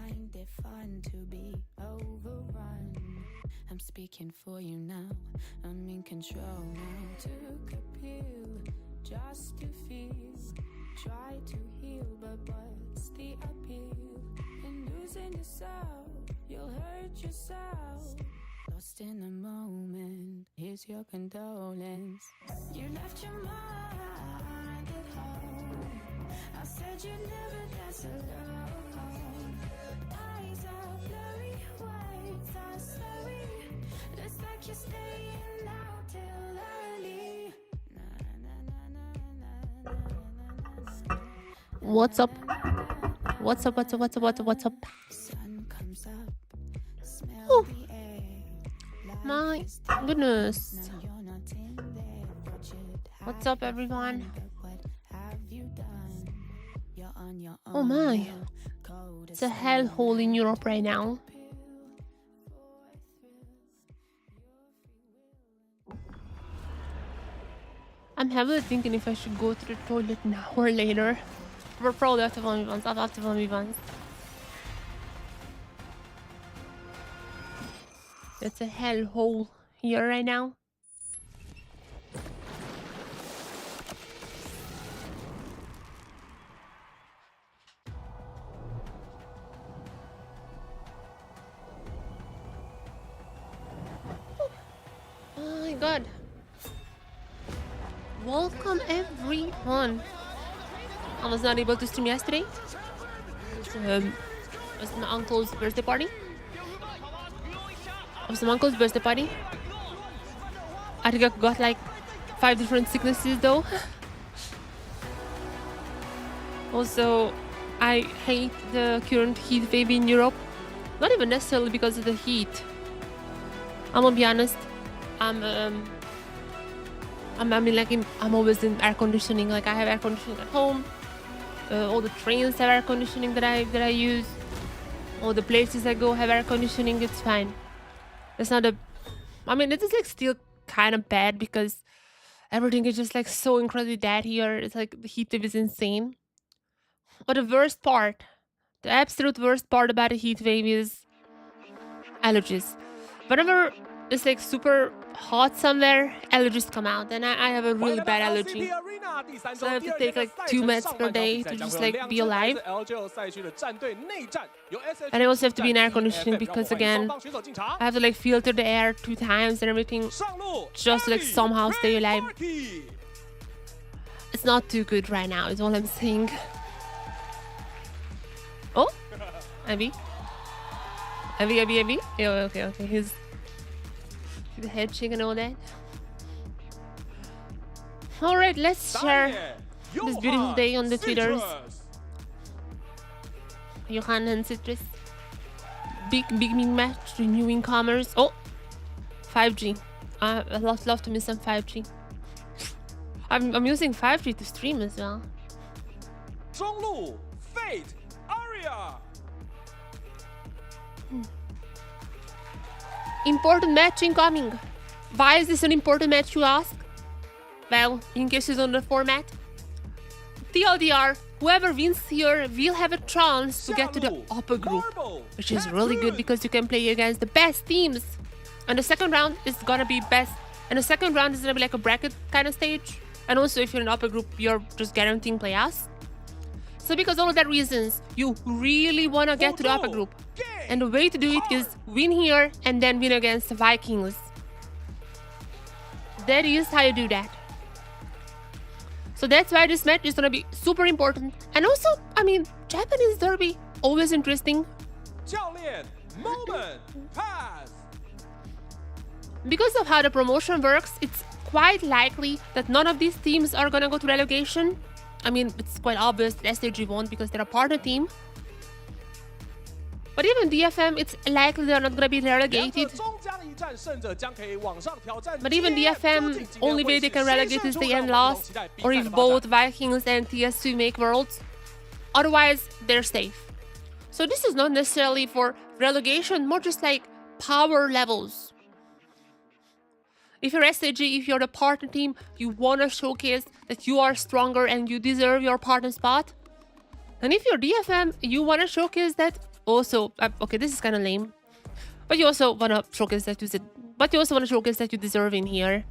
find it fun to be overrun. I'm speaking for you now. I'm in control now. Took a pill just to feel. Try to heal, but what's the appeal? In losing yourself, you'll hurt yourself. Lost in the moment, here's your condolence. You left your mind at home. I said you'd never dance alone. Eyes are blurry, words are slurry. Looks like you're staying out till early. What's up? What's up? Oh, my goodness. What's up, everyone? Oh my. It's a hellhole in Europe right now. I'm heavily thinking if I should go to the toilet now or later. We're probably after 1v1s. After 1v1s. It's a hellhole here right now. Oh my god. Welcome everyone. I was not able to stream yesterday. It was my uncle's birthday party. I think I got like 5 different sicknesses though. Also, I hate the current heat wave in Europe. Not even necessarily because of the heat. I'm gonna be honest. I'm always in air conditioning. Like I have air conditioning at home. All the trains have air conditioning that I use. All the places I go have air conditioning. It's fine. It's not it is like still kind of bad because everything is just like so incredibly bad here. It's like the heat wave is insane. But the absolute worst part about a heat wave is allergies. Whenever it's like super hot somewhere, allergies come out, and I have a really bad allergy. So I have to take like 2 meds per day to just like be alive. And I also have to be in air conditioning because again, I have to like filter the air 2 times and everything just to like somehow stay alive. It's not too good right now, is all I'm saying. Oh, Abby. Yeah, okay. He's the head shake and all that. Alright, let's share this beautiful day on the Twitters. Johan and Citrus. Big match, renewing commerce. Oh, 5G. I love to miss some 5G. I'm using 5G to stream as well. Important match incoming. Why is this an important match, you ask? Well, in case you don't know the format, TLDR, whoever wins here will have a chance to get to the upper group, which is really good because you can play against the best teams. And the second round is gonna be best. And the second round is gonna be like a bracket kind of stage. And also, if you're in the upper group, you're just guaranteeing playoffs. So because all of that reasons, you really wanna get to the upper group. And the way to do it is win here and then win against the Vikings. That is how you do that. So that's why this match is gonna be super important. And also, Japanese derby, always interesting. Because of how the promotion works, it's quite likely that none of these teams are gonna go to relegation. It's quite obvious that SHG won't because they're a partner team. But even DFM, it's likely they're not gonna be relegated. But even DFM, only way they can relegate is the end loss, or if both Vikings and TSW make worlds. Otherwise, they're safe. So this is not necessarily for relegation, more just like power levels. If you're SHG, if you're the partner team, you wanna showcase that you are stronger and you deserve your partner spot. And if you're DFM, you wanna showcase that also okay, this is kind of lame, but you also want to showcase that you deserve in here,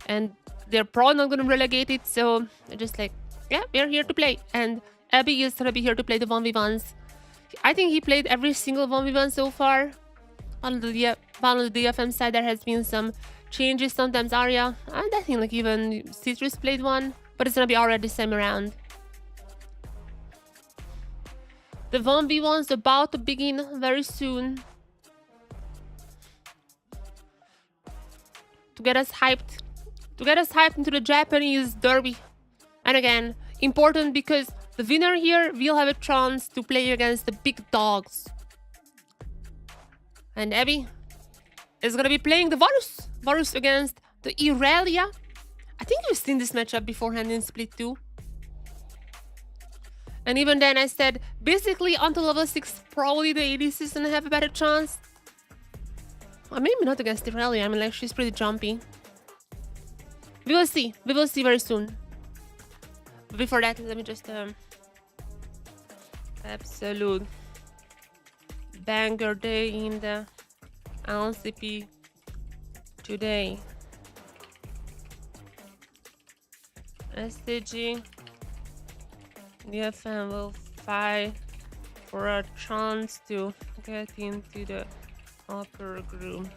and they're probably not going to relegate it. So they're just like, yeah, we're here to play, and Abby is gonna be here to play the 1v1s. I think he played every single 1v1 so far. On the DFM side, there has been some changes. Sometimes Arya, and I think like even Citrus played one, but it's gonna be Arya this time around. The 1v1's about to begin very soon. To get us hyped into the Japanese derby. And again, important because the winner here will have a chance to play against the big dogs. And Abby is gonna be playing the Varus. Varus against the Irelia. I think you've seen this matchup beforehand in Split 2. And even then I said, basically until level 6, probably the ADC is gonna have a better chance. Well, maybe not against Irelia. I mean, like, she's pretty jumpy. We will see. We will see very soon. But before that, let me just... absolute banger day in the LCP today. SHG DFM will fight for a chance to get into the upper group.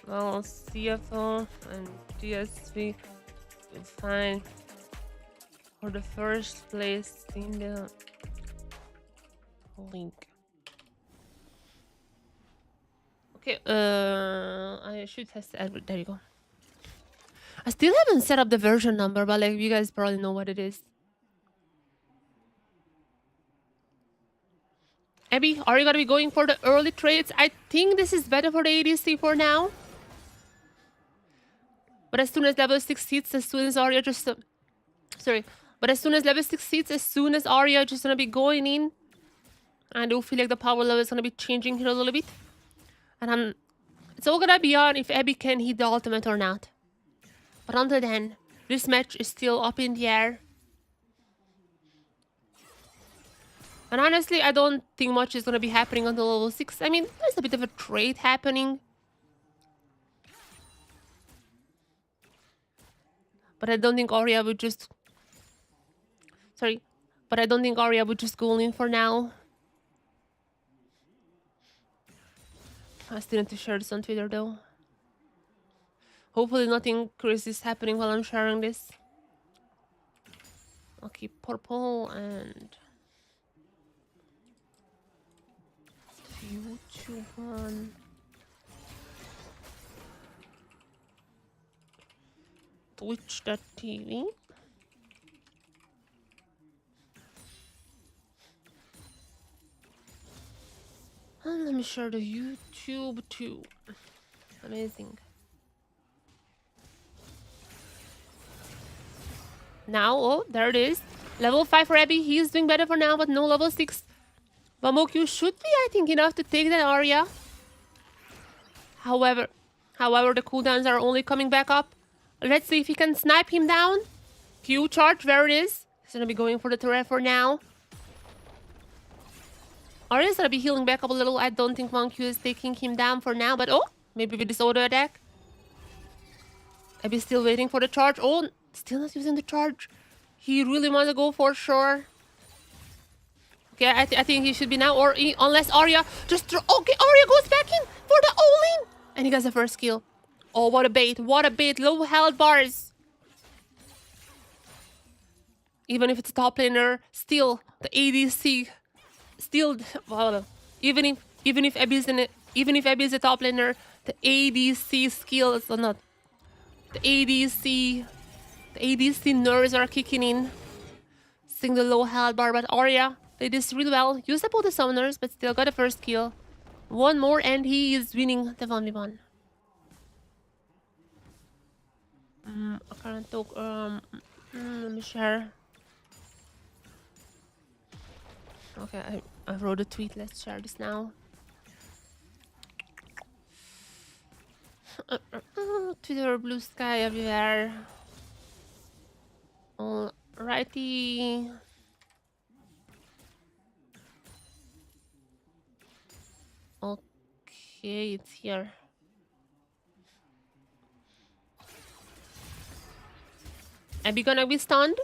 Well, CFO and TSW will fight for the first place in the league. Okay, I should test it. There you go. I still haven't set up the version number, but like you guys probably know what it is. Abby, are you gonna be going for the early trades? I think this is better for the ADC for now. But as soon as level 6 hits, as soon as Arya just... But as soon as level 6 hits, as soon as Arya just gonna be going in. I do feel like the power level is gonna be changing here a little bit. And it's all gonna be on if Abby can hit the ultimate or not. But until then, this match is still up in the air. And honestly, I don't think much is gonna be happening until level 6. I mean, there's a bit of a trade happening. But I don't think Arya would just... But I don't think Arya would just go in for now. I still need to share this on Twitter though. Hopefully nothing crazy is happening while I'm sharing this. I'll keep purple and... YouTube one. Twitch.tv. And let me share the YouTube too. Amazing. Now, oh, there it is. Level 5 for Abby. He is doing better for now, but no level 6. Bamokyu should be, I think, enough to take that Arya. However, the cooldowns are only coming back up. Let's see if he can snipe him down. Q charge, there it is. He's gonna be going for the turret for now. Arya's gonna be healing back up a little. I don't think 1Q is taking him down for now, but oh, maybe with this auto attack. Abby's still waiting for the charge. Oh, still not using the charge. He really wants to go for sure. Okay, I think he should be now, or unless Arya just... Okay, Arya goes back in for the all-in! And he gets the first kill. Oh, what a bait, low health bars. Even if it's a top laner, still, the ADC... Still, well, even if Abby's a top laner, the ADC skills are not... The ADC nerves are kicking in. Seeing the low health bar, but Arya... They did this really well. Used up all the summoners, but still got a first kill. One more and he is winning the 1v1. I can't talk. Let me share. Okay, I wrote a tweet. Let's share this now. Twitter, blue sky everywhere. Alrighty. Okay, it's here. Abby gonna be stunned.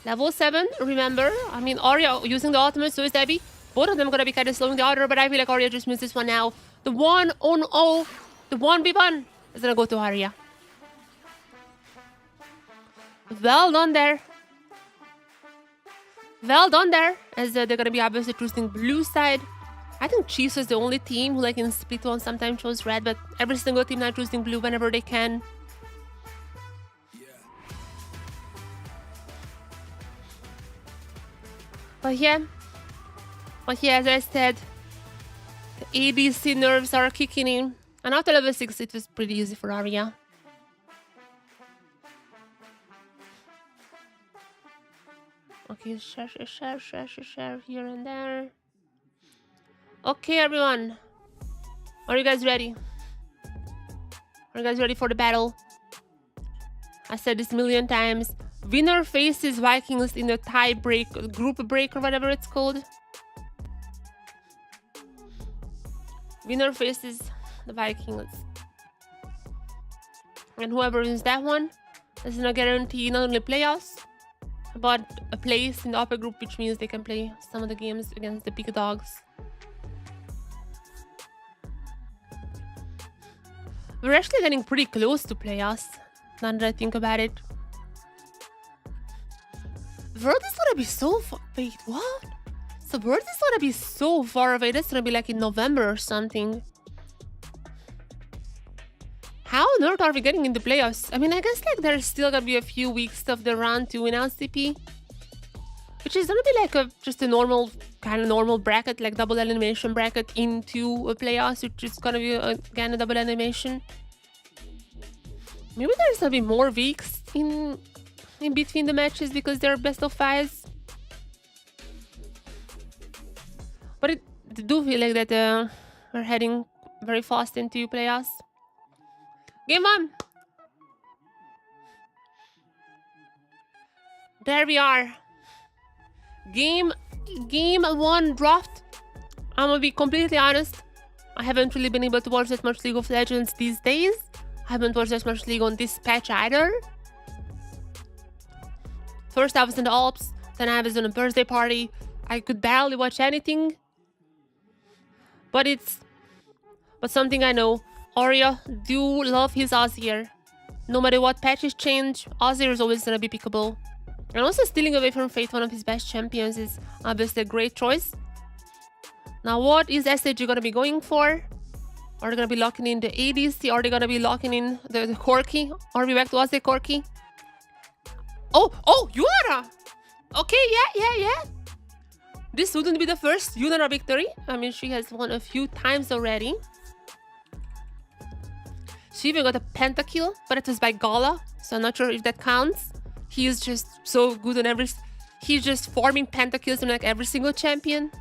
Level 7, remember? I mean, Arya using the ultimate, so is Abby. Both of them gonna be kind of slowing the other, but I feel like Arya just missed this one now. The 1-on-0, the 1v1 is gonna go to Arya. Well done there. Well done there, as they're gonna be obviously choosing blue side. I think Chiefs is the only team who like in split one sometimes chose red, but every single team now choosing blue whenever they can. But yeah, as I said, the ADC nerves are kicking in. And after level 6, it was pretty easy for Arya. Okay, share here and there. Okay, everyone. Are you guys ready? Are you guys ready for the battle? I said this a million times. Winner faces Vikings in the tie break, group break or whatever it's called. Winner faces the Vikings. And whoever wins that one is gonna guarantee not only playoffs, but a place in the upper group, which means they can play some of the games against the big dogs. We're actually getting pretty close to playoffs, now that I think about it. World is gonna be so far. Wait, what? So World is gonna be so far away. That's gonna be like in November or something. How on earth are we getting into playoffs? I mean, I guess like there's still gonna be a few weeks of the round 2 in LCP, which is gonna be like just a normal kind of normal bracket, like double elimination bracket into a playoffs, which is gonna be again a double elimination. Maybe there's gonna be more weeks in between the matches because they're best of 5s. But I do feel like that we're heading very fast into playoffs. Game 1. There we are. Game 1 draft. I'm gonna be completely honest. I haven't really been able to watch that much League of Legends these days. I haven't watched that much League on this patch either. First I was in the Alps, then I was in a birthday party. I could barely watch anything. But something I know. Arya do love his Azir. No matter what patches change, Azir is always gonna be pickable. And also stealing away from Fate, one of his best champions, is obviously a great choice. Now what is SHG gonna be going for? Are they gonna be locking in the ADC? Are they gonna be locking in the Corki? Are we back to Azir Corki? Oh, Yunara! Okay, yeah. This wouldn't be the first Yunara victory. I mean, she has won a few times already. She even got a pentakill, but it was by Gala, so I'm not sure if that counts. He is just so good on he's just farming pentakills on like every single champion.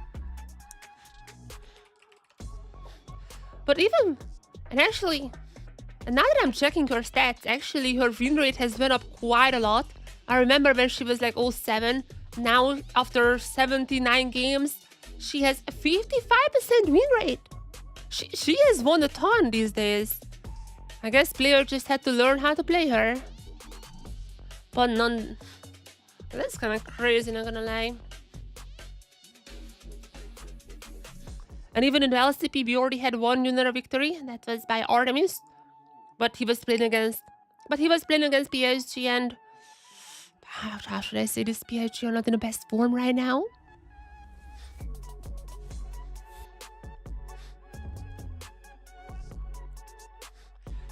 But even, and now that I'm checking her stats, actually her win rate has went up quite a lot. I remember when she was like 07. Now, after 79 games, she has a 55% win rate. She has won a ton these days. I guess players just had to learn how to play her. But that's kind of crazy, not gonna lie. And even in the LCP, we already had one Yunara victory. That was by Artemis. But he was playing against PSG, and how should I say this? PSG are not in the best form right now.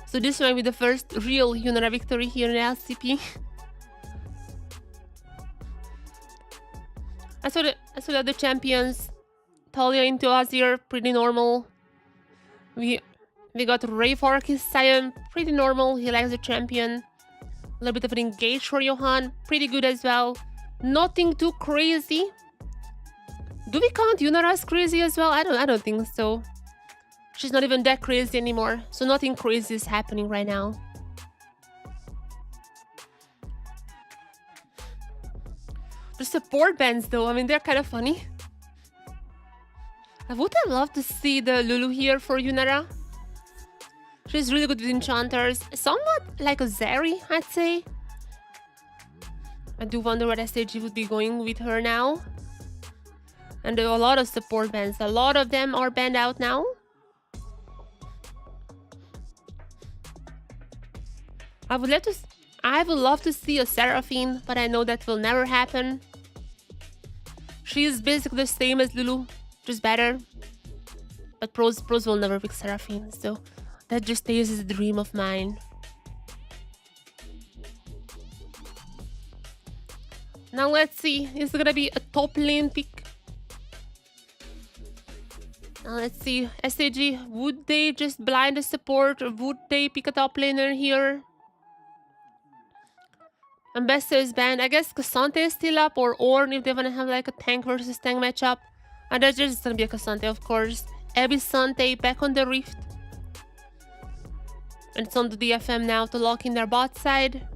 So this might be the first real Yunara victory here in LCP. I saw the other champions. Talia into Azir, pretty normal. We got Rayfork, his Sion, pretty normal. He likes the champion. A little bit of an engage for Johan, pretty good as well. Nothing too crazy. Do we count Yunara as crazy as well? I don't think so. She's not even that crazy anymore, so nothing crazy is happening right now. The support bands though, I mean, they're kind of funny. I would have loved to see the Lulu here for Yunara. She's really good with enchanters. Somewhat like a Zeri, I'd say. I do wonder what SHG would be going with her now. And there are a lot of support bans. A lot of them are banned out now. I would love to see a Seraphine, but I know that will never happen. She is basically the same as Lulu, just better. But pros will never pick Seraphine, so that just stays as a dream of mine. Now let's see, is it gonna be a top lane pick? Now let's see, SHG, would they just blind the support or would they pick a top laner here? Ambassador is banned. I guess Cassante is still up, or Ornn if they wanna have like a tank versus tank matchup. And that's just gonna be a Cassante, of course. Abysante back on the Rift. And it's on the DFM now to lock in their bot side.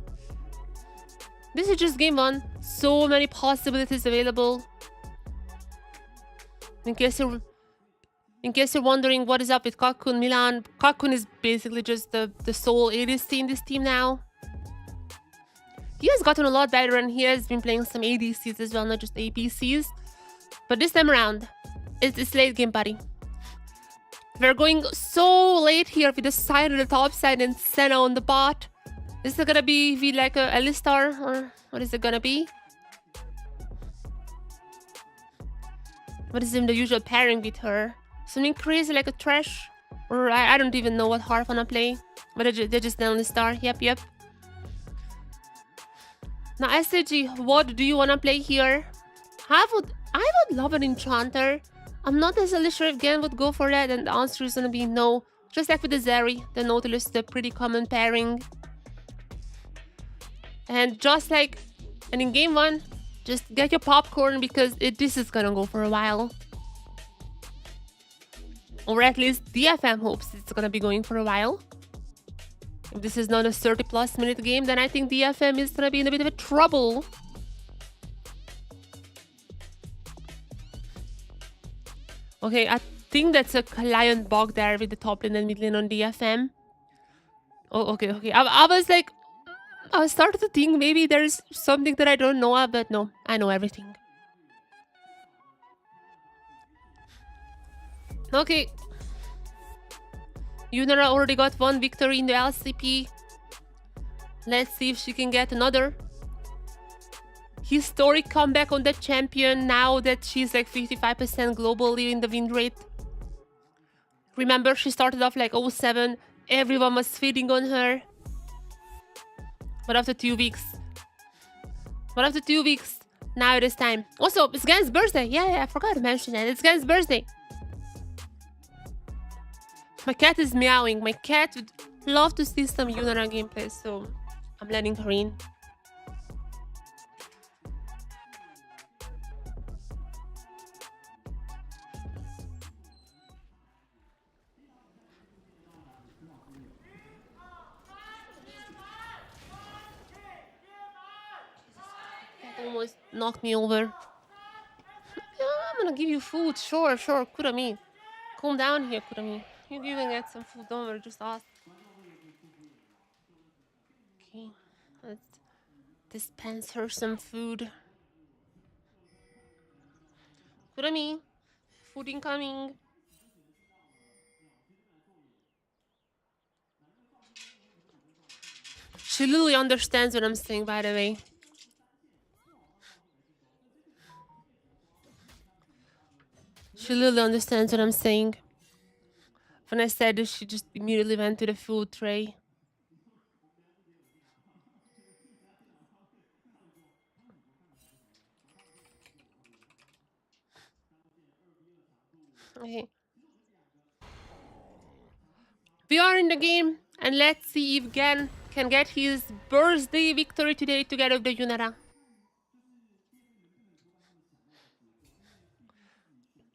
This is just game 1. So many possibilities available. In case you're wondering what is up with Cocoon Milan, Cocoon is basically just the sole ADC in this team now. He has gotten a lot better and he has been playing some ADCs as well, not just APCs. But this time around, it's late game, buddy. We're going so late here with the side on the top side and Senna on the bot. Is it gonna be with like a Alistar, or what is it gonna be? What is in the usual pairing with her? Something crazy like a Thresh? Or I don't even know what Harp wanna play. But they're just the Alistar. Yep. Now SHG, what do you wanna play here? I would love an Enchanter. I'm not necessarily sure if Gen would go for that, and the answer is gonna be no. Just like with the Zeri, the Nautilus is a pretty common pairing. And just like, and in game 1, just get your popcorn because this is gonna go for a while. Or at least DFM hopes it's gonna be going for a while. If this is not a 30+ minute game, then I think DFM is gonna be in a bit of a trouble. Okay, I think that's a Client bug there with the top lane and mid lane on DFM. Oh, okay. I was like, I started to think maybe there's something that I don't know, but no, I know everything. Okay. Yunara already got 1 victory in the LCP. Let's see if she can get another historic comeback on that champion now that she's like 55% globally in the win rate. Remember, she started off like 07. Everyone was feeding on her. But after 2 weeks, now it is time. Also, it's Gen's birthday. Yeah, I forgot to mention that. It's Gen's birthday. My cat is meowing. My cat would love to see some Yunara gameplay, so I'm letting her in. Almost knocked me over. Yeah, I'm gonna give you food. Sure. Kurami. Calm down here, Kurami. You can get some food. Don't worry, just ask. Okay, let's dispense her some food. Kurami, food incoming. She literally understands what I'm saying, by the way. She literally understands what I'm saying. When I said this, she just immediately went to the food tray. Okay. We are in the game, and let's see if Gen can get his birthday victory today together with the Yunara.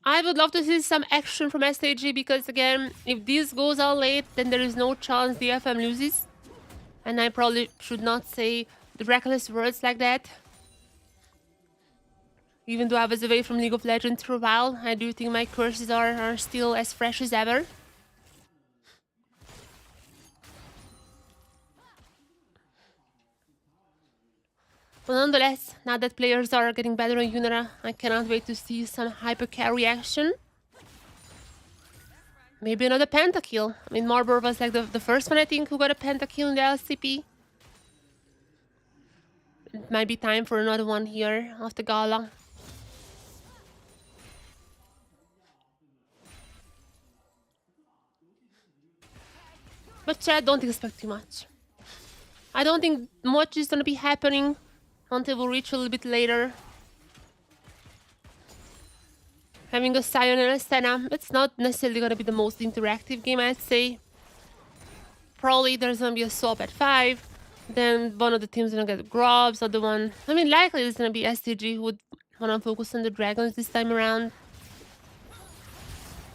I would love to see some action from SHG because, again, if this goes all late, then there is no chance the DFM loses. And I probably should not say the reckless words like that. Even though I was away from League of Legends for a while, I do think my curses are still as fresh as ever. But nonetheless, now that players are getting better on Yunara, I cannot wait to see some hyper carry action. Maybe another pentakill. I mean, Marbor was like the first one, I think, who got a pentakill in the LCP. It might be time for another one here after Gala. But chat, don't expect too much. I don't think much is gonna be happening until we reach a little bit later. Having a Sion and a Senna, it's not necessarily gonna be the most interactive game, I'd say. Probably there's gonna be a swap at 5. Then one of the teams gonna get grubs, other one... I mean, likely it's gonna be SHG who would wanna focus on the dragons this time around.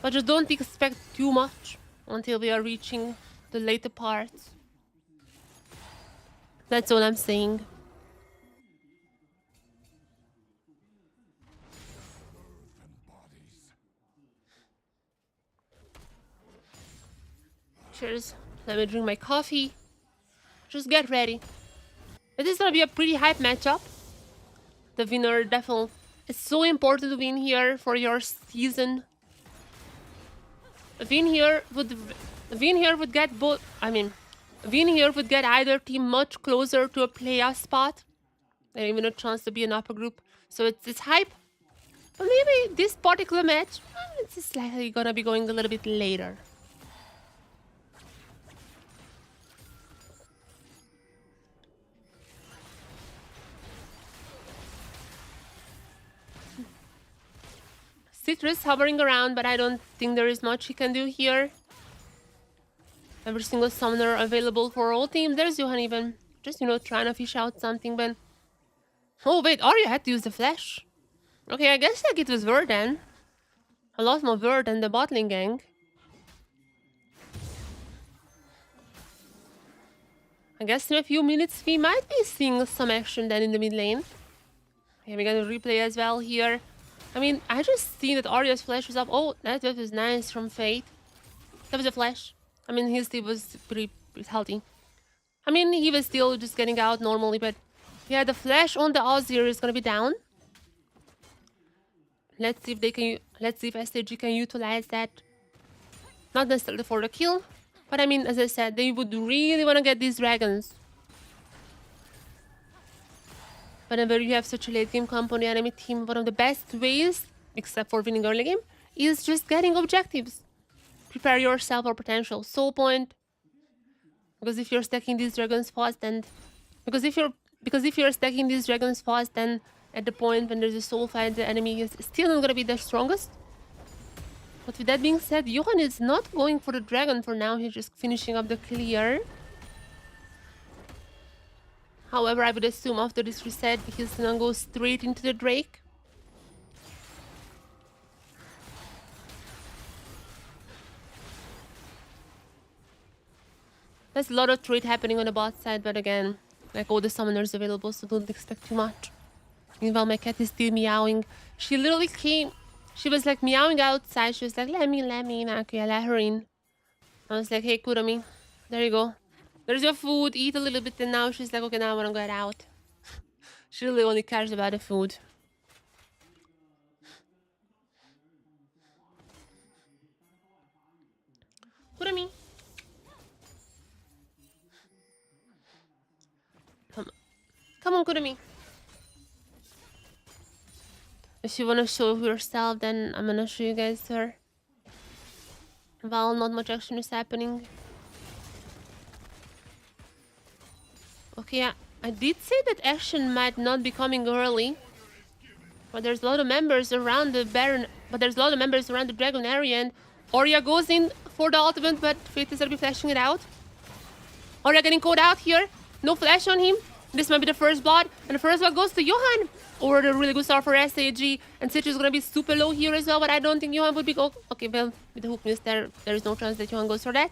But just don't expect too much until we are reaching the later parts. That's all I'm saying. Cheers. Let me drink my coffee. Just get ready. It is gonna be a pretty hype matchup. The winner definitely... It's so important to win here for your season. A win here would get both... I mean, a win here would get either team much closer to a playoff spot. And even a chance to be an upper group. So it's hype. But maybe this particular match, it's slightly gonna be going a little bit later. Citrus hovering around, but I don't think there is much he can do here. Every single summoner available for all teams. There's Johan even. Just, you know, trying to fish out something, but... Oh, wait, Arya had to use the flash. Okay, I guess like it was Word then. A lot more Word than the bottling gang. I guess in a few minutes we might be seeing some action then in the mid lane. Okay, we got a replay as well here. I mean, I just seen that Arya's flash was up. Oh, that was nice from Fate. That was a flash. I mean, his team was pretty healthy. I mean, he was still just getting out normally, but yeah, the flash on the Azir is gonna be down. Let's see if they can. Let's see if SHG can utilize that. Not necessarily for the kill, but I mean, as I said, they would really want to get these dragons. Whenever you have such a late game comp on the enemy team, one of the best ways, except for winning early game, is just getting objectives. Prepare yourself for potential soul point. Because if you're stacking these dragons fast, then because if you're stacking these dragons fast, then at the point when there's a soul fight, the enemy is still not gonna be the strongest. But with that being said, Johan is not going for the dragon for now. He's just finishing up the clear. However, I would assume after this reset, he's gonna go straight into the Drake. There's a lot of trade happening on the bot side, but again, like all the summoners available, so don't expect too much. Meanwhile, my cat is still meowing. She literally came, she was like meowing outside. She was like, let me, okay, I let her in. I was like, hey, Kurami, there you go. There's your food, eat a little bit, and now she's like, okay, now I want to get out. She really only cares about the food. Kurami. Come on, Kurami. If you want to show yourself, then I'm going to show you guys her. While not much action is happening. Okay, I did say that action might not be coming early. But there's a lot of members around the Baron. But there's a lot of members around the Dragon area, and Arya goes in for the ultimate, but Fate is going to be flashing it out. Arya getting caught out here. No flash on him. This might be the first blood, and the first blood goes to Johan. Or the really good start for SHG, and Citrus is gonna be super low here as well, but I don't think Johan would be go. Okay, well, with the hook miss there is no chance that Johan goes for that.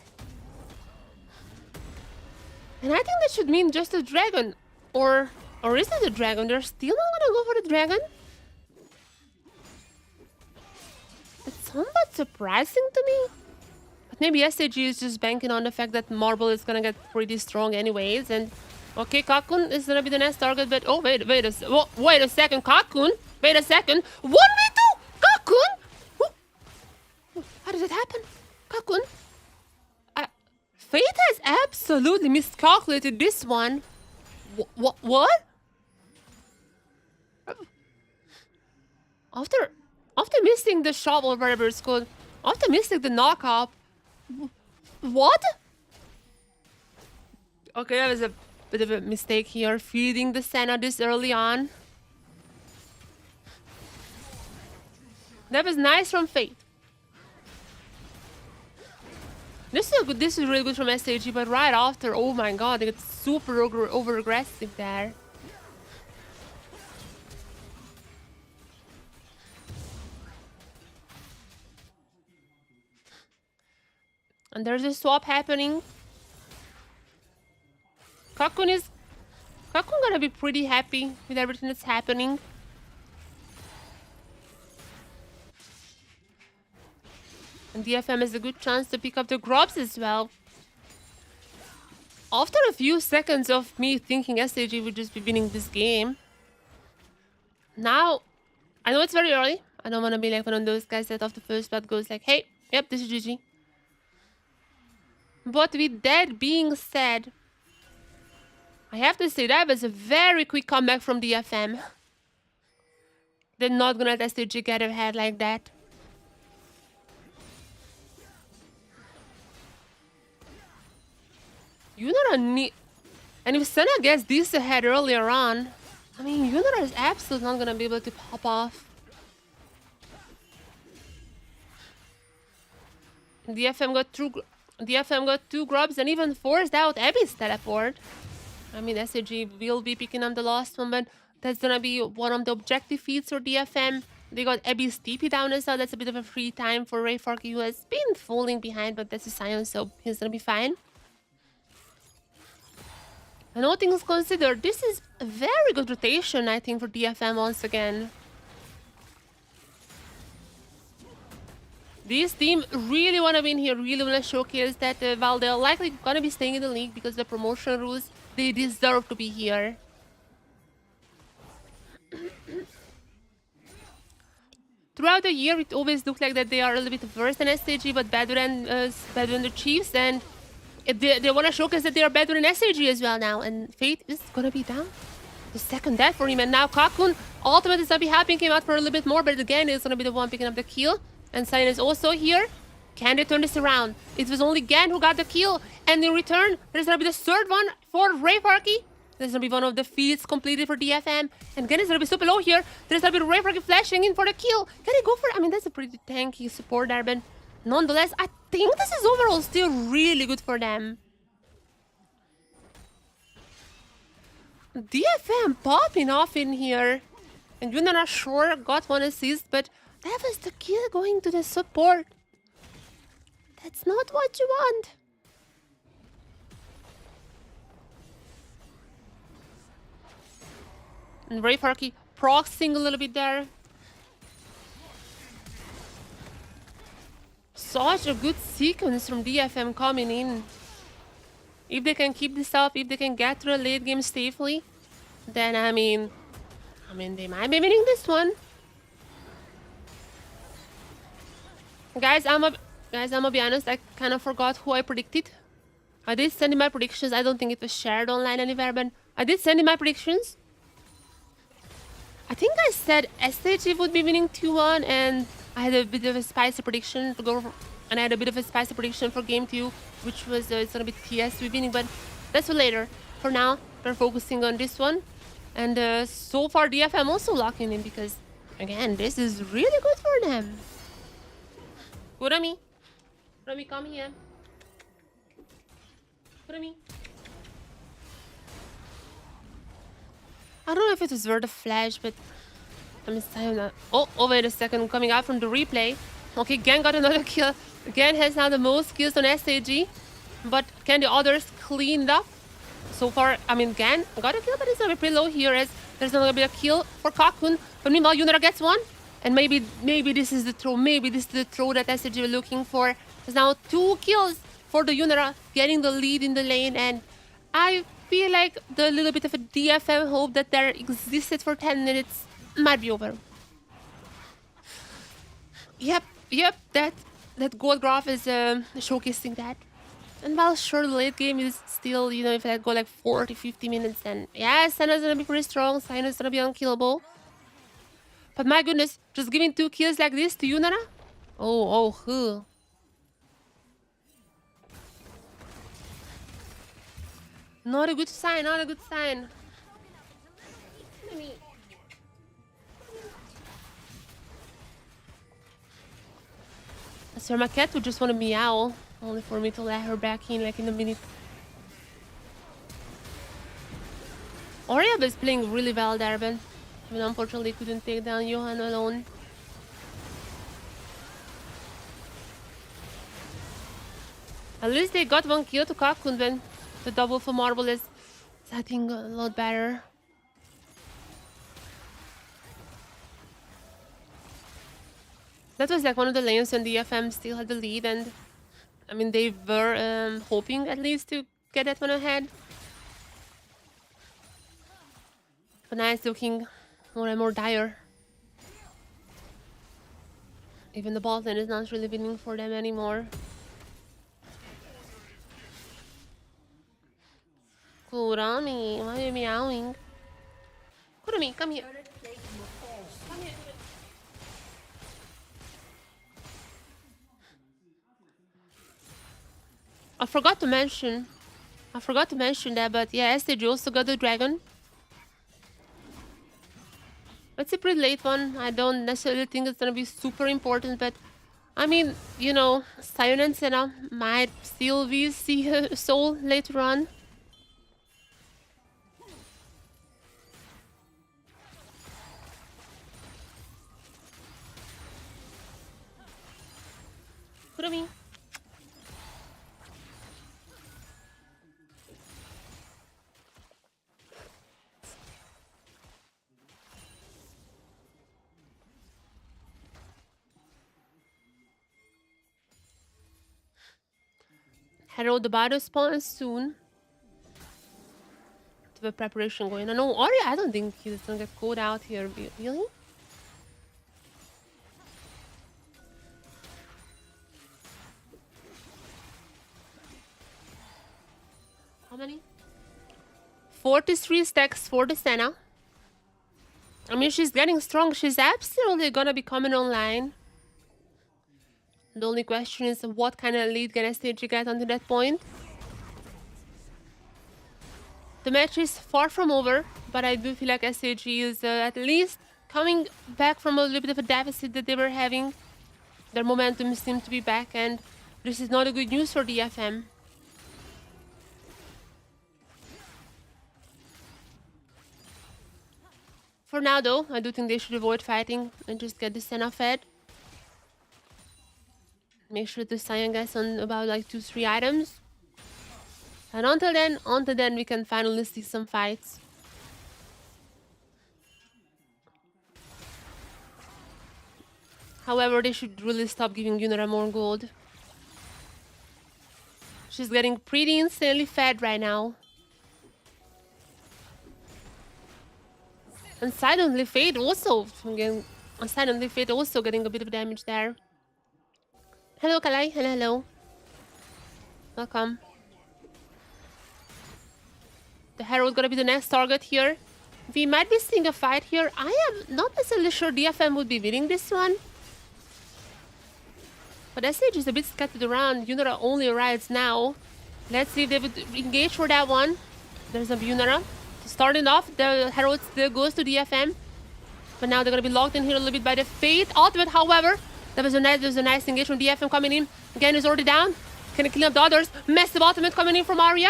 And I think that should mean just a dragon, or is it a dragon? They're still not gonna go for the dragon. somewhat surprising to me. But maybe SHG is just banking on the fact that Marble is gonna get pretty strong anyways. And okay, Kakun is gonna be the next target, but oh wait a second, Kakun. Wait a second. 1v2 Kakun. How did it happen? Kakun. Fate has absolutely miscalculated this one. What? After missing the shot or whatever it's called, after missing the knockup, what? Okay, that was a bit of a mistake here, feeding the Senna this early on. That was nice from Fate. This is really good from SHG, but right after, oh my god, they get super over aggressive there. And there's a swap happening. Kakun gonna be pretty happy with everything that's happening. And DFM has a good chance to pick up the grubs as well. After a few seconds of me thinking SHG would just be winning this game. Now, I know it's very early. I don't want to be like one of those guys that off the first blood goes like, hey, yep, this is GG. But with that being said, I have to say that was a very quick comeback from DFM. They're not gonna let SHG get ahead like that. Yunara and if Senna gets this ahead earlier on, I mean, Yunara is absolutely not gonna be able to pop off. DFM got two grubs and even forced out Abby's teleport. I mean, SHG will be picking up the last one, but that's gonna be one of the objective feats for DFM. They got Abby's TP down as well. That's a bit of a free time for Ray Farkey, who has been falling behind, but that's a Sion, so he's gonna be fine. And all things considered, this is a very good rotation, I think, for DFM once again. This team really want to win here, really want to showcase that while they're likely going to be staying in the league because of the promotion rules, they deserve to be here. Throughout the year, it always looked like that they are a little bit worse than SHG, but better than the Chiefs, and they want to showcase that they are better than SHG as well now, and Fate is gonna be down. The second death for him, and now Kakun ultimate is gonna be helping him out for a little bit more, but again, he's gonna be the one picking up the kill. And Sion is also here. Can they turn this around? It was only Gan who got the kill, and in return, there's gonna be the third one for Ray Farkey. There's gonna be one of the feats completed for DFM, and Gan is gonna be super low here. There's gonna be Ray Farkey flashing in for the kill. Can he go for it? I mean, that's a pretty tanky support there, but nonetheless, I think this is overall still really good for them. DFM popping off in here. And Yunara sure got one assist, but that was the kill going to the support. That's not what you want. And Ray Farkey proxying a little bit there. Such a good sequence from DFM coming in. If they can keep this up, if they can get through the late game safely, then I mean they might be winning this one. Guys, I'm gonna be honest, I kind of forgot who I predicted. I did send in my predictions. I don't think it was shared online anywhere, but I did send in my predictions. I think I said SHG would be winning 2-1, and I had a bit of a spicy prediction to go for, and I had a bit of a spicy prediction for game 2, which was it's gonna be TSW winning, but that's for later. For now, we're focusing on this one, and so far DFM also locking in because, again, this is really good for them. Go Rami, come here. Go Rami. I don't know if it was worth a flash, but I'm saying that. Oh, wait a second, coming out from the replay. Okay, Gan got another kill. Gan has now the most kills on SHG, but can the others clean it up? So far, I mean, Gan got a kill, but it's gonna be pretty low here as there's not gonna be a kill for Kakun. But meanwhile, Yunara gets one, And maybe this is the throw. Maybe this is the throw that SHG were looking for. There's now 2 kills for the Yunara, getting the lead in the lane. And I feel like the little bit of a DFM hope that there existed for 10 minutes might be over. Yep, that gold graph is showcasing that. And while sure, the late game is still, you know, if I go like 40, 50 minutes, then yeah, Senna's gonna be pretty strong. Senna's gonna be unkillable. But my goodness, just giving 2 kills like this to Yunara? Oh. Not a good sign, not a good sign. So my cat would just want to meow, only for me to let her back in like in a minute. Oriab is playing really well there, but unfortunately couldn't take down Johan alone. At least they got 1 kill to Kakun, but the double for Marble is, I think, a lot better. That was like one of the lanes when DFM still had the lead, and I mean they were hoping at least to get that one ahead. But now it's looking more and more dire. Even the bot lane is not really winning for them anymore. Kurami, why are you meowing? Kurami, come here. Come here. I forgot to mention that, but yeah, SHG also got the dragon. It's a pretty late one. I don't necessarily think it's gonna be super important, but I mean, you know, Sion and Senna might still see her soul later on. Kurami. Herald the battle spawns soon. The preparation going on. No, Ori, I don't think he's gonna get caught out here. Really? How many? 43 stacks for the Senna. I mean, she's getting strong. She's absolutely gonna be coming online. The only question is what kind of lead can SHG get onto that point. The match is far from over, but I do feel like SHG is at least coming back from a little bit of a deficit that they were having. Their momentum seems to be back, and this is not a good news for DFM. For now, though, I do think they should avoid fighting and just get the Senna fed. Make sure the Sion gets on about like 2-3 items. And until then, we can finally see some fights. However, they should really stop giving Yunara more gold. She's getting pretty insanely fed right now. And Silently Fade also getting a bit of damage there. Hello, Kalai. Hello. Welcome. The Herald gonna be the next target here. We might be seeing a fight here. I am not necessarily sure DFM would be winning this one. But SH is a bit scattered around. Yunara only arrives now. Let's see if they would engage for that one. There's a Yunara. Starting off, the Herald still goes to DFM. But now they're gonna be locked in here a little bit by the Fate ultimate, however. There was a nice engage from DFM coming in. Again, is already down. Can clean up the others. Massive ultimate coming in from Arya.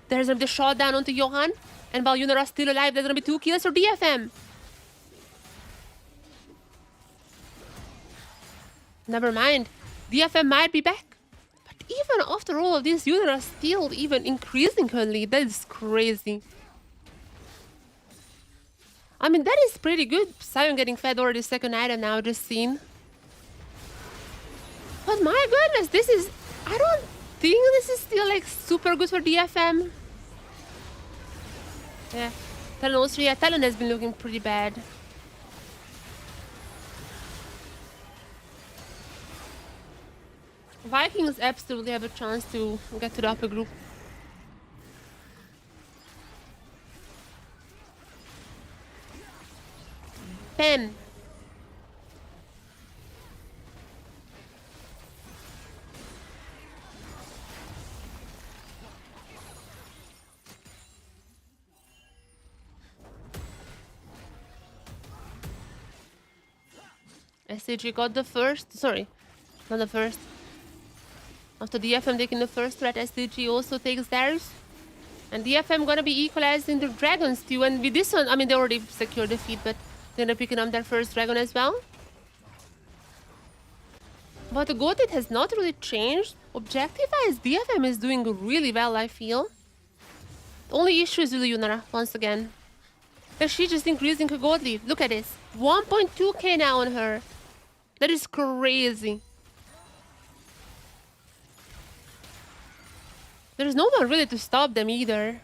There's gonna be the shot down onto Johan. And while Yunara still alive, there's gonna be 2 kills for DFM. Never mind. DFM might be back. But even after all of this, Yunara still even increasing her lead. That is crazy. I mean, that is pretty good. Sion getting fed already second item now, just seen. But my goodness, this is... I don't think this is still like super good for DFM. Yeah. Talon also, yeah, Talon has been looking pretty bad. Vikings absolutely have a chance to get to the upper group. Pen. SHG got the first. Sorry, not the first. After DFM taking the first threat, SHG also takes theirs. And DFM gonna be equalizing the dragons too. And with this one, I mean, they already secured defeat, but they're gonna picking up their first dragon as well. But the goat, it has not really changed. Objective-wise, DFM is doing really well, I feel. The only issue is really Yunara, once again. And she's just increasing her gold lead. Look at this. 1.2k now on her. That is crazy. There's no one really to stop them either.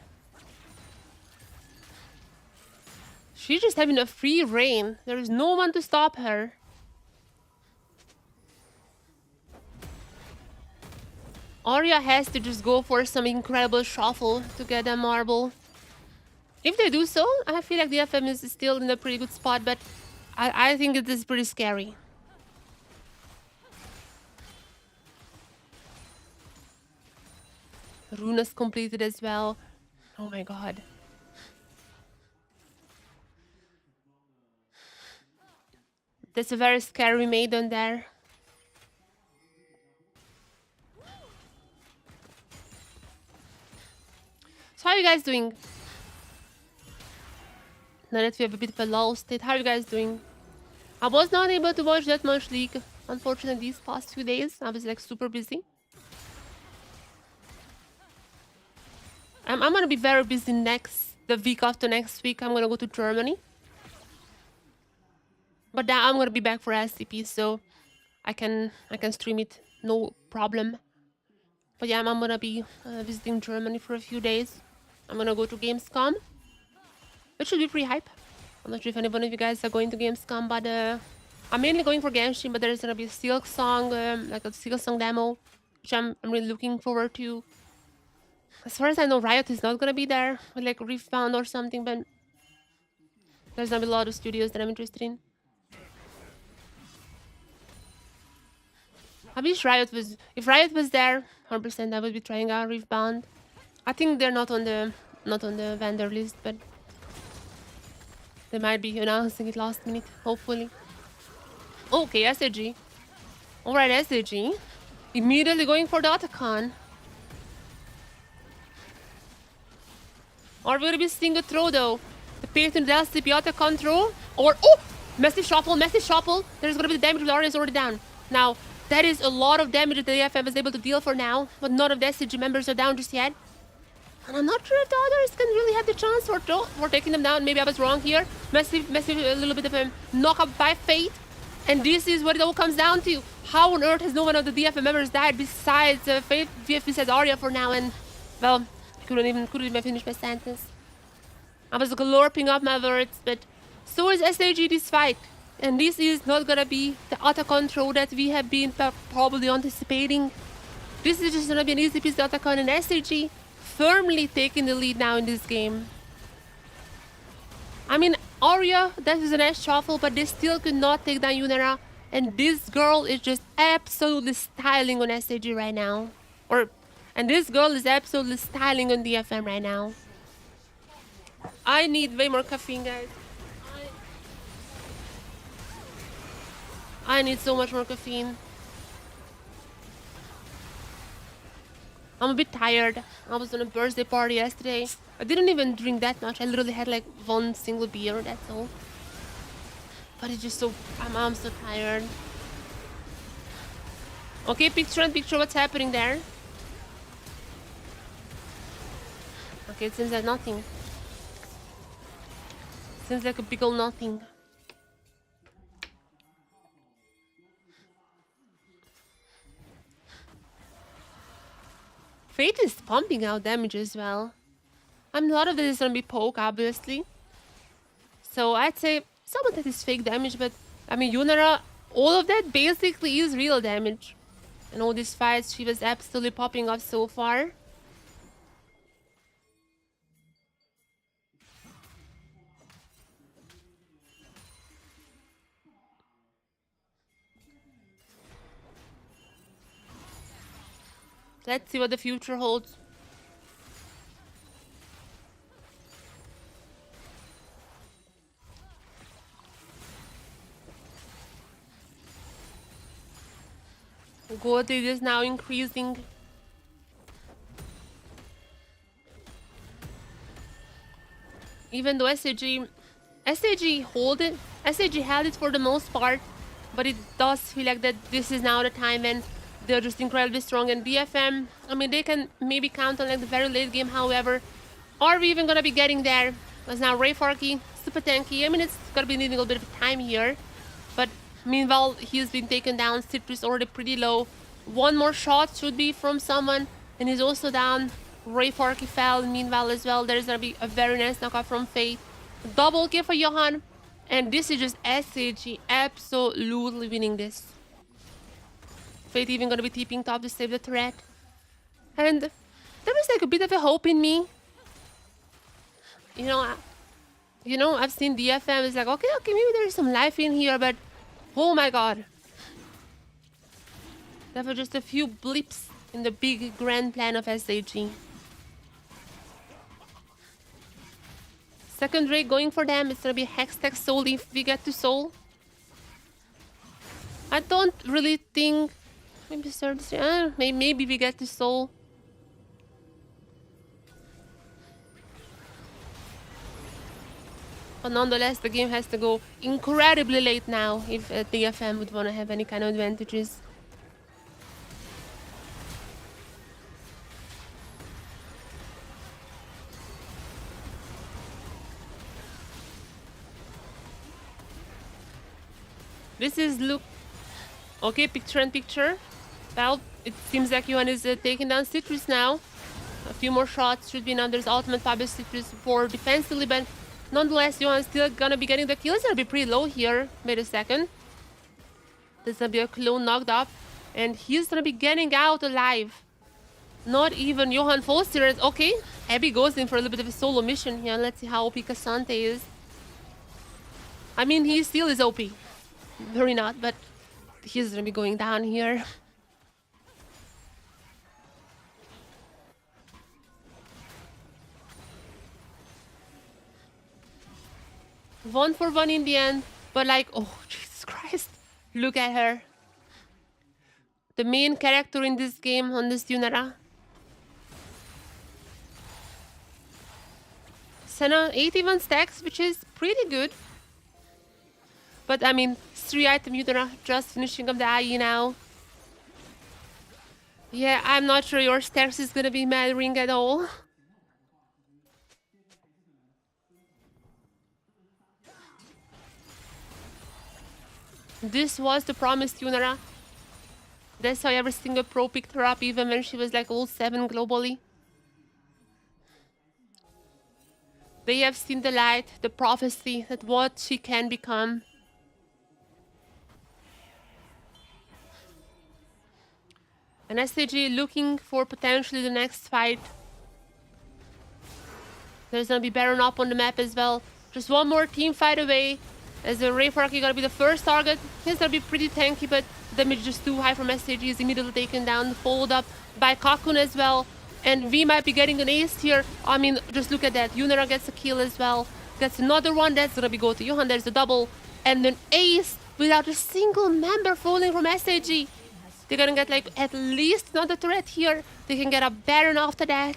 She's just having a free reign. There is no one to stop her. Arya has to just go for some incredible shuffle to get a marble. If they do so, I feel like the DFM is still in a pretty good spot, but I think it is pretty scary. Runa's completed as well. Oh my god. That's a very scary maiden there. So how are you guys doing? Now that we have a bit of a lull state, how are you guys doing? I was not able to watch that much League, unfortunately, these past few days. I was like super busy. I'm gonna be very busy the week after next week. I'm gonna go to Germany. But then I'm gonna be back for LCP, so I can stream it, no problem. But yeah, I'm gonna be visiting Germany for a few days. I'm gonna go to Gamescom. It should be pretty hype. I'm not sure if anyone of you guys are going to Gamescom, but I'm mainly going for Genshin, but there's gonna be a Silk Song, like a Silk Song demo, which I'm really looking forward to. As far as I know, Riot is not gonna be there, with like Riftbound or something, but there's gonna be a lot of studios that I'm interested in. I wish Riot was... If Riot was there, 100% I would be trying out Riftbound. I think they're not on the vendor list, but they might be announcing it last minute, hopefully. Okay, SHG. Alright, SHG. Immediately going for the Otacon. Are we gonna be seeing a throw though? The Payton the LCP Otacon throw? Or... Oh! Massive shuffle, massive shuffle. There's gonna be the damage, the Arya is already down. Now, that is a lot of damage that the AFM is able to deal for now, but none of the SHG members are down just yet. And I'm not sure if the others can really have the chance for taking them down. Maybe I was wrong here. Massive, a little bit of a knockup by Fate. And this is what it all comes down to. How on earth has no one of the DFM members died besides Fate, besides Arya for now? And, well, couldn't even finish my sentence. I was glorping up my words, but so is SHG this fight. And this is not gonna be the Otacon throw that we have been probably anticipating. This is just gonna be an easy piece of Otacon, and SHG firmly taking the lead now in this game. I mean, Arya, that is a nice shuffle, but they still could not take down Yunara. And this girl is just absolutely styling on SHG right now. And this girl is absolutely styling on DFM right now. I need way more caffeine, guys. I need so much more caffeine. I'm a bit tired. I was on a birthday party yesterday. I didn't even drink that much. I literally had like one single beer, that's all. But it's just so... I'm so tired. Okay, picture in picture what's happening there. Okay, it seems like nothing. Seems like a big ol' nothing. Fate is pumping out damage as well. I mean, a lot of this is gonna be poke, obviously. So I'd say some of that is fake damage, but I mean, Yunara, all of that basically is real damage. And all these fights, she was absolutely popping off so far. Let's see what the future holds. Gold is now increasing. Even though SHG hold it, SHG held it for the most part, but it does feel like that this is now the time when they're just incredibly strong. And DFM, I mean, they can maybe count on like the very late game. However, are we even gonna be getting there? Because now Ray Farkey, super tanky. I mean, it's gonna be needing a little bit of time here, but meanwhile, he's been taken down. Citrus already pretty low. One more shot should be from someone, and he's also down. Ray Farkey fell. Meanwhile, as well, there's gonna be a very nice knockout from Fate. Double kill for Johan, and this is just SHG absolutely winning this. Fate even gonna be TPing top to save the threat, and there was like a bit of a hope in me. You know, I've seen DFM. It's like, okay, maybe there's some life in here, but oh my god. There were just a few blips in the big grand plan of SHG. Second Drake going for them. It's gonna be Hextech Soul if we get to Soul. I don't really think... Maybe third... maybe we get to Soul. But nonetheless, the game has to go incredibly late now if DFM would want to have any kind of advantages. This is look... Okay, picture in picture. Well, it seems like Johan is taking down Citrus now. A few more shots should be now. There's ultimate Fabulous Citrus for defensively, but nonetheless, Johan's still gonna be getting the kill. It's gonna be pretty low here. Wait a second. There's gonna be a clone knocked up, and he's gonna be getting out alive. Not even Johan falls here. Okay, Abby goes in for a little bit of a solo mission here. Let's see how OP Cassante is. I mean, he still is OP. Very not, but he's gonna be going down here. One for one in the end, but like, oh, Jesus Christ. Look at her. The main character in this game on this Yunara. Senna 81 stacks, which is pretty good. But I mean, 3-item Yunara just finishing up the IE now. Yeah, I'm not sure your stacks is gonna be mattering at all. This was the promised Yunara. That's how every single pro picked her up, even when she was like all 7 globally. They have seen the light, the prophecy, that what she can become. And SHG looking for potentially the next fight. There's gonna be Baron up on the map as well. Just one more team fight away. As the Ray Farkey gonna be the first target. He's gonna be pretty tanky, but damage just too high from SHG. Is immediately taken down, followed up by Kakun as well. And we might be getting an ace here. I mean, just look at that. Yunara gets a kill as well. Gets another one. That's gonna be go to Johan. There's a double. And an ace without a single member falling from SHG. They're gonna get like at least another turret here. They can get a Baron after that.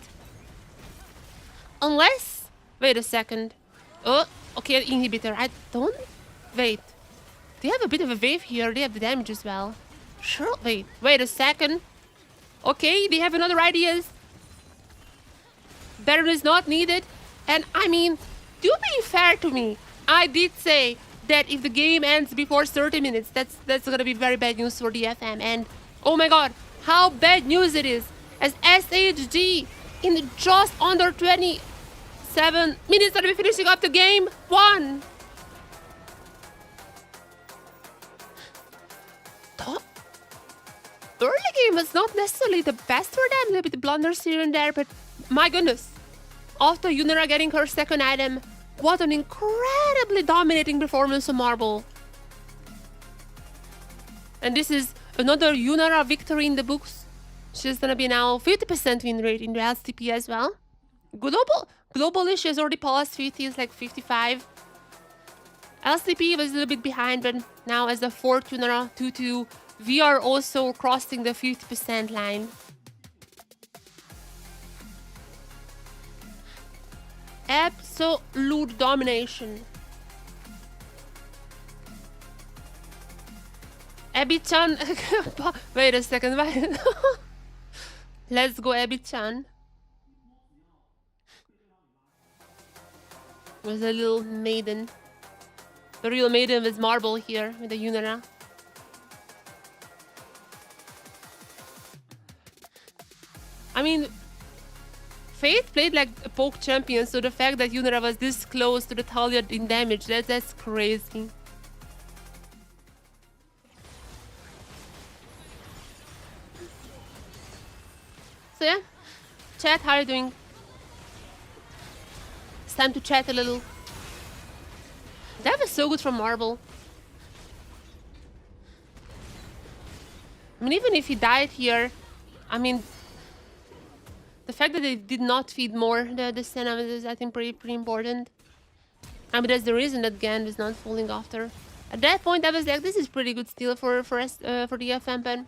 Unless... Wait a second. Oh, okay, inhibitor. I don't... Wait. They have a bit of a wave here. They have the damage as well. Sure. Wait a second. Okay, they have another ideas. Baron is not needed. And I mean, do be fair to me. I did say that if the game ends before 30 minutes, that's gonna be very bad news for DFM. And oh my god, how bad news it is, as SHG in just under 27 minutes are we finishing up the game 1. The early game was not necessarily the best for them, a little bit of blunders here and there, but my goodness, after Yunara getting her second item, what an incredibly dominating performance on Marble. And this is another Yunara victory in the books. She's gonna be now 50% win rate in the LCP as well. Globally, she has already passed 50, it's like 55. LCP was a little bit behind, but now as the fourth Yunara 2-2, we are also crossing the 50% line. Absolute domination. Abby-chan. Wait a second. Let's go, Abby-chan. There's a little maiden. The real maiden with Marble here with the Yunara. I mean, Faith played like a poke champion, so the fact that Yunara was this close to the Talia in damage, that's crazy. So yeah, chat, how are you doing? It's time to chat a little. That was so good from Marble. I mean, even if he died here, I mean, the fact that they did not feed more the Senna is, I think, pretty important. I mean, that's the reason that Gand is not falling after. At that point, I was like, this is pretty good steal for the FM pen.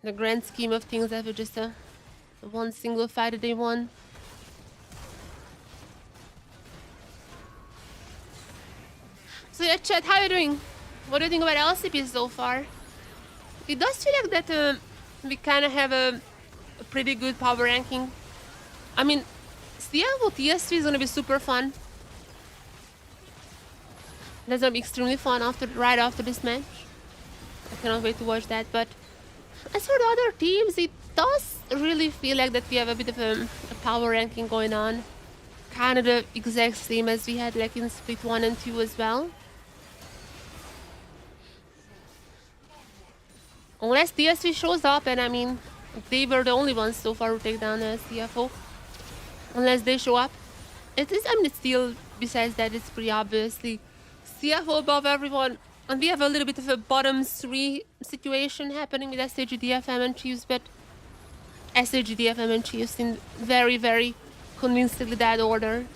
The grand scheme of things, that was just a one single fight that they won. So yeah, chat, how are you doing? What do you think about LCP so far? It does feel like that we kind of have a pretty good power ranking. I mean, CFO TSW is gonna be super fun. That's gonna be extremely fun right after this match. I cannot wait to watch that. But as for the other teams, it does really feel like that we have a bit of a power ranking going on. Kind of the exact same as we had like in split 1 and 2 as well. Unless TSW shows up, and I mean, they were the only ones so far who take down the CFO. Unless they show up. I mean, it's still, besides that, it's pretty obviously CFO above everyone. And we have a little bit of a bottom 3 situation happening with SHG, DFM and Chiefs, but SHG, DFM and Chiefs in very, very convincingly that order.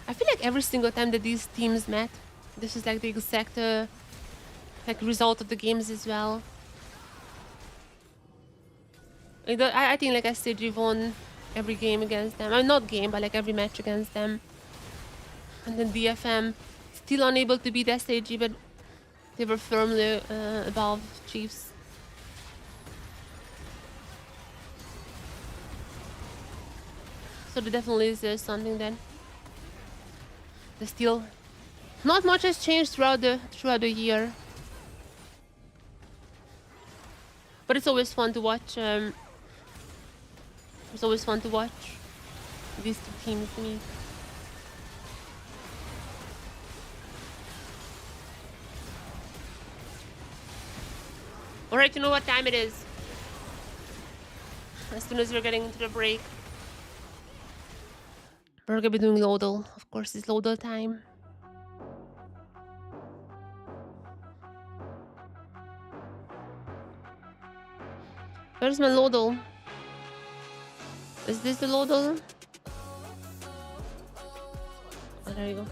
I feel like every single time that these teams met, this is like the exact like result of the games as well. I think like SHG won every game against them. I mean, not game, but like every match against them. And then DFM still unable to beat SHG, but they were firmly above Chiefs. So there definitely is something then. There's still not much has changed throughout the year. But it's always fun to watch. It's always fun to watch these two teams meet. Alright, you know what time it is. As soon as we're getting into the break, we're gonna be doing Lodal. Of course, it's Lodal time. Where's my Lodal? Is this the Lodal? Oh, there you go.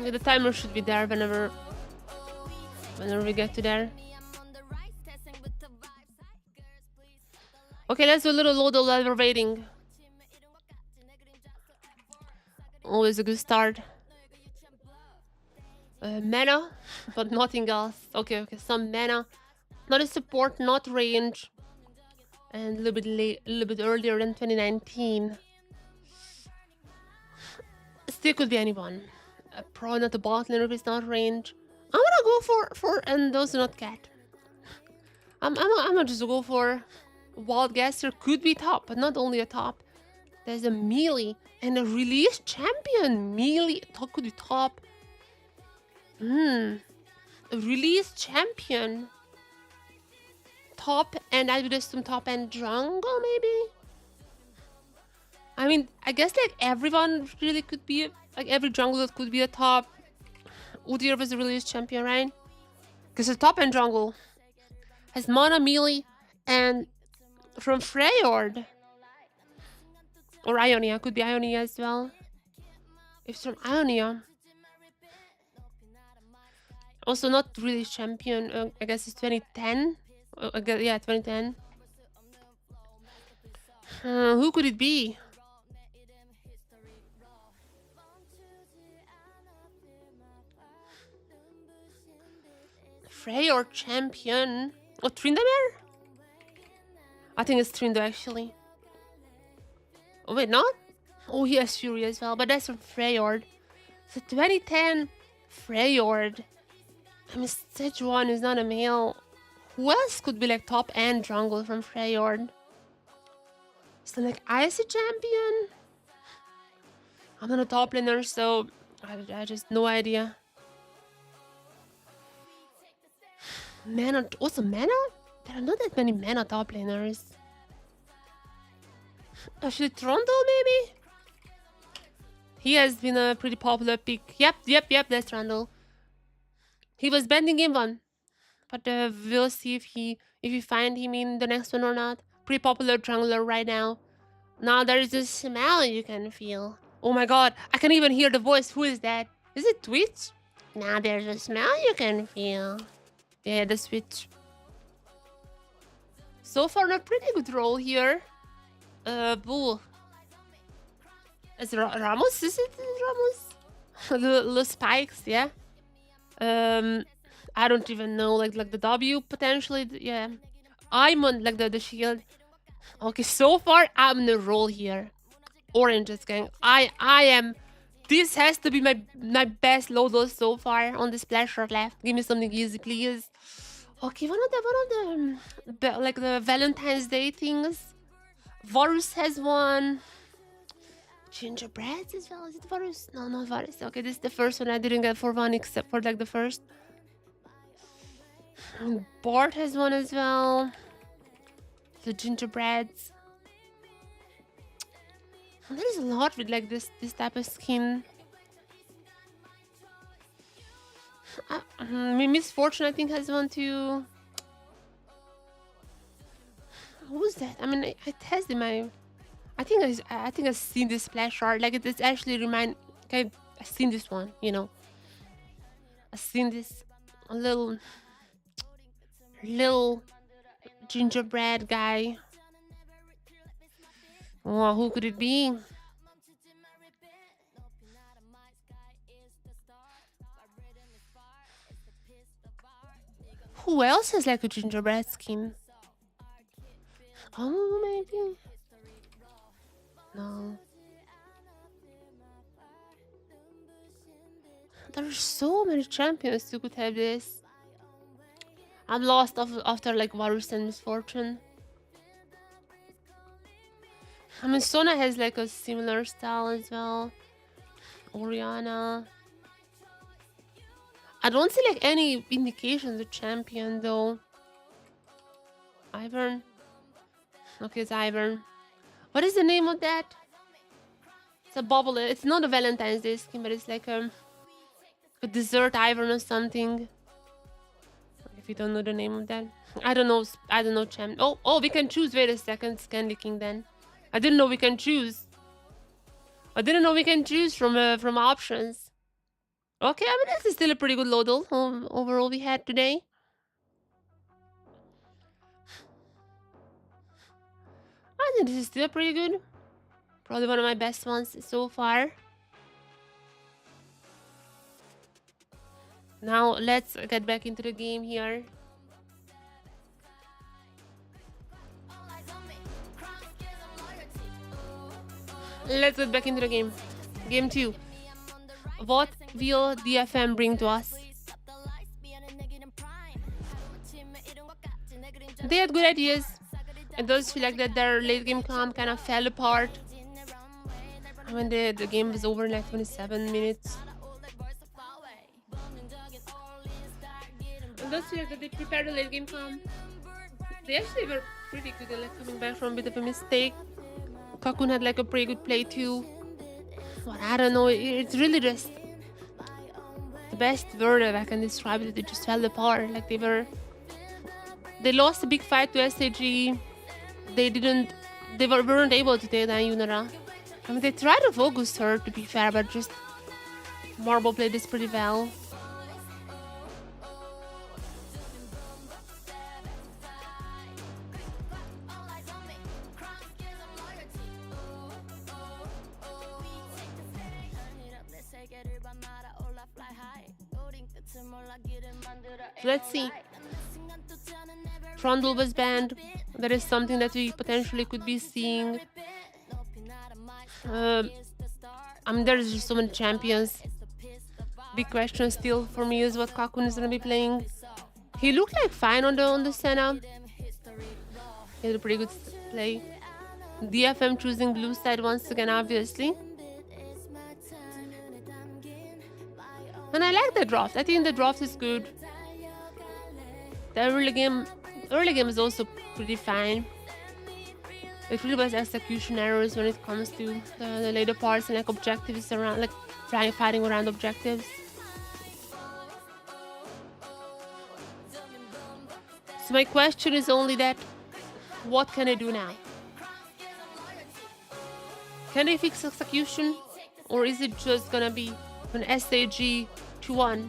Okay, the timer should be there whenever we get to there. Okay, let's do a little Lodal while we're waiting. Always a good start. Mana, but nothing else. Okay, some mana. Not a support, not range. and a little bit earlier than 2019. Still could be anyone. Probably not a bot lane if it's not range. I'm gonna go for and those are not cat. I'm gonna just go for wild guesser. Could be top, but not only a top. There's a melee and a release champion. Melee top could be top. A release champion. Top, and I would assume top and jungle maybe. I mean, I guess like everyone really could be like every jungler could be a top. Udyr was a release champion, right? Because the top and jungle has mana, melee, and from Freyord. Or Ionia, could be Ionia as well. If it's from Ionia. Also not really champion, I guess it's 2010. Yeah, 2010. Who could it be? Freyord champion. Oh, Tryndamere? I think it's Trindo actually. Oh wait, not? Oh, he has Fury as well, but that's from Freyord. So 2010 Freyord. I mean, stage 1 is not a male. Who else could be like top and jungle from Freyord? So like Icy champion? I'm not a top laner, so I just no idea. Mana, also mana? There are not that many mana top laners. Actually, Tronto maybe? He has been a pretty popular pick. Yep, that's Randall. He was bending in one. But we'll see if we find him in the next one or not. Pretty popular jungler right now. Now there is a smell you can feel. Oh my god, I can even hear the voice. Who is that? Is it Twitch? Now there's a smell you can feel. Yeah, the Switch. So far, a pretty good role here. Bull. Is Ramos? Is it Ramos? the spikes, yeah. I don't even know, like the W potentially, yeah. I'm on like the shield. Okay, so far I'm in the roll here. Oranges gang. I am. This has to be my best loadout so far on the splash shot left. Give me something easy, please. Okay, one of the like the Valentine's Day things. Varus has one. Gingerbread as well. Is it Varus? No, not Varus. Okay, this is the first one. I didn't get for one except for like the first. Bart has one as well. The gingerbreads. There's a lot with like this type of skin. Misfortune, I think, has one too. Who's that? I mean, I tested my. I think I've seen this splash art. Like it's actually remind. Okay, I've seen this one. You know. I've seen this a little gingerbread guy. Oh, who could it be? Who else has like a gingerbread skin? Oh, maybe. No. There are so many champions who could have this. I'm lost after like Varus and Misfortune. I mean, Sona has like a similar style as well. Oriana. I don't see like any indications of champion though. Ivern. Okay, it's Ivern. What is the name of that? It's a bubble. It's not a Valentine's Day skin, but it's like a dessert Ivern or something. If you don't know the name of that, I don't know champ. Oh, we can choose. Wait a second, Candy King. Then I didn't know we can choose. I didn't know we can choose from options. Okay, I mean this is still a pretty good loadout overall we had today. I think this is still pretty good. Probably one of my best ones so far. Now let's get back into the game here. Let's get back into the game. Game 2. What will DFM bring to us? They had good ideas. It does feel like that their late game calm kind of fell apart. When the game was over in like 27 minutes. It does feel like that they prepared a late game calm. They actually were pretty good at like coming back from a bit of a mistake. Kakun had like a pretty good play too. But I don't know, it's really just the best word that I can describe it. They just fell apart. Like they lost a big fight to SHG. They weren't able to take down Yunara. I mean, they tried to focus her, to be fair, but just Marble played this pretty well. Let's see. Trundle was banned. That is something that we potentially could be seeing. I mean, there's just so many champions. Big question still for me is what Kakun is gonna be playing. He looked like fine on the Senna. He had a pretty good play. DFM choosing blue side once again, obviously. And I like the draft. I think the draft is good. The early game is also pretty fine. It really was execution errors when it comes to the later parts and like objectives around, like fighting around objectives. So my question is only that, what can I do now? Can they fix execution, or is it just gonna be an SHG 2-1?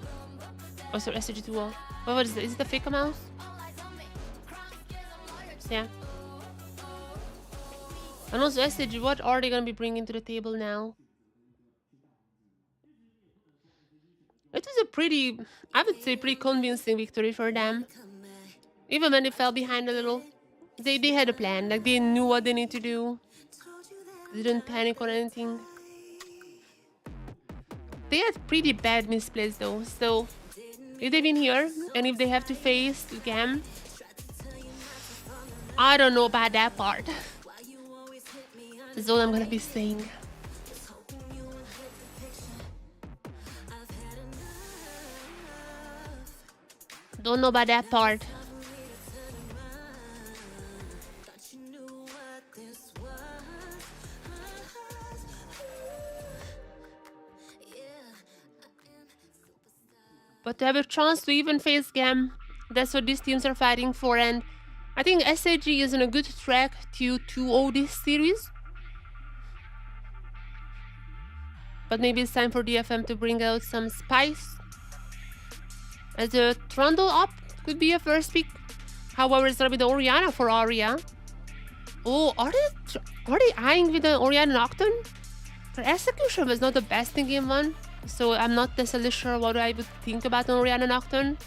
Oh, sorry, SHG 2-1. What is it? Is it the Fika mouse? Yeah. And also SHG, what are they gonna be bringing to the table now? It was a pretty, I would say, pretty convincing victory for them. Even when they fell behind a little, they had a plan. Like, they knew what they need to do. They didn't panic or anything. They had pretty bad misplays though, so if they win here and if they have to face Gam, I don't know about that part. That's all I'm gonna be saying. Don't know about that part. But to have a chance to even face Gam, that's what these teams are fighting for, and I think SHG is on a good track to 2-0 this series. But maybe it's time for DFM to bring out some spice. As a Trundle up could be a first pick. However, it's gonna be the Orianna for Aria. Oh, are they eyeing with the Orianna Nocturne? Her execution was not the best in game 1. So I'm not necessarily sure what I would think about an Orianna Nocturne.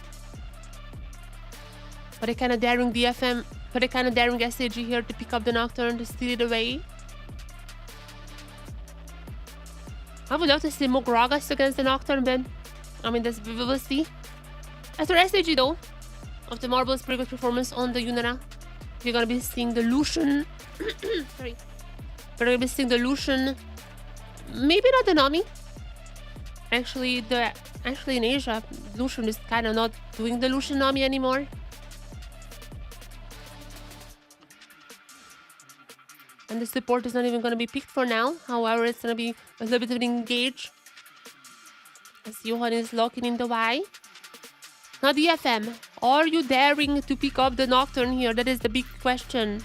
But they're kind of daring DFM, but they're kind of daring SHG here to pick up the Nocturne to steal it away. I would love to see more Gragas against the Nocturne, but I mean, we will see. As for SHG though, of the Marble's pretty good performance on the Yunara, you're gonna be seeing the Lucian. Sorry. We're gonna be seeing the Lucian. Maybe not the Nami. Actually in Asia, Lucian is kind of not doing the Lucian Nami anymore. And the support is not even going to be picked for now. However, it's going to be a little bit of an engage. As Johan is locking in the Y. Now DFM, are you daring to pick up the Nocturne here? That is the big question.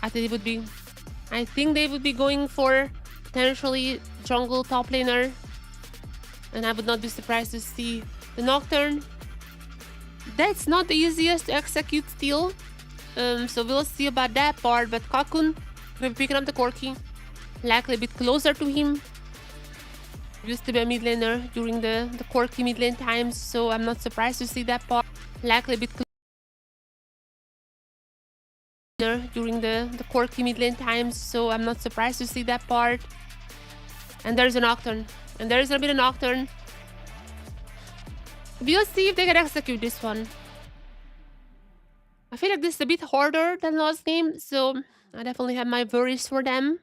I think they would be going for potentially jungle top laner, and I would not be surprised to see the Nocturne. That's not the easiest to execute still, so we'll see about that part. But Kakun will be picking up the Corki, likely a bit closer to him. Used to be a mid laner during the Corki mid lane times, so I'm not surprised to see that part, likely a bit during the quirky mid lane times, so I'm not surprised to see that part. And there's a Nocturne. And there's gonna be a Nocturne. We'll see if they can execute this one. I feel like this is a bit harder than last game, so I definitely have my worries for them.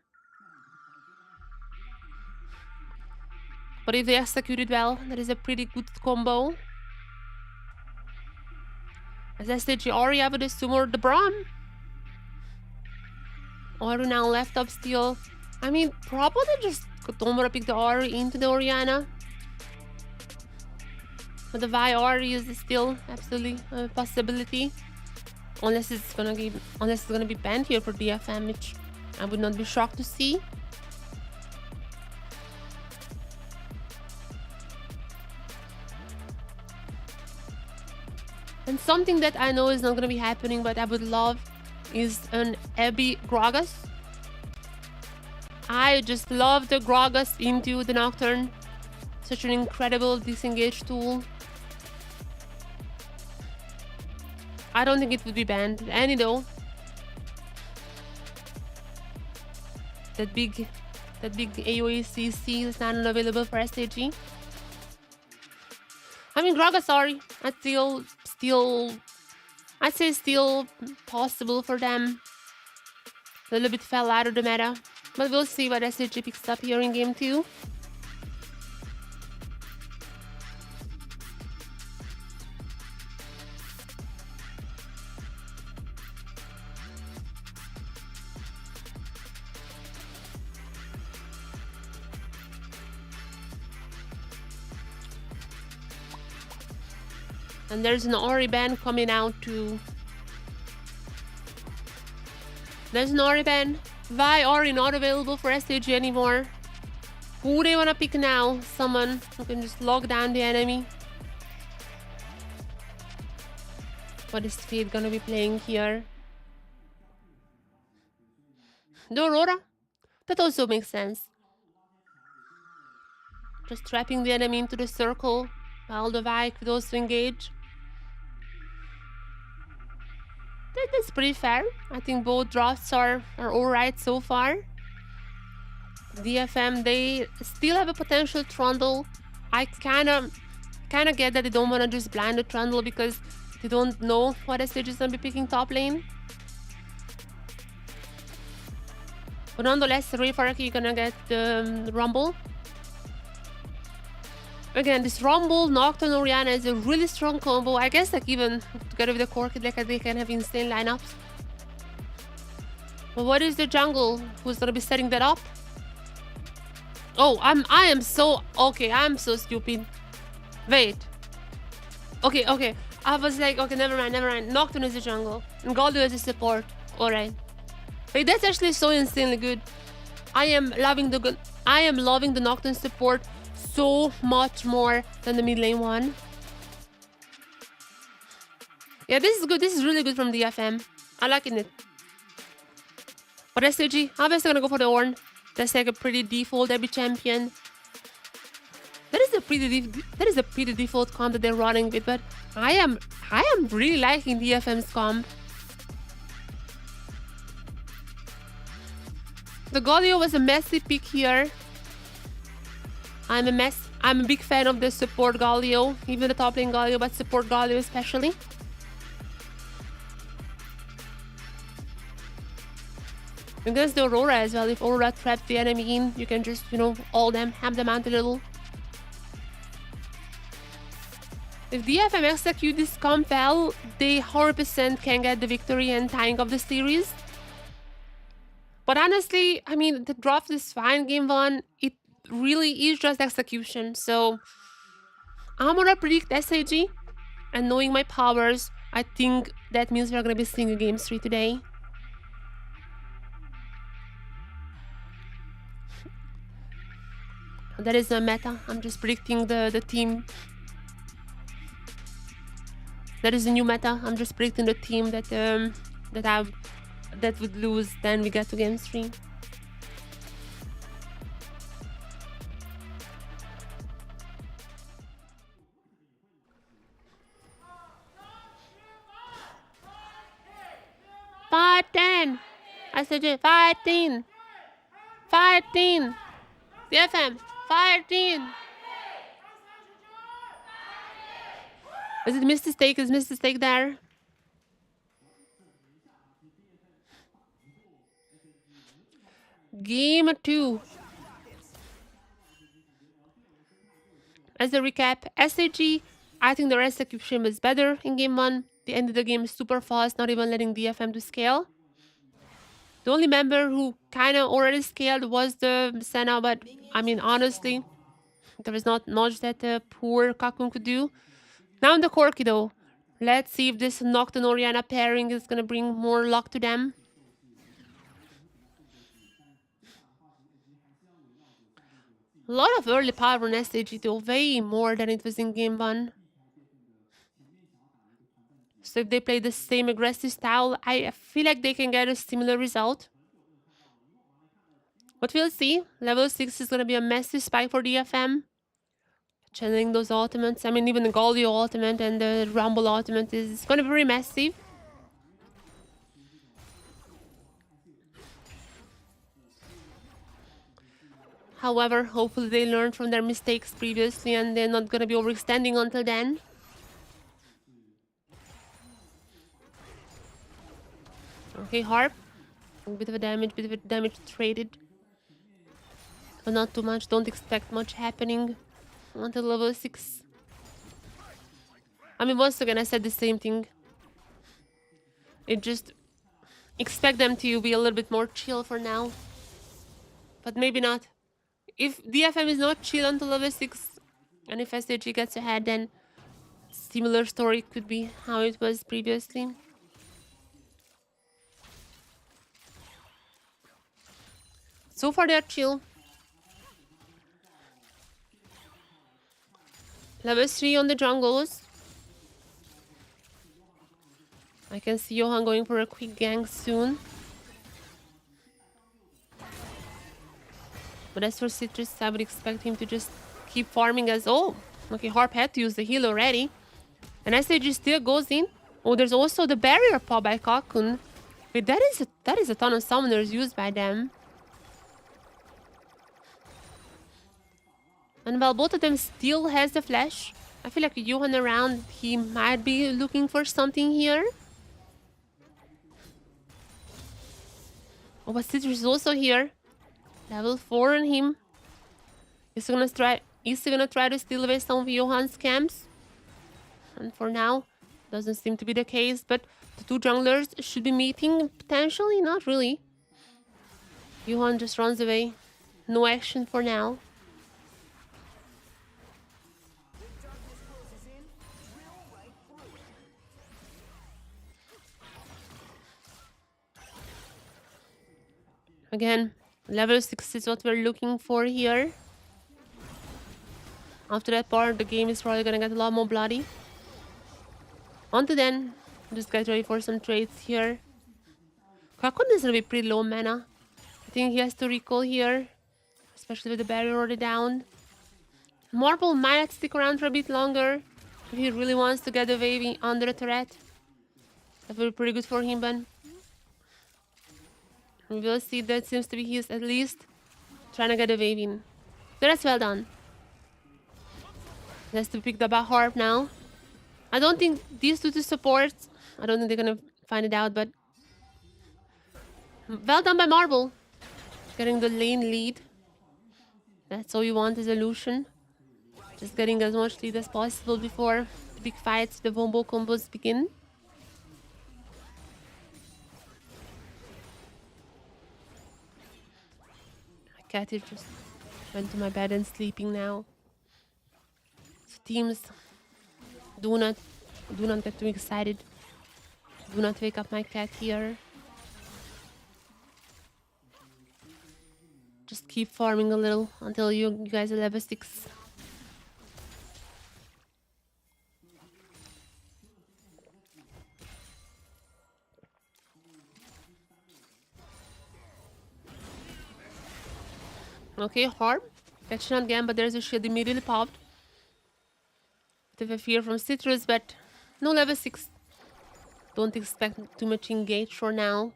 But if they execute it well, that is a pretty good combo. As SHG Aria with the Sumo the Braum. Aru now left up still. I mean, probably just don't want to pick the Aru into the Orianna. But the Vi Aru is still absolutely a possibility. Unless it's gonna be banned here for DFM, which I would not be shocked to see. And something that I know is not gonna be happening, but I would love, is an Abby Gragas. I just love the Gragas into the Nocturne. Such an incredible disengage tool. I don't think it would be banned. Any though. That big AoE CC is not available for SHG. I mean, Gragas, sorry. I'd say still possible for them. A little bit fell out of the meta. But we'll see what SHG picks up here in game 2. And there's an Ori ban coming out too. There's an Ori ban. Vi Ori not available for SHG anymore. Who they wanna pick now? Someone who can just lock down the enemy. What is Fate gonna be playing here? The Aurora? That also makes sense. Just trapping the enemy into the circle while the Vi could also engage. That's pretty fair. I think both drafts are alright so far. DFM, they still have a potential Trundle. I kinda get that they don't wanna just blind the Trundle because they don't know what SHG is gonna be picking top lane. But nonetheless, Rayfark, you're gonna get the Rumble. Again, this Rumble, Nocturne, Orianna is a really strong combo. I guess like even together with the Corki, they can have insane lineups. But what is the jungle? Who's gonna be setting that up? Oh, I am so okay. I'm so stupid. Wait. Okay. I was like, okay, never mind. Nocturne is the jungle and Galio is the support. All right. Wait, that's actually so insanely good. I am loving the Nocturne support so much more than the mid lane one. Yeah, this is good. This is really good from DFM. I like it. But SHG, obviously gonna go for the Ornn. That's like a pretty default every champion. That is a pretty default comp that they're running with, but I am really liking DFM's comp. The Galio was a messy pick here. I'm a big fan of the support Galio, even the top lane Galio, but support Galio especially. Against the Aurora as well, if Aurora traps the enemy in, you can just, ham them out a little. If DFM execute this comp well, they 100% can get the victory and tying up the series. But honestly, I mean, the draft is fine game 1. It really is just execution. So I'm gonna predict SHG, and knowing my powers, I think that means we're gonna be seeing a game 3 today. That is a meta. I'm just predicting the team. That is a new meta. I'm just predicting the team that would lose. Then we get to game 3. But SHG, fire team! Fire team! DFM, fire team! Is it missed stake? Is missed stake there? Game 2. As a recap, SHG, I think their execution was better in game 1. They ended the game super fast, not even letting DFM to scale. The only member who kind of already scaled was the Senna, but I mean, honestly, there was not much that poor Kakun could do. Now in the Corki though, let's see if this Nocturne Oriana pairing is gonna bring more luck to them. A lot of early power on SHG though, way more than it was in game 1. So if they play the same aggressive style, I feel like they can get a similar result. But we'll see. Level 6 is going to be a massive spike for DFM. Channeling those ultimates. I mean, even the Galio ultimate and the Rumble ultimate is going to be very massive. However, hopefully they learned from their mistakes previously and they're not going to be overextending until then. Okay, Harp. A bit of a damage traded. But not too much. Don't expect much happening until level 6. I mean, once again, I said the same thing. It just expect them to be a little bit more chill for now. But maybe not. If DFM is not chill until level 6, and if SHG gets ahead, then similar story could be how it was previously. So far, they're chill. Level 3 on the jungles. I can see Johan going for a quick gank soon. But as for Citrus, I would expect him to just keep farming as... Oh, okay, Harp had to use the heal already. And SHG still goes in. Oh, there's also the barrier pop by Kakun. Wait, that is a ton of summoners used by them. And while both of them still has the flash, I feel like Johan around, he might be looking for something here. Oh, but Citrus is also here. Level 4 on him. Is he gonna try to steal away some of Johan's camps? And for now, doesn't seem to be the case, but the two junglers should be meeting potentially, not really. Johan just runs away. No action for now. Again, level 6 is what we're looking for here. After that part, the game is probably gonna get a lot more bloody. Until then, just get ready for some trades here. Kakun is gonna be pretty low mana. I think he has to recall here, especially with the barrier already down. Marble might stick around for a bit longer if he really wants to get the wave under the turret. That would be pretty good for him, but we will see. That seems to be his at least trying to get a wave in. So that's well done. He has to pick the Harp now. I don't think these two to support. I don't think they're gonna find it out, but well done by Marble. Getting the lane lead. That's all you want is a Lucian. Just getting as much lead as possible before the big fights, the wombo combos begin. My cat is just went to my bed and sleeping now. So teams, do not get too excited. Do not wake up my cat here. Just keep farming a little until you guys are level 6. Okay, Harp. Catching on again, but there's a shield immediately popped. Bit of a fear from Citrus, but no level 6. Don't expect too much engage for now.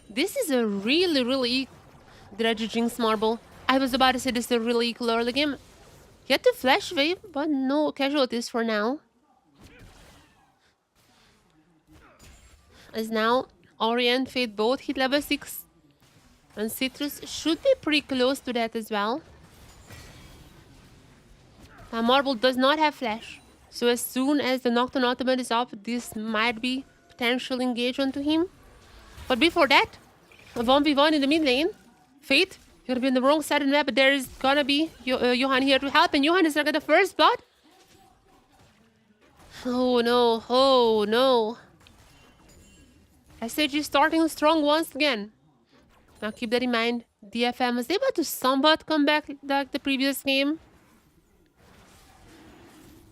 This is a really... Did I just jinx marble? I was about to say this is a really equal early game. Get to flash wave, but no casualties for now. As now, Ori and Fate both hit level 6. And Citrus should be pretty close to that as well. Now Marble does not have flash. So as soon as the Nocturne ultimate is up, this might be potential engagement to him. But before that, a 1v1 in the mid lane. Fate, you're gonna be on the wrong side of the map, but there is gonna be Johan here to help, and Johan is gonna get the first blood. Oh no, oh no. SHG starting strong once again. Now keep that in mind. DFM was able to somewhat come back like the previous game.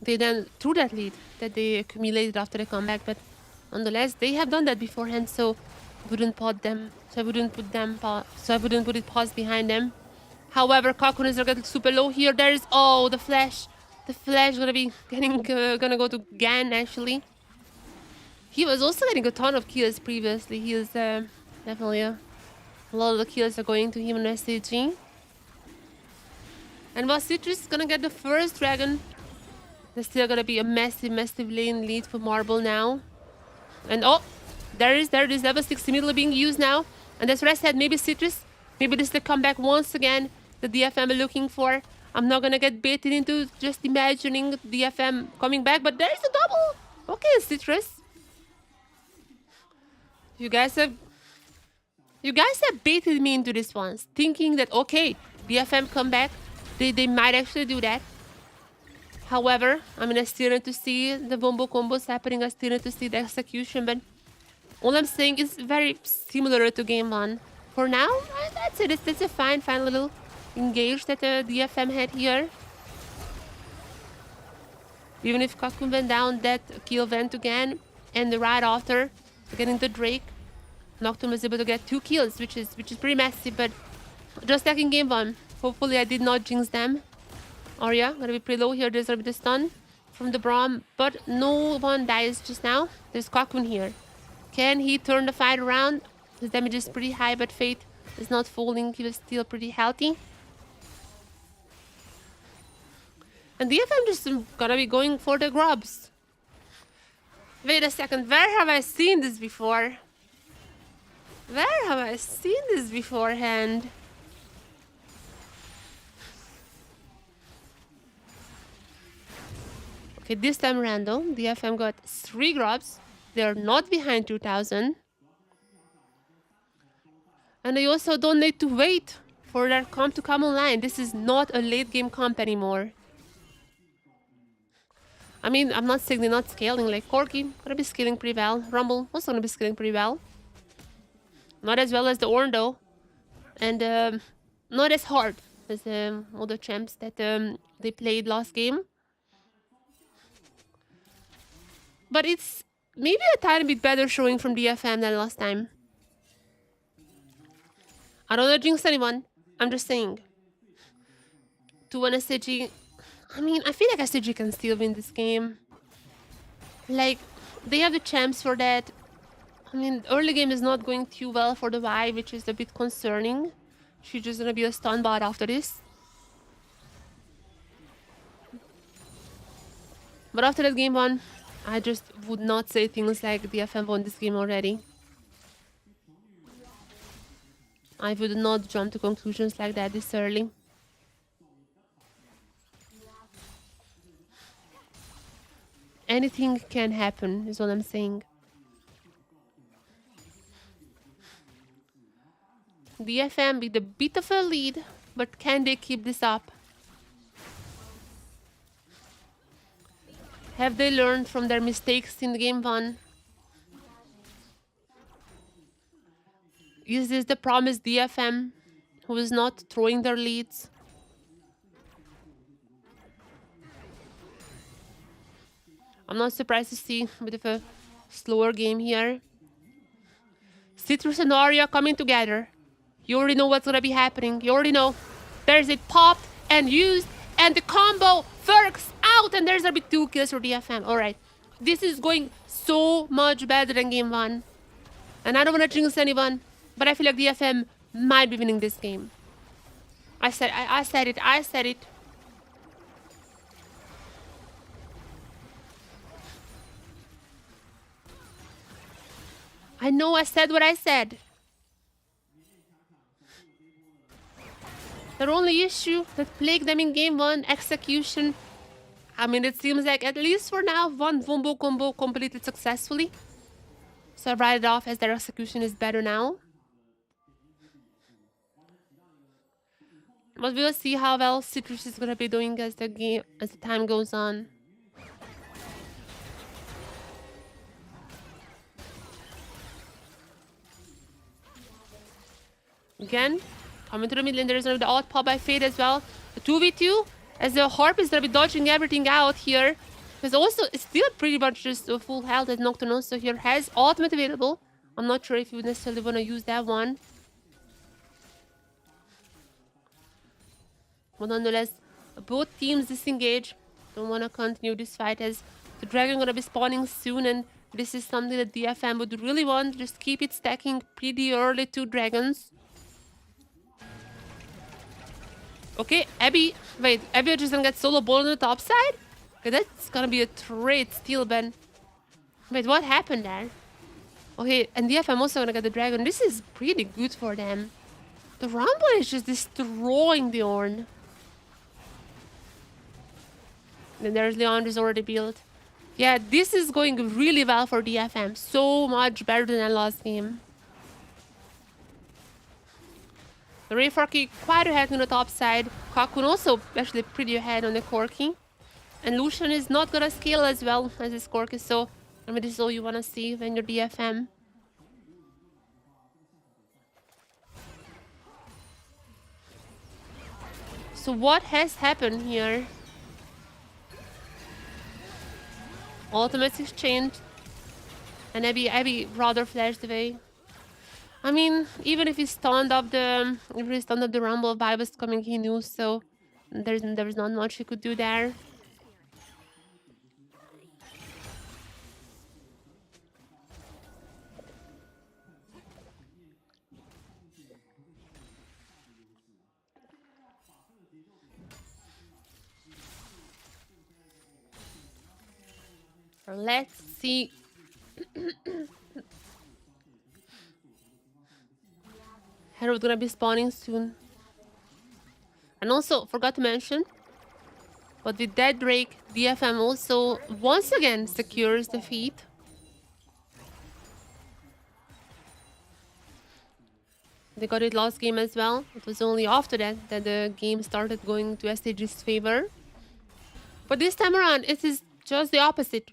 They then threw that lead that they accumulated after the comeback, but nonetheless, they have done that beforehand, so I wouldn't put them. So I wouldn't put it pause behind them. However, Cocoon is gonna get super low here. There is the flash. The flash gonna be getting gonna go to Gan actually. He was also getting a ton of kills previously. He is definitely a lot of the kills are going to him in SHG. And while Citrus is gonna get the first dragon, there's still gonna be a massive lane lead for Marble now. And there is level 6 immediately being used now. And that's what I said, maybe Citrus, maybe this is the comeback once again the DFM are looking for. I'm not gonna get baited into just imagining DFM coming back, but there's a double. Okay, Citrus. You guys have baited me into this once, thinking that okay, DFM come back, they might actually do that. However, I mean, I still need to see the Wombo combos happening, I still need to see the execution, but all I'm saying is very similar to game 1. For now, that's it. It's a fine little engage that the DFM had here. Even if Cocoon went down, that kill went again, and right after getting the Drake, Nocturne was able to get 2 kills, which is pretty massive, but just like in game 1, hopefully I did not jinx them. Arya, gonna be pretty low here, there's gonna be the stun from the Braum, but no one dies just now. There's Cocoon here. Can he turn the fight around? His damage is pretty high, but Fate is not falling, he was still pretty healthy. And DFM just gonna be going for the grubs. Wait a second, where have I seen this before? Where have I seen this beforehand? Okay, this time random, DFM got 3 grubs. They're not behind 2000. And they also don't need to wait for their comp to come online. This is not a late game comp anymore. I mean, I'm not saying they're not scaling. Like Corki, gonna be scaling pretty well. Rumble also gonna be scaling pretty well. Not as well as the Ornn though. And not as hard as all the champs that they played last game. But it's maybe a tiny bit better showing from DFM than last time. I don't want to jinx anyone. I'm just saying. To win SHG, I mean, I feel like SHG can still win this game. Like, they have the champs for that. I mean, early game is not going too well for the Vi, which is a bit concerning. She's just gonna be a stun bot after this. But after that game 1, I just would not say things like DFM won this game already. I would not jump to conclusions like that this early. Anything can happen, is what I'm saying. DFM with a bit of a lead, but can they keep this up? Have they learned from their mistakes in game 1? Is this the promised DFM who is not throwing their leads? I'm not surprised to see a bit of a slower game here. Citrus and Arya coming together. You already know what's gonna be happening. You already know. There's it popped and used, and the combo works out, and there's gonna be 2 kills for DFM. Alright. This is going so much better than game 1. And I don't wanna jinx anyone, But I feel like DFM might be winning this game. I said it. I know I said what I said. Their only issue that plagued them in game 1, execution. I mean, it seems like, at least for now, one Wombo combo completed successfully. So I write it off as their execution is better now. But we'll see how well Citrus is gonna be doing as the time goes on. Again, coming to the mid lane, there's another odd pop by Fade as well. The 2v2, as the Harp is gonna be dodging everything out here. There's also still pretty much just a full health as Nocturne also here has ultimate available. I'm not sure if you necessarily want to use that one. But nonetheless, both teams disengage. Don't want to continue this fight as the dragon gonna be spawning soon, and this is something that DFM would really want. Just keep it stacking pretty early, 2 dragons. Okay, Abby. Wait, Abby just gonna get solo ball on the top side? Okay, that's gonna be a trade steal, Ben. Wait, what happened there? Okay, and DFM also gonna get the dragon. This is pretty good for them. The Rumble is just destroying the Ornn. Then there's Leondra's already built. Yeah, this is going really well for DFM. So much better than the last game. The Rayforky quite ahead on the top side. Kakun also actually pretty ahead on the Corki. And Lucian is not gonna scale as well as his Corki, so I mean, this is all you wanna see when you're DFM. So what has happened here? Ultimates exchanged. And Abby rather flashed away. I mean, even if he stunned up the Rumble, vibe was coming, he knew, so there was not much he could do there. Let's see. Herald gonna be spawning soon. And also, forgot to mention, but with that Drake, DFM also once again secures defeat. They got it last game as well. It was only after that the game started going to SHG's favor. But this time around, it is just the opposite.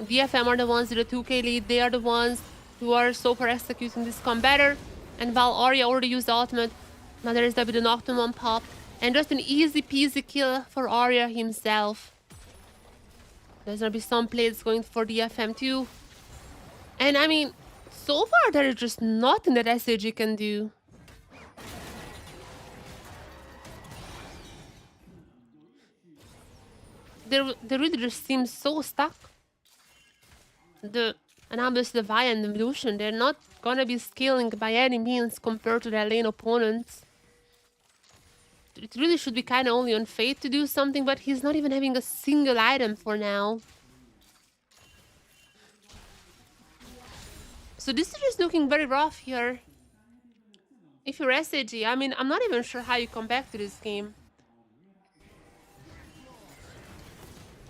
DFM are the ones with the 2k lead. They are the ones who are so far executing this comp better. And while Arya already used the ultimate, now there is the Nocturne on pop. And just an easy peasy kill for Arya himself. There's gonna be some plays going for DFM too. And I mean, so far there is just nothing that SHG can do. They really just seem so stuck. And obviously the Vi and the Lucian, they're not gonna be scaling by any means compared to their lane opponents. It really should be kind of only on Fate to do something, but he's not even having a single item for now. So this is just looking very rough here. If you're SHG, I mean, I'm not even sure how you come back to this game.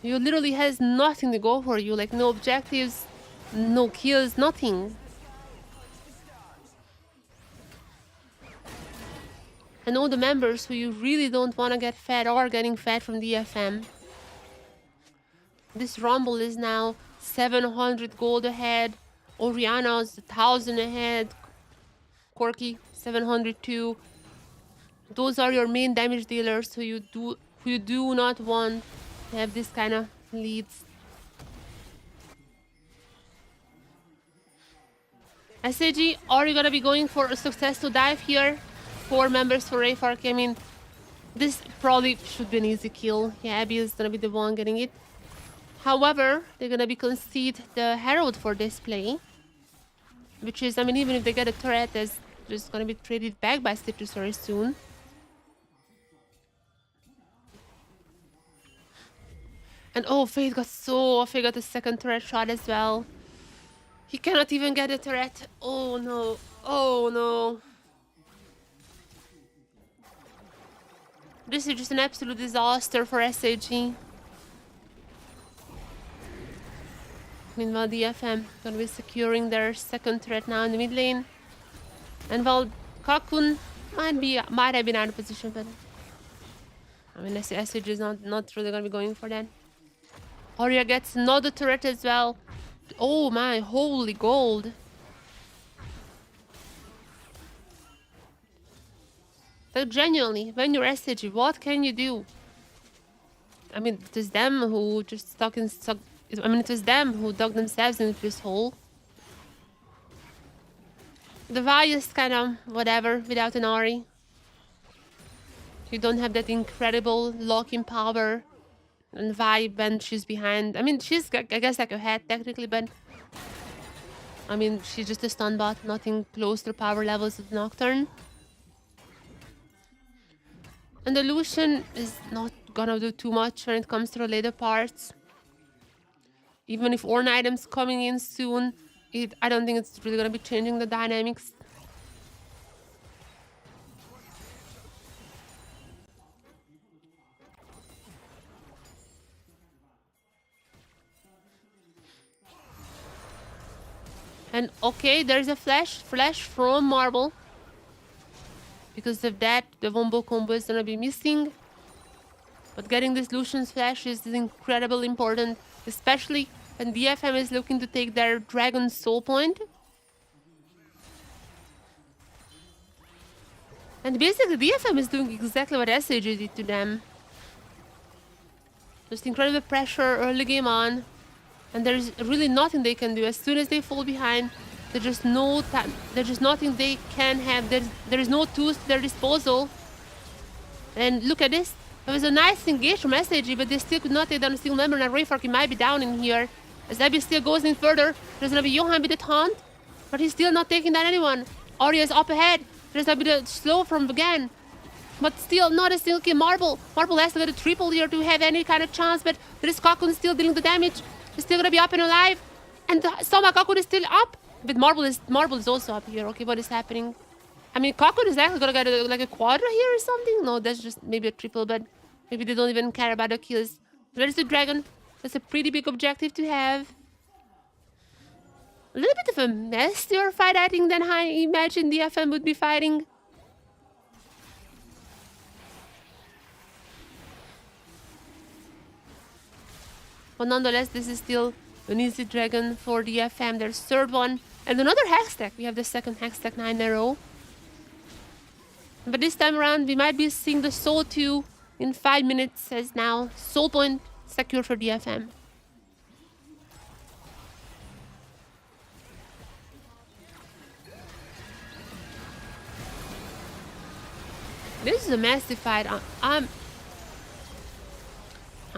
You literally has nothing to go for you, like no objectives, no kills, nothing. And all the members who you really don't want to get fed are getting fed from DFM. This Rumble is now 700 gold ahead. Oriana's 1000 ahead. Corki 702. Those are your main damage dealers who you do not want to have this kind of leads. SHG, are you gonna be going for a successful dive here? 4 members for Rayfark. I mean, this probably should be an easy kill. Yeah, Abby is gonna be the one getting it. However, they're gonna be concede the Herald for this play. Which is, I mean, even if they get a turret, as just gonna be traded back by Citrus very soon. And oh, Fate got the second turret shot as well. He cannot even get a turret. Oh no. Oh no. This is just an absolute disaster for SHG. Meanwhile, DFM gonna be securing their second turret now in the mid lane. And while Kakun might have been out of position, but I mean SHG is not really gonna be going for that. Arya gets another turret as well. Oh my, holy gold. Like genuinely, when you're SHG, what can you do? I mean, it was them who just it was them who dug themselves into this hole. The Vi is kind of whatever without an Ahri. You don't have that incredible lock-in power. And Vi, when she's behind, I mean, she's, I guess, like a head technically, but I mean, she's just a stun bot, nothing close to the power levels of Nocturne. And the Lucian is not gonna do too much when it comes to the later parts. Even if Ornn items coming in soon, I don't think it's really gonna be changing the dynamics. And okay, there's a flash from Marble. Because of that, the Wombo combo is gonna be missing. But getting this Lucian's flash is incredibly important, especially when DFM is looking to take their Dragon Soul Point. And basically, DFM is doing exactly what SHG did to them. Just incredible pressure early game on. And there's really nothing they can do. As soon as they fall behind, there's just nothing they can have. There is no tools to their disposal. And look at this. It was a nice engage from SHG, but they still could not take down a single member, and Rayfork might be down in here. As Abby still goes in further, there's gonna be Johan with the taunt, but he's still not taking down anyone. Arya is up ahead. There's gonna be the slow from again. But still not a single kill. Marble has to get a triple here to have any kind of chance, but there is Kakun still dealing the damage. He's still gonna be up and alive. And somehow Kakun is still up. But Marble is also up here. Okay, what is happening? I mean, Kakun is actually gonna get like a quadra here or something. No, that's just maybe a triple, but maybe they don't even care about the kills. There's the dragon. That's a pretty big objective to have. A little bit of a messier fight, I think, than I imagined DFM would be fighting. But nonetheless, this is still an easy dragon for DFM. There's third one. And another hex stack. We have the second hex stack 9 in a row. But this time around, we might be seeing the Soul 2 in 5 minutes as now. Soul Point secured for DFM. This is a massive fight. I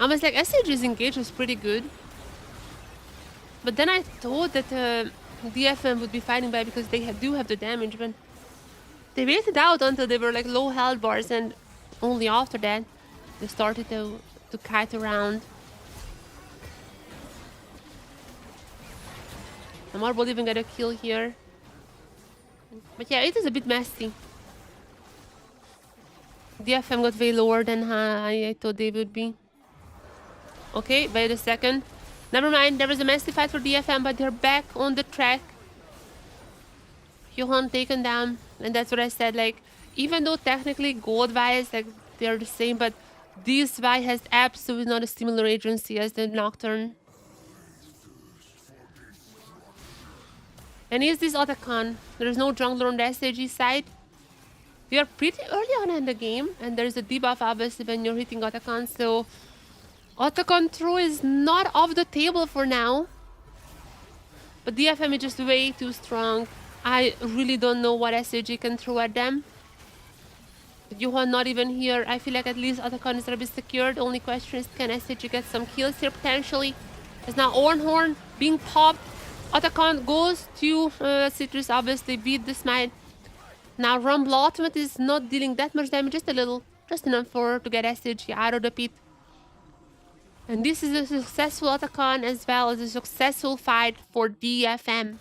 was like, SHG's engage was pretty good. But then I thought that DFM would be fighting back because they do have the damage, but they waited out until they were like low health bars, and only after that they started to kite around. The Marble even got a kill here. But yeah, it is a bit messy. DFM got way lower than I thought they would be. Okay, wait a second. Never mind, there was a messy fight for DFM, but they're back on the track. Johan taken down, and that's what I said, like, even though technically gold-wise, like, they're the same, but this Vi has absolutely not a similar agency as the Nocturne. And is this Otacon? There's no jungler on the SHG side. We are pretty early on in the game, and there's a debuff obviously when you're hitting Otacon, so Otacon throw is not off the table for now. But DFM is just way too strong. I really don't know what SHG can throw at them. But Johan not even here. I feel like at least Otacon is gonna be secured. The only question is, can SHG get some kills here potentially? There's now Ornhorn being popped. Otacon goes to Citrus, obviously beat the smite. Now Rumble Ultimate is not dealing that much damage, just a little. Just enough to get SHG out of the pit. And this is a successful Otacon as well as a successful fight for DFM.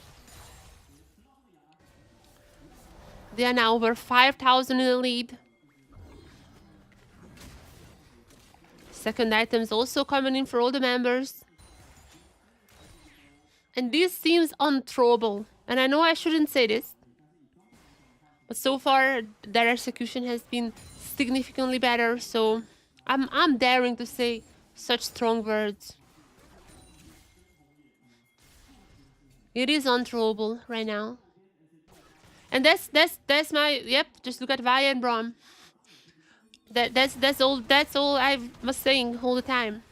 They are now over 5,000 in the lead. Second items also coming in for all the members. And this seems unthrowable. And I know I shouldn't say this, but so far their execution has been significantly better, so I'm daring to say such strong words. It is unthrowable right now. And that's my yep, just look at Vaya and Braum. That's all I was saying all the time.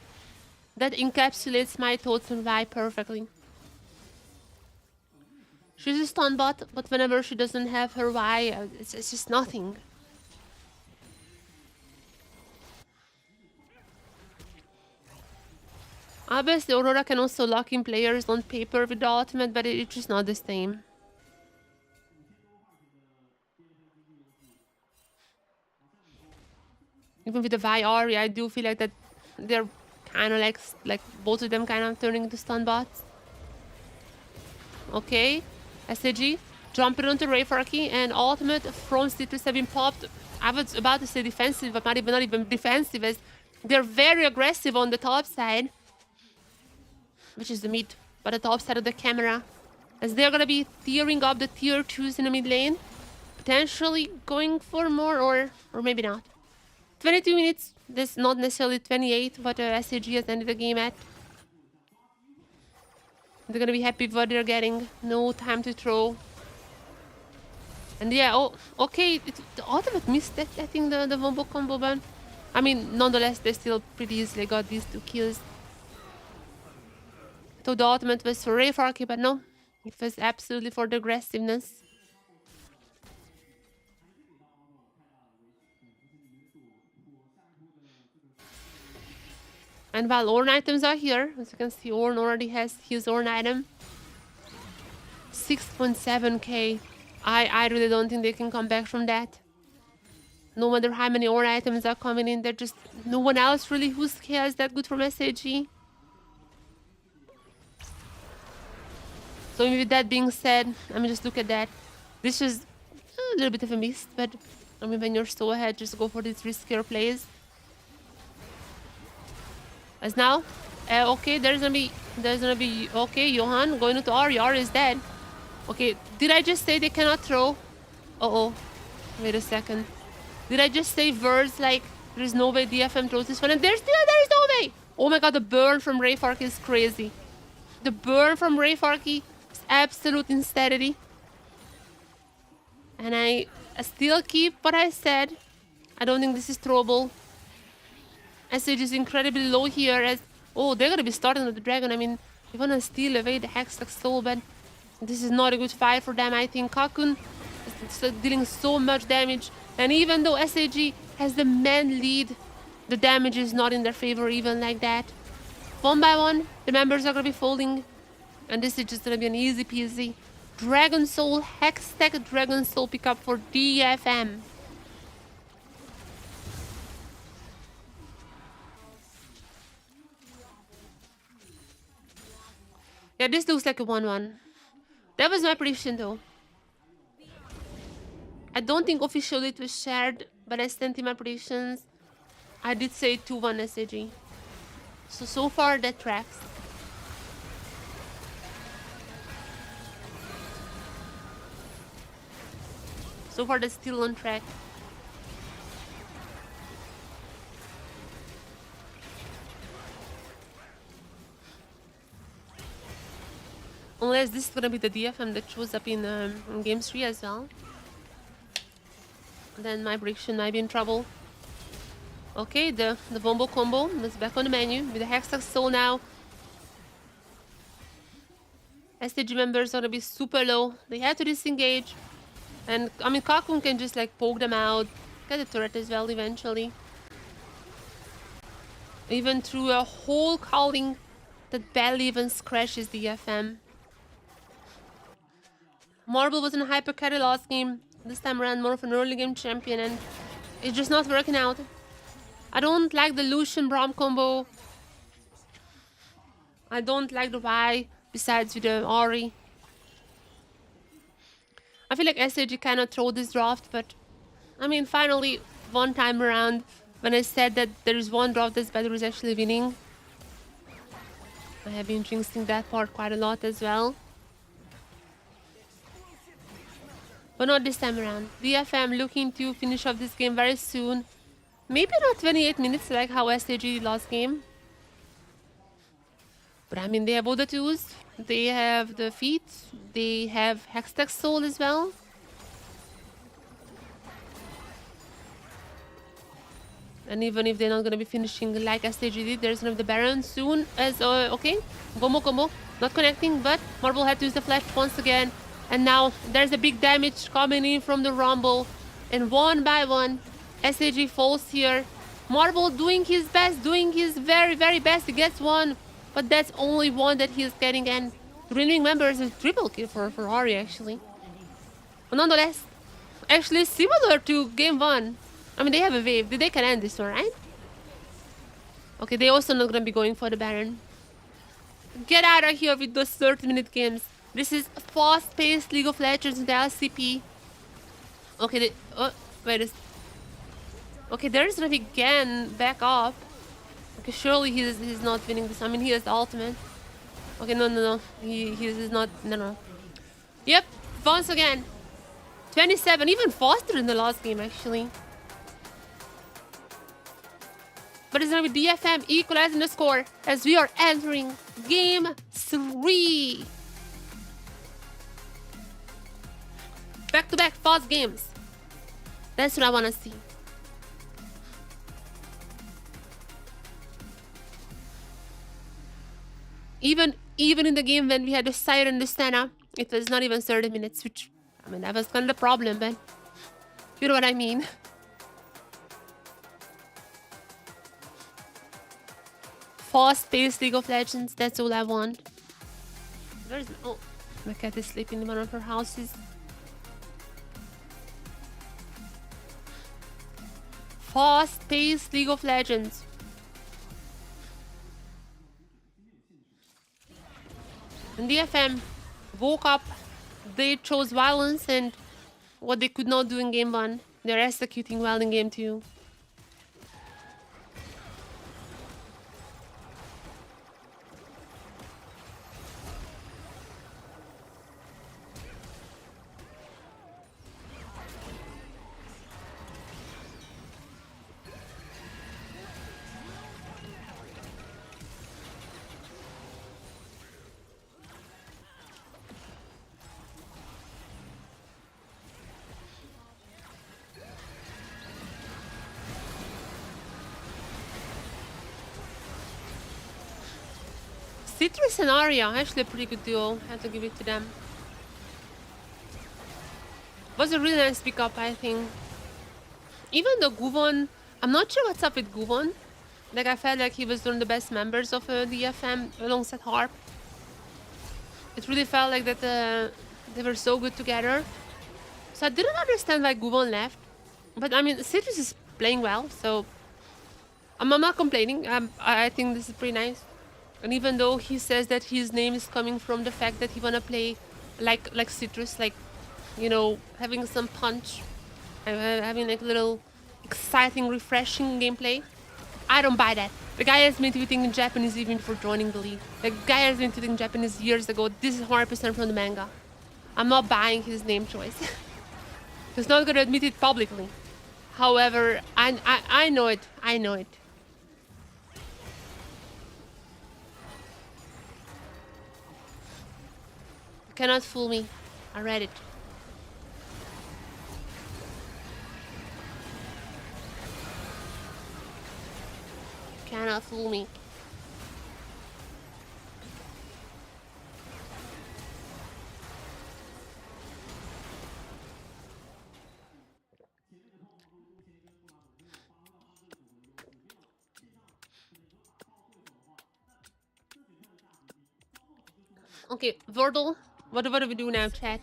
That encapsulates my thoughts on Vi perfectly. She's a stun bot, but whenever she doesn't have her Vi, it's just nothing. Obviously, Aurora can also lock in players on paper with the ultimate, but it's just not the same. Even with the Vi Ahri, I do feel like that they're kind of like both of them kind of turning into stun bots. Okay, SHG jumping onto Rayfarky, and ultimate from Citrus have been popped. I was about to say defensive, but not even defensive, as they're very aggressive on the top side, which is the mid, but the top side of the camera, as they're gonna be tearing up the tier 2s in the mid lane, potentially going for more, or maybe not. 22 minutes, this not necessarily 28, but SHG has ended the game at. They're gonna be happy with what they're getting. No time to throw. And yeah, oh, okay, the ultimate missed that, I think, the Wombo combo, but I mean, nonetheless, they still pretty easily got these 2 kills. I thought the ultimate was for Rayfarky, but no, it was absolutely for the aggressiveness. And while Ornn items are here, as you can see, Ornn already has his Ornn item. 6.7k. I really don't think they can come back from that. No matter how many Ornn items are coming in, there's just no one else really who scales that good from SHG. So with that being said, I mean, just look at that. This is a little bit of a miss, but I mean, when you're so ahead, just go for these riskier plays. As now, okay, there's gonna be, okay, Johan going into Ahri. Ahri is dead. Okay, did I just say they cannot throw? Uh-oh, wait a second. Did I just say words like there's no way DFM throws this one? And there's no way! Oh my god, the burn from Rayfarky is crazy. The burn from Rayfarky is absolute insanity. And I still keep what I said. I don't think this is throwable. SH is incredibly low here, as oh, they're gonna be starting with the dragon. I mean, you wanna steal away the Hextech Soul, but this is not a good fight for them. I think Kakun is dealing so much damage, and even though SHG has the man lead, the damage is not in their favor even like that. One by one, the members are gonna be folding, and this is just gonna be an easy peasy Dragon Soul, Hextech Dragon Soul pickup for DFM. Yeah, this looks like a 1-1. That was my prediction though. I don't think officially it was shared, but I sent in my predictions. I did say 2-1 SHG. So far that tracks. So far that's still on track. Unless this is gonna be the DFM that shows up in game 3 as well. Then my prediction might be in trouble. Okay, the Wombo combo is back on the menu with the Hextech Soul now. STG members are gonna be super low. They have to disengage. And I mean, Kakun can just like poke them out, get the turret as well eventually. Even through a whole calling that barely even scratches the FM. Marble was in hyper carry last game. This time around, more of an early game champion, and it's just not working out. I don't like the Lucian Braum combo. I don't like the Y besides with the Ori. I feel like SHG cannot throw this draft, but I mean, finally, one time around, when I said that there is one draft that's better is actually winning. I have been jinxing that part quite a lot as well. But not this time around. DFM looking to finish off this game very soon. Maybe not 28 minutes like how SHG lost game. But I mean, they have all the tools. They have the feet. They have Hextech Soul as well. And even if they're not going to be finishing like SHG did, there's one of the Baron soon as... okay, Gomo combo. Not connecting, but Marble had to use the flash once again. And now there's a big damage coming in from the Rumble. And one by one, SHG falls here. Marble doing his best, doing his very, very best. He gets one, but that's only one that he's getting. And renewing members is a triple kill for Ori, actually. But nonetheless, actually similar to game one. I mean, they have a wave. They can end this one, right? Okay, they also not gonna be going for the Baron. Get out of here with those 30-minute games. This is fast-paced League of Legends in the LCP. Okay, wait. Okay, there's again back up. Okay, surely he's not winning this. I mean, he has the ultimate. Okay, no. He's not. No. Yep, once again. 27, even faster in the last game, actually. But it's gonna be DFM equalizing the score as we are entering game 3. Back-to-back fast games. That's what I wanna see. Even in the game when we had the Siren and the Stana, it was not even 30 minutes, which, I mean, that was kind of the problem, but you know what I mean. Fast-paced League of Legends, that's all I want. Where's my... Oh, my cat is sleeping in one of her houses. Fast-paced League of Legends. And DFM woke up, they chose violence and what they could not do in game 1, they're executing well in game 2. Citrus and Arya, actually a pretty good duo. I have to give it to them. Was a really nice pickup, I think. Even though Guvon, I'm not sure what's up with Guvon. Like, I felt like he was one of the best members of the DFM alongside Harp. It really felt like that they were so good together. So I didn't understand why Guvon left. But I mean, Citrus is playing well, so I'm not complaining. I think this is pretty nice. And even though he says that his name is coming from the fact that he wanna play like Citrus, like, you know, having some punch, having like little exciting, refreshing gameplay, I don't buy that. The guy has been tweeting in Japanese even before joining the league. The guy has been tweeting Japanese years ago. This is 100% from the manga. I'm not buying his name choice. He's not gonna admit it publicly. However, I know it. I know it. You cannot fool me. I read it. You cannot fool me. Okay, Vordel, what do we do now, chat?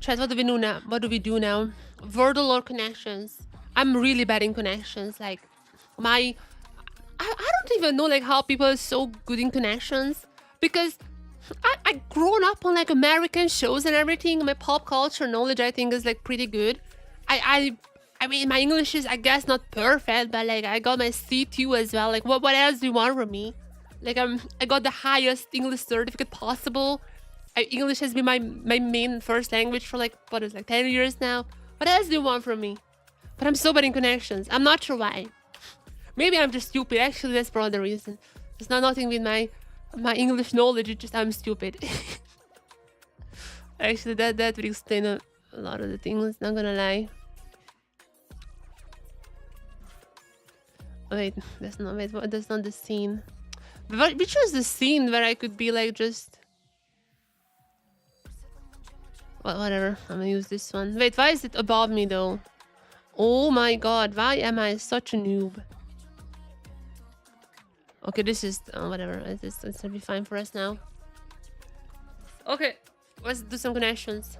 Chat, what do we do now? What do we do now? Wordle or connections? I'm really bad in connections. Like, I don't even know like how people are so good in connections, because I grown up on like American shows and everything. My pop culture knowledge, I think, is like pretty good. I mean, my English is, I guess, not perfect, but like I got my C2 as well. Like, what else do you want from me? Like, I got the highest English certificate possible. English has been my main first language for like, what is like 10 years now. What else do you want from me? But I'm so bad in connections. I'm not sure why. Maybe I'm just stupid. Actually, that's probably the reason. It's not nothing with my English knowledge. It's just I'm stupid. Actually, that would explain a lot of the things. Not gonna lie. Wait, that's not. Wait, that's not the scene. Which was the scene where I could be like just. Well, whatever. I'm gonna use this one. Wait, why is it above me though? Oh my god, why am I such a noob? Okay, this is whatever. It's gonna be fine for us now. Okay, let's do some connections.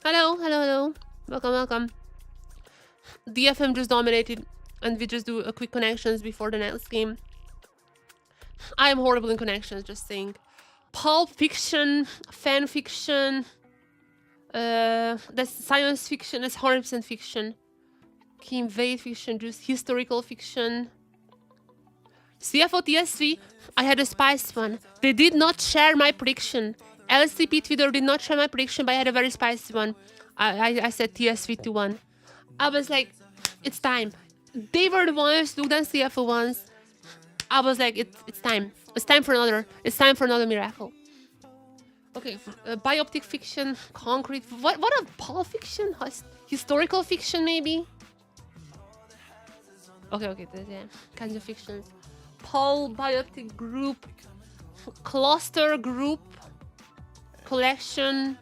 Hello, hello, hello. Welcome, welcome. DFM just dominated, and we just do a quick connections before the next game. I am horrible in connections, just saying. Pulp fiction, fan fiction, that's science fiction, that's 100% fiction. Kim Wade fiction, just historical fiction. CFO TSW, I had a spicy one. They did not share my prediction. LCP Twitter did not share my prediction, but I had a very spicy one. I said TSW to 1. I was like, it's time. They were the ones who done CFO ones. I was like, it's time. It's time for another miracle. Okay, bioptic fiction, concrete. What a pulp fiction? Historical fiction, maybe? Okay, yeah, kinds of fictions. Pulp, bioptic group, cluster group, collection,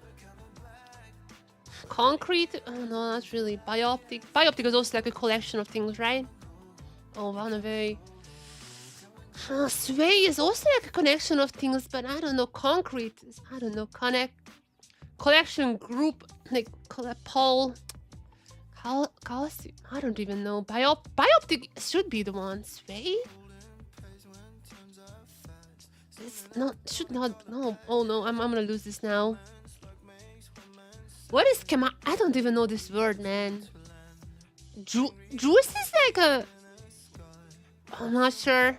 concrete. Oh no, not really. Bioptic. Bioptic is also like a collection of things, right? Oh, one of a. Sway is also like a connection of things, but I don't know. Concrete is, I don't know. Collection group, like Paul. I don't even know. Bioptic should be the one. Sway? It's not, should not, no. Oh no, I'm gonna lose this now. What is Kema? I don't even know this word, man. Juice is like a. I'm not sure.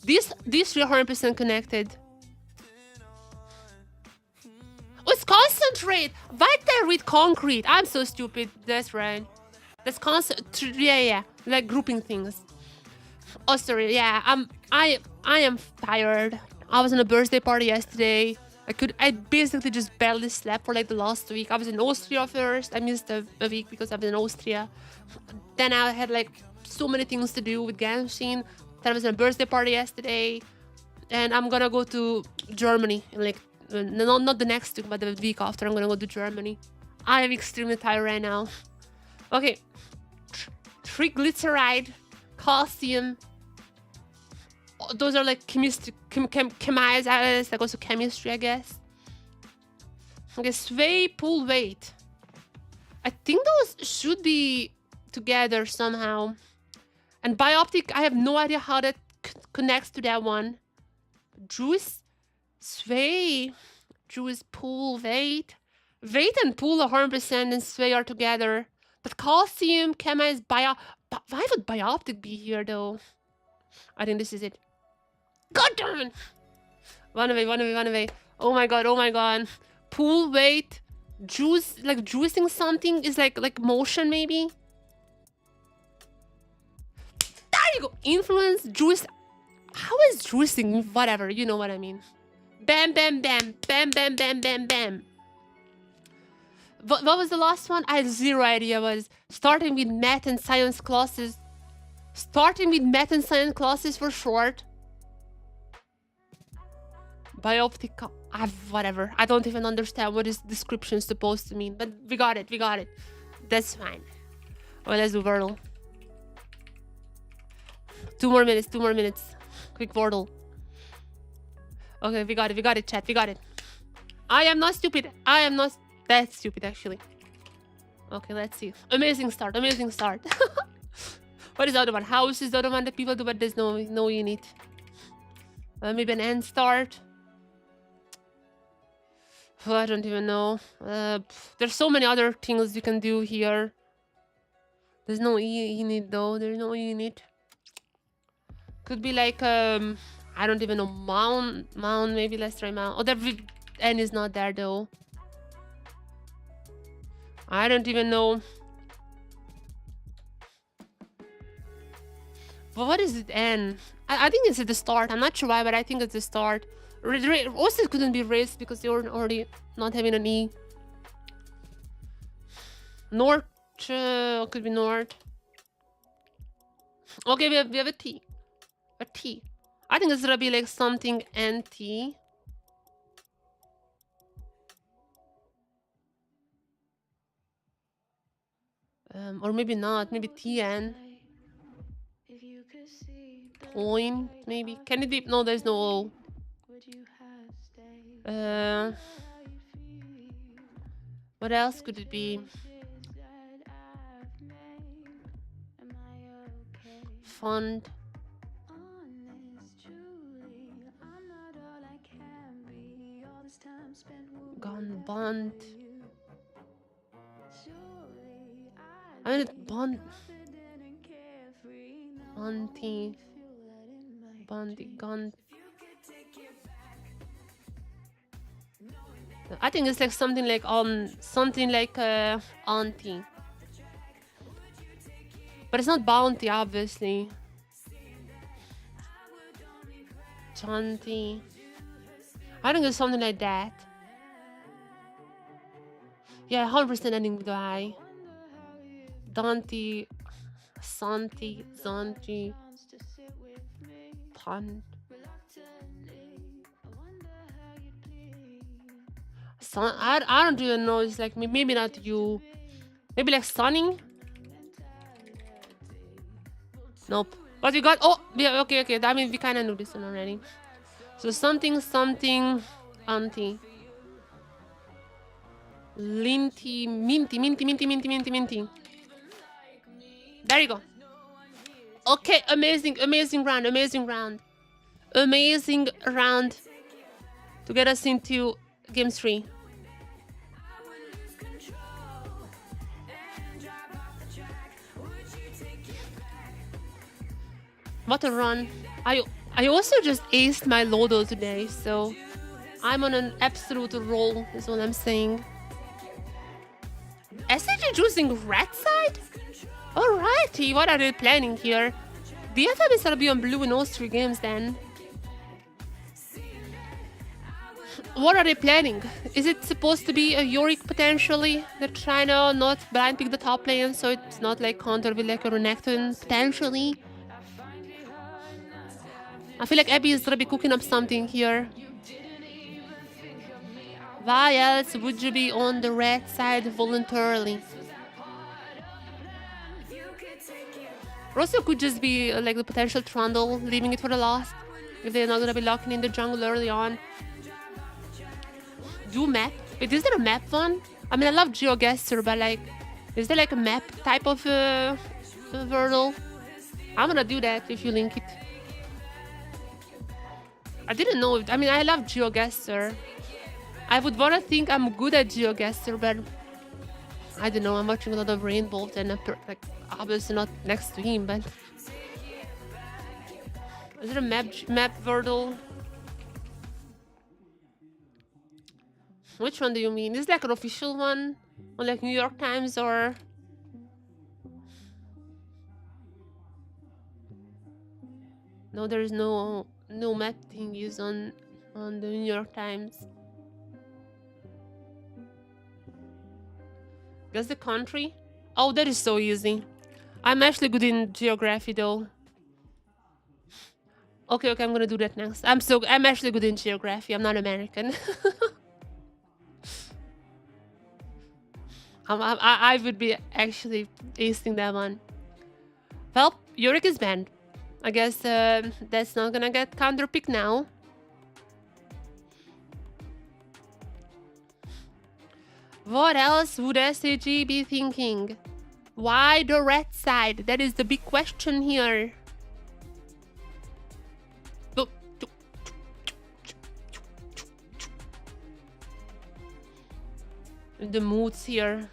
These 300% connected. Oh, it's concentrate. Why did I read concrete? I'm so stupid. That's right. That's yeah. Like grouping things. Oh, sorry. Yeah, I am tired. I was on a birthday party yesterday. I basically just barely slept for like the last week. I was in Austria first. I missed a week because I was in Austria. Then I had like so many things to do with Genshin. Then I was on a birthday party yesterday, and I'm gonna go to Germany in like not the next week, but the week after. I'm gonna go to Germany. I am extremely tired right now. Okay, triglyceride, calcium. Those are like chemistry, chemise, like also chemistry, I guess. Okay, sway, pull, weight. I think those should be together somehow. And bioptic, I have no idea how that connects to that one. Juice, sway, juice, pull, weight. Weight and pull are 100% and sway are together. But calcium, chemise, why would bioptic be here though? I think this is it. God damn it! One away. Oh my god. Pull, weight, juice, like juicing something is like motion maybe? There you go! Influence, juice. How is juicing? Whatever, you know what I mean. Bam, bam, bam. Bam, bam, bam, bam, bam. What was the last one? I had zero idea. Was starting with math and science classes. Starting with math and science classes for short. Bioptic, whatever. I don't even understand what this description is supposed to mean. But we got it. That's fine. Well, let's do Wordle. 2 more minutes. Quick Wordle. Okay, we got it, chat. We got it. I am not stupid. I am not that stupid, actually. Okay, let's see. Amazing start. Amazing start. What is the other one? House is the other one that people do, but there's no unit. Maybe an end start. Oh, I don't even know. There's so many other things you can do here. There's no unit though. There's no unit. Could be like I don't even know. Mount. Maybe let's try mount. Oh, the N is not there though. I don't even know. But what is it N? I think it's at the start. I'm not sure why, but I think it's the start. Also, it couldn't be raised because you're already not having an E. North could be north. Okay, we have a T. A T. I think it's gonna be like something NT. Or maybe not. Maybe TN. Point, maybe. Can it be? No, there's no O. What else could it be? Fund. Gone bond. I mean, bond. Bonty. Bondi. Gone. I think it's like something like auntie. But it's not bounty, obviously. Jaunty. I think it's something like that. Yeah, 100% ending with the I. Dante. Santi. Zanti. Pond. I don't even know. It's like maybe not you. Maybe like sunning. Nope. But we got. Oh, yeah. Okay. I mean, we kind of knew this one already. So something, auntie. Linty, minty. There you go. Okay, amazing round. Amazing round to get us into game 3. What a run. I also just aced my Lodo today, so I'm on an absolute roll, is what I'm saying. SHG choosing red side? Alrighty, what are they planning here? DFM is gonna be on blue in all 3 games then. What are they planning? Is it supposed to be a Yorick potentially? They're trying to not blind pick the top lane, so it's not like counter with like a Renekton potentially. I feel like Abby is gonna be cooking up something here. Why else would you be on the red side voluntarily? Rosso could just be like the potential Trundle, leaving it for the last. If they're not gonna be locking in the jungle early on. Do map? Wait, is there a map one? I mean, I love GeoGuessr, but like, is there like a map type of Wordle? I'm gonna do that if you link it. I didn't know. I mean, I love GeoGuessr. I would wanna think I'm good at GeoGuessr, but I don't know. I'm watching a lot of Rainbow, and like obviously not next to him, but is there a map Wordle? Which one do you mean? Is it like an official one? On like New York Times or... No, there is no map thing used on the New York Times. Guess the country? Oh, that is so easy. I'm actually good in geography though. Okay, I'm gonna do that next. I'm actually good in geography. I'm not American. I would be actually acing that one. Well, Yorick is banned. I guess that's not gonna get counterpicked now. What else would SHG be thinking? Why the red side? That is the big question here. The moods here.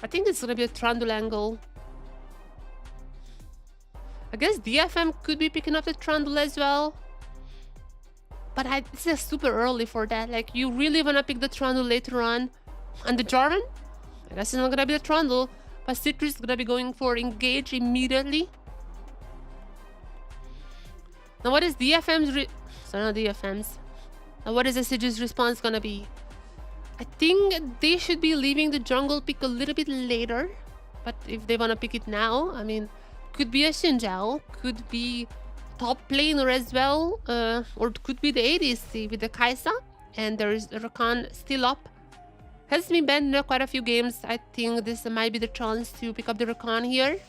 I think it's gonna be a Trundle angle. I guess DFM could be picking up the Trundle as well. But it's just super early for that. Like, you really wanna pick the Trundle later on. And the Jarvan? I guess it's not gonna be the Trundle. But Citrus is gonna be going for Engage immediately. Now what is DFM's sorry, not DFM's. Now what is SHG's response gonna be? I think they should be leaving the jungle pick a little bit later. But if they wanna pick it now, I mean, could be a Xinjiao, could be top laner as well, or it could be the ADC with the Kai'Sa, and there is Rakan still up. Has been banned in quite a few games. I think this might be the chance to pick up the Rakan here.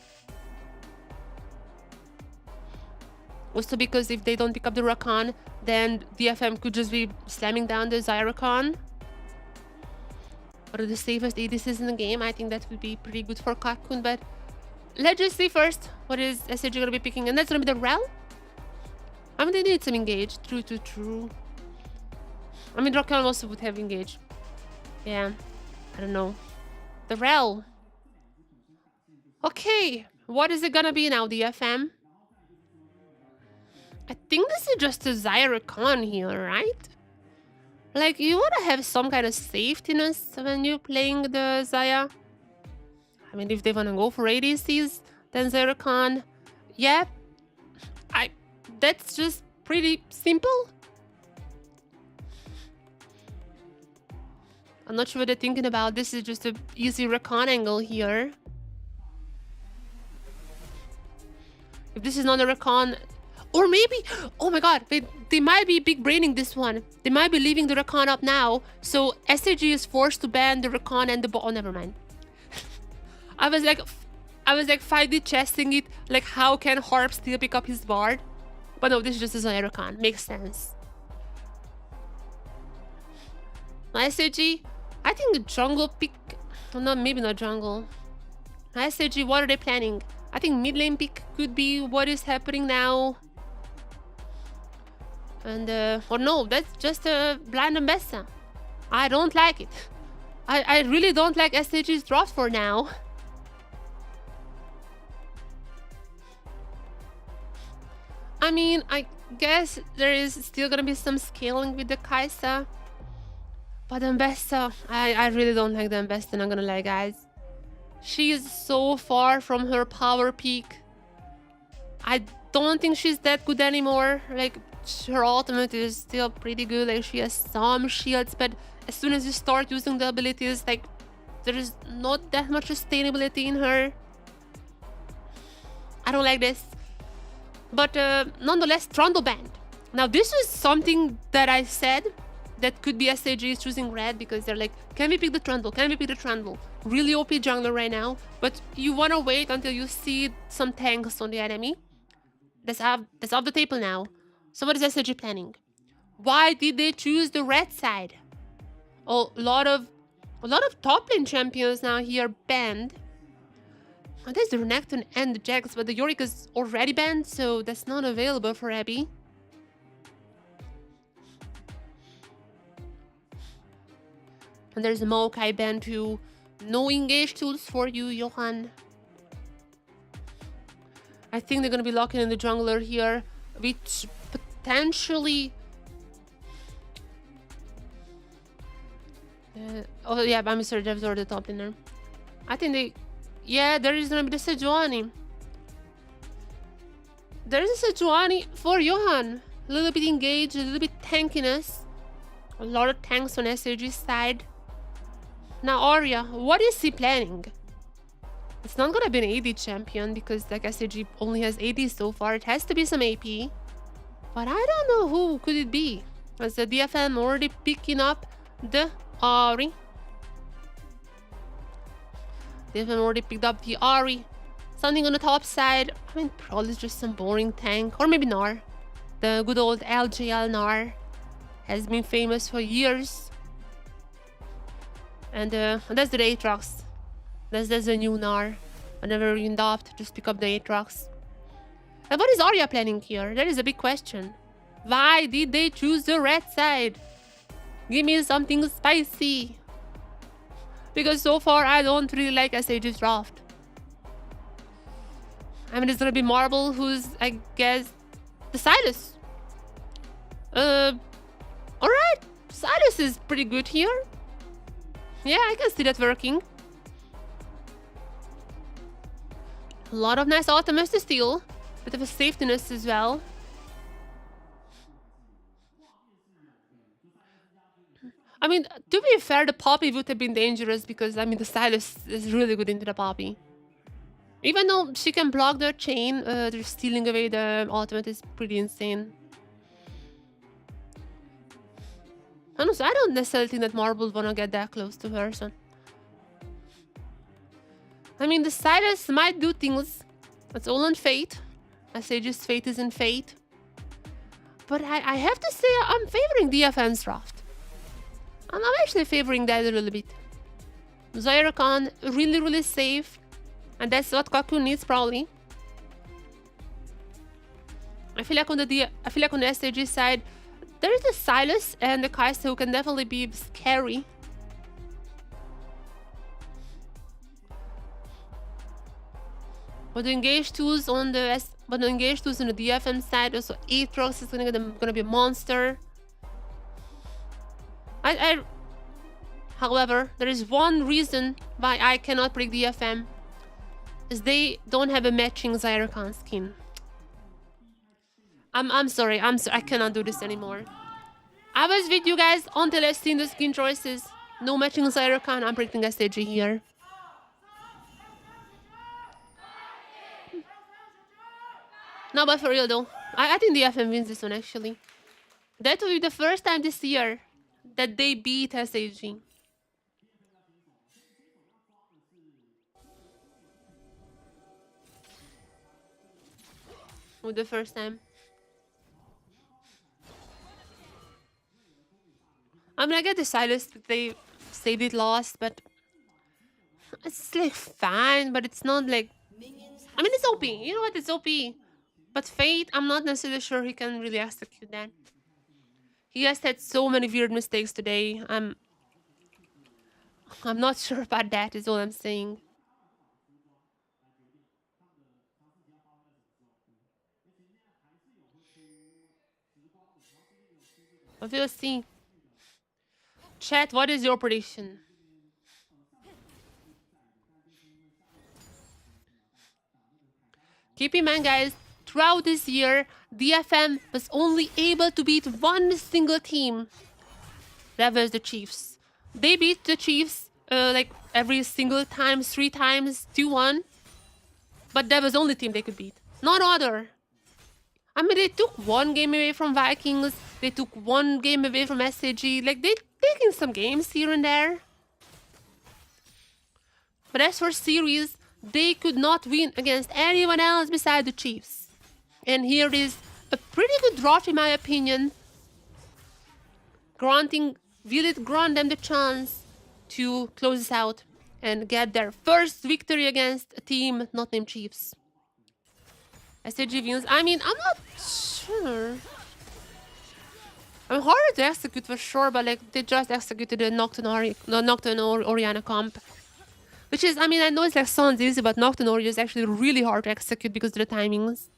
Also because if they don't pick up the Rakan, then DFM could just be slamming down the Zyrakan. One of the safest ADCs in the game. I think that would be pretty good for Kakun, but let's just see first what is SHG gonna be picking, and that's gonna be the Rel. I mean, they need some Engage. True. I mean, Rakan also would have Engage. Yeah, I don't know. The Rel. Okay, what is it gonna be now, DFM? I think this is just a Zyrakan here, right? Like, you wanna have some kind of safetiness when you're playing the Zaya. I mean, if they wanna go for ADCs, then Zyrakan. Yeah, that's just pretty simple. I'm not sure what they're thinking about. This is just an easy Rakan angle here. If this is not a Rakan, or maybe, oh my god, they might be big braining this one. They might be leaving the Rakan up now, so SHG is forced to ban the Rakan and the bot. Oh, never mind. I was like 5D chesting it, like how can Harp still pick up his Bard? But no, this is just a Zyrakan. Makes sense. SHG, I think the jungle pick... No, maybe not jungle. SHG, what are they planning? I think mid lane pick could be what is happening now. And, or no, that's just a blind Ambessa. I don't like it. I really don't like SHG's drops for now. I mean, I guess there is still gonna be some scaling with the Kai'Sa. But Ambessa, I really don't like the Ambessa, not gonna lie, guys. She is so far from her power peak. I don't think she's that good anymore. Like, her ultimate is still pretty good. Like, she has some shields, but as soon as you start using the abilities, like, there is not that much sustainability in her. I don't like this. But nonetheless, Trundle banned. Now, this is something that I said that could be SHG is choosing red because they're like, can we pick the Trundle? Can we pick the Trundle? Really OP jungler right now, but you want to wait until you see some tanks on the enemy. That's off the table now. So what is SHG planning? Why did they choose the red side? Oh, a lot of top lane champions now here banned. Oh, there's the Renekton and the Jax, but the Yorick is already banned, so that's not available for Abby. And there's a Maokai ban too. No engage tools for you, Johan. I think they're gonna be locking in the jungler here, which potentially... oh yeah, I'm Mr. Devs or the top laner. I think they... Yeah, there is gonna be the Sejuani. There is a Sejuani for Johan. A little bit engaged, a little bit tankiness. A lot of tanks on SHG's side. Now Arya, what is he planning? It's not gonna be an AD champion because like SHG only has AD so far. It has to be some AP. But I don't know who could it be. Was the DFM already picking up the Ahri? DFM already picked up the Ahri. Something on the top side. I mean, probably just some boring tank. Or maybe Gnar. The good old LJL Gnar. has been famous for years. And that's the Aatrox. That's the new Gnar. Whenever you adopt, just pick up the Aatrox. And what is Arya planning here? That is a big question. Why did they choose the red side? Give me something spicy. Because so far, I don't really like SHG's draft. I mean, it's gonna be Marble, who's, I guess, the Silas. Alright. Silas is pretty good here. Yeah, I can see that working. A lot of nice items to steal. Bit of a safetyness as well. I mean, to be fair, the Poppy would have been dangerous because, I mean, the Silas is really good into the Poppy. Even though she can block the chain, they're stealing away the ultimate is pretty insane. And also, I don't necessarily think that Marble wanna get that close to her, so... I mean, the Silas might do things. It's all on fate. SHG's fate is in fate. But I have to say, I'm favoring DFM's draft. I'm actually favoring that a little bit. Zyrakan, really, really safe. And that's what Kaku needs, probably. I feel like on the SHG side, there is the Silas and the Kai'Sa who can definitely be scary. But the engage tools on the DFM side, also Aatrox is gonna be a monster. However, there is one reason why I cannot break DFM. Is they don't have a matching Zyrakan skin. I'm sorry, I cannot do this anymore. I was with you guys until I've seen the skin choices. No matching Zyrakan, I'm breaking SHG here. No, but for real though, I think DFM wins this one actually. That will be the first time this year that they beat SHG. With the first time. I mean, I get the Silas that they saved it lost, but it's like fine, but it's not like... I mean, it's OP. You know what? It's OP. But Fate, I'm not necessarily sure he can really execute that. He has had so many weird mistakes today. I'm not sure about that, is all I'm saying. But we'll see. Chat, what is your prediction? Keep in mind, guys, throughout this year, DFM was only able to beat one single team. That was the Chiefs. They beat the Chiefs like every single time, 3 times, 2-1. But that was the only team they could beat. Not other. I mean, they took 1 game away from Vikings. They took 1 game away from SHG. Like, they're taking some games here and there. But as for series, they could not win against anyone else besides the Chiefs. And here is a pretty good draft in my opinion. Will it grant them the chance to close this out and get their first victory against a team not named Chiefs? SHG wins. I mean, I'm not sure. I'm harder to execute for sure, but like they just executed the Nocturne Orianna comp. Which is, I mean, I know it's like sounds easy, but Nocturne Ori is actually really hard to execute because of the timings.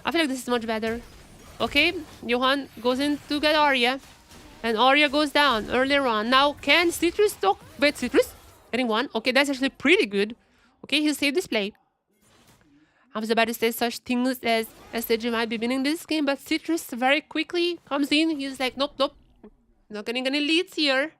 I feel like this is much better. Okay, Johan goes in to get Arya. And Arya goes down earlier on. Now, can Citrus talk? Wait, Citrus? Getting 1. Okay, that's actually pretty good. Okay, he'll save this play. I was about to say such things as SHG might be winning this game, but Citrus very quickly comes in. He's like, nope, nope. Not getting any leads here.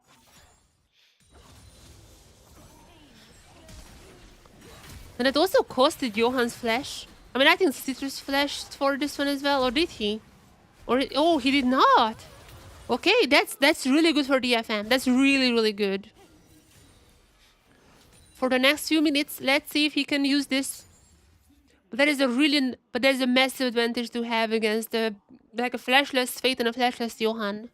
And it also costed Johan's flash. I mean, I think Citrus flashed for this one as well, or did he? Oh, he did not. Okay, that's really good for DFM. That's really, really good. For the next few minutes, let's see if he can use this. But there's a massive advantage to have against the like a flashless Fate and a flashless Johan.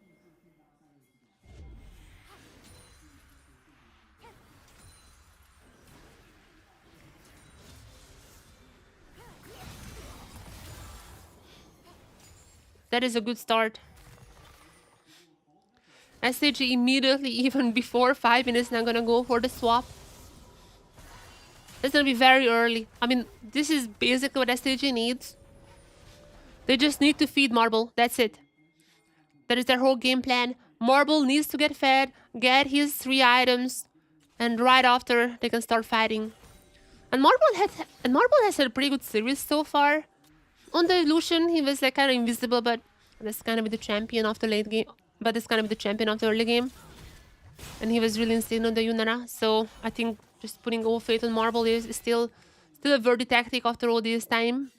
That is a good start. SHG immediately, even before 5 minutes, now gonna go for the swap. That's gonna be very early. I mean, this is basically what SHG needs. They just need to feed Marble. That's it. That is their whole game plan. Marble needs to get fed, get his 3 items, and right after they can start fighting. And Marble has had a pretty good series so far. On the illusion, he was like kind of invisible, but that's kind of the champion of the late game. But it's kind of the champion of the early game. And he was really insane on the Yunara. So I think just putting all fate on Marble is still a worthy tactic after all this time.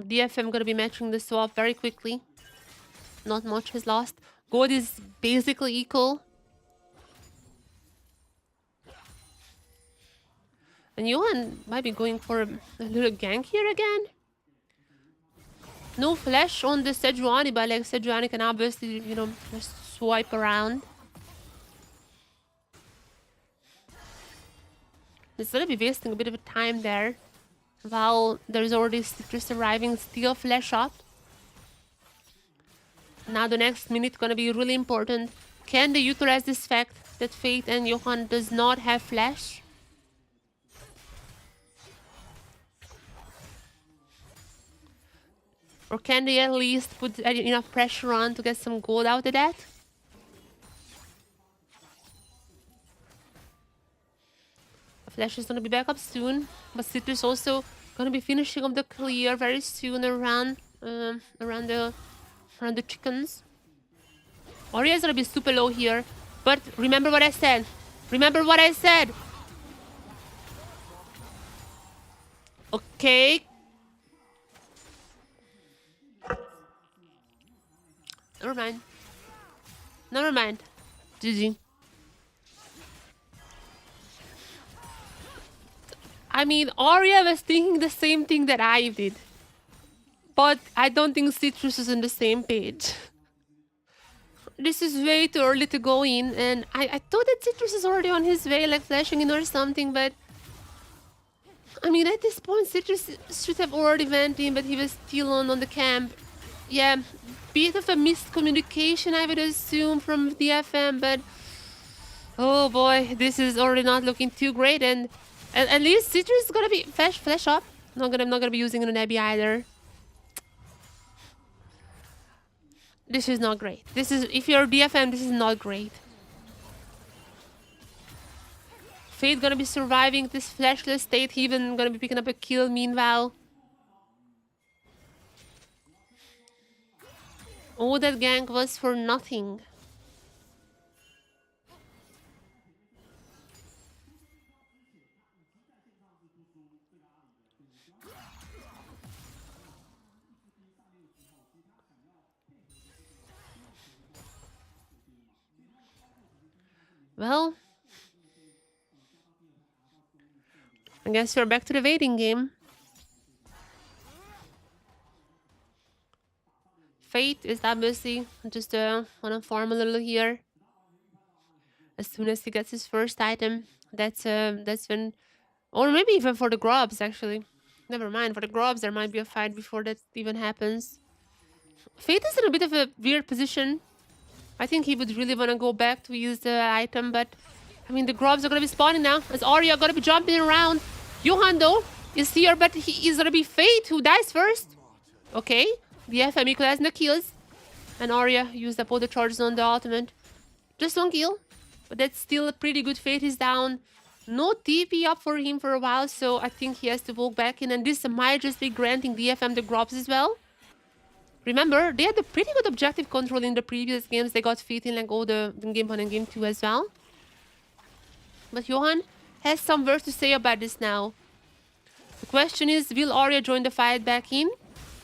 DFM gonna be matching the swap very quickly. Not much has lost. Gold is basically equal. And Johan might be going for a little gank here again. No flash on the Sejuani, but like Sejuani can obviously, you know, just swipe around. It's gonna be wasting a bit of time there. While there's already Citrus arriving, still flash up. Now the next minute gonna be really important. Can they utilize this fact that Fate and Johan does not have flash? Or can they at least put enough pressure on to get some gold out of that? Flash is gonna be back up soon, but Citrus also gonna be finishing up the clear very soon around the chickens. Arya is gonna be super low here, but remember what I said. Remember what I said. Okay. Never mind. Never mind. GG. I mean, Arya was thinking the same thing that I did. But I don't think Citrus is on the same page. This is way too early to go in, and I thought that Citrus is already on his way, like flashing in or something, but... I mean, at this point, Citrus should have already went in, but he was still on the camp. Yeah, bit of a miscommunication, I would assume, from DFM, but... Oh boy, this is already not looking too great, and at least Citrus is gonna be flash up. I'm not gonna be using an Abby either. This is not great. This is, if you're DFM, this is not great. Fate gonna be surviving this flashless state. He even gonna be picking up a kill meanwhile. All that gank was for nothing. Well, I guess we're back to the waiting game. Fate is obviously just wanna farm a little here. As soon as he gets his first item, that's when, or maybe even for the grubs actually. Never mind, for the grubs there might be a fight before that even happens. Fate is in a bit of a weird position. I think he would really want to go back to use the item, but I mean the grubs are gonna be spawning now. As Arya gonna be jumping around. Johan though is here, but he is gonna be Fate who dies first. Okay, the DFM equalizing the kills, and Arya used up all the charges on the ultimate. Just one kill, but that's still a pretty good. Fate is down. No TP up for him for a while, so I think he has to walk back in, and this might just be granting DFM the grubs as well. Remember, they had a pretty good objective control in the previous games. They got Fate in like all the game 1 and game 2 as well. But Johan has some words to say about this now. The question is, will Arya join the fight back in?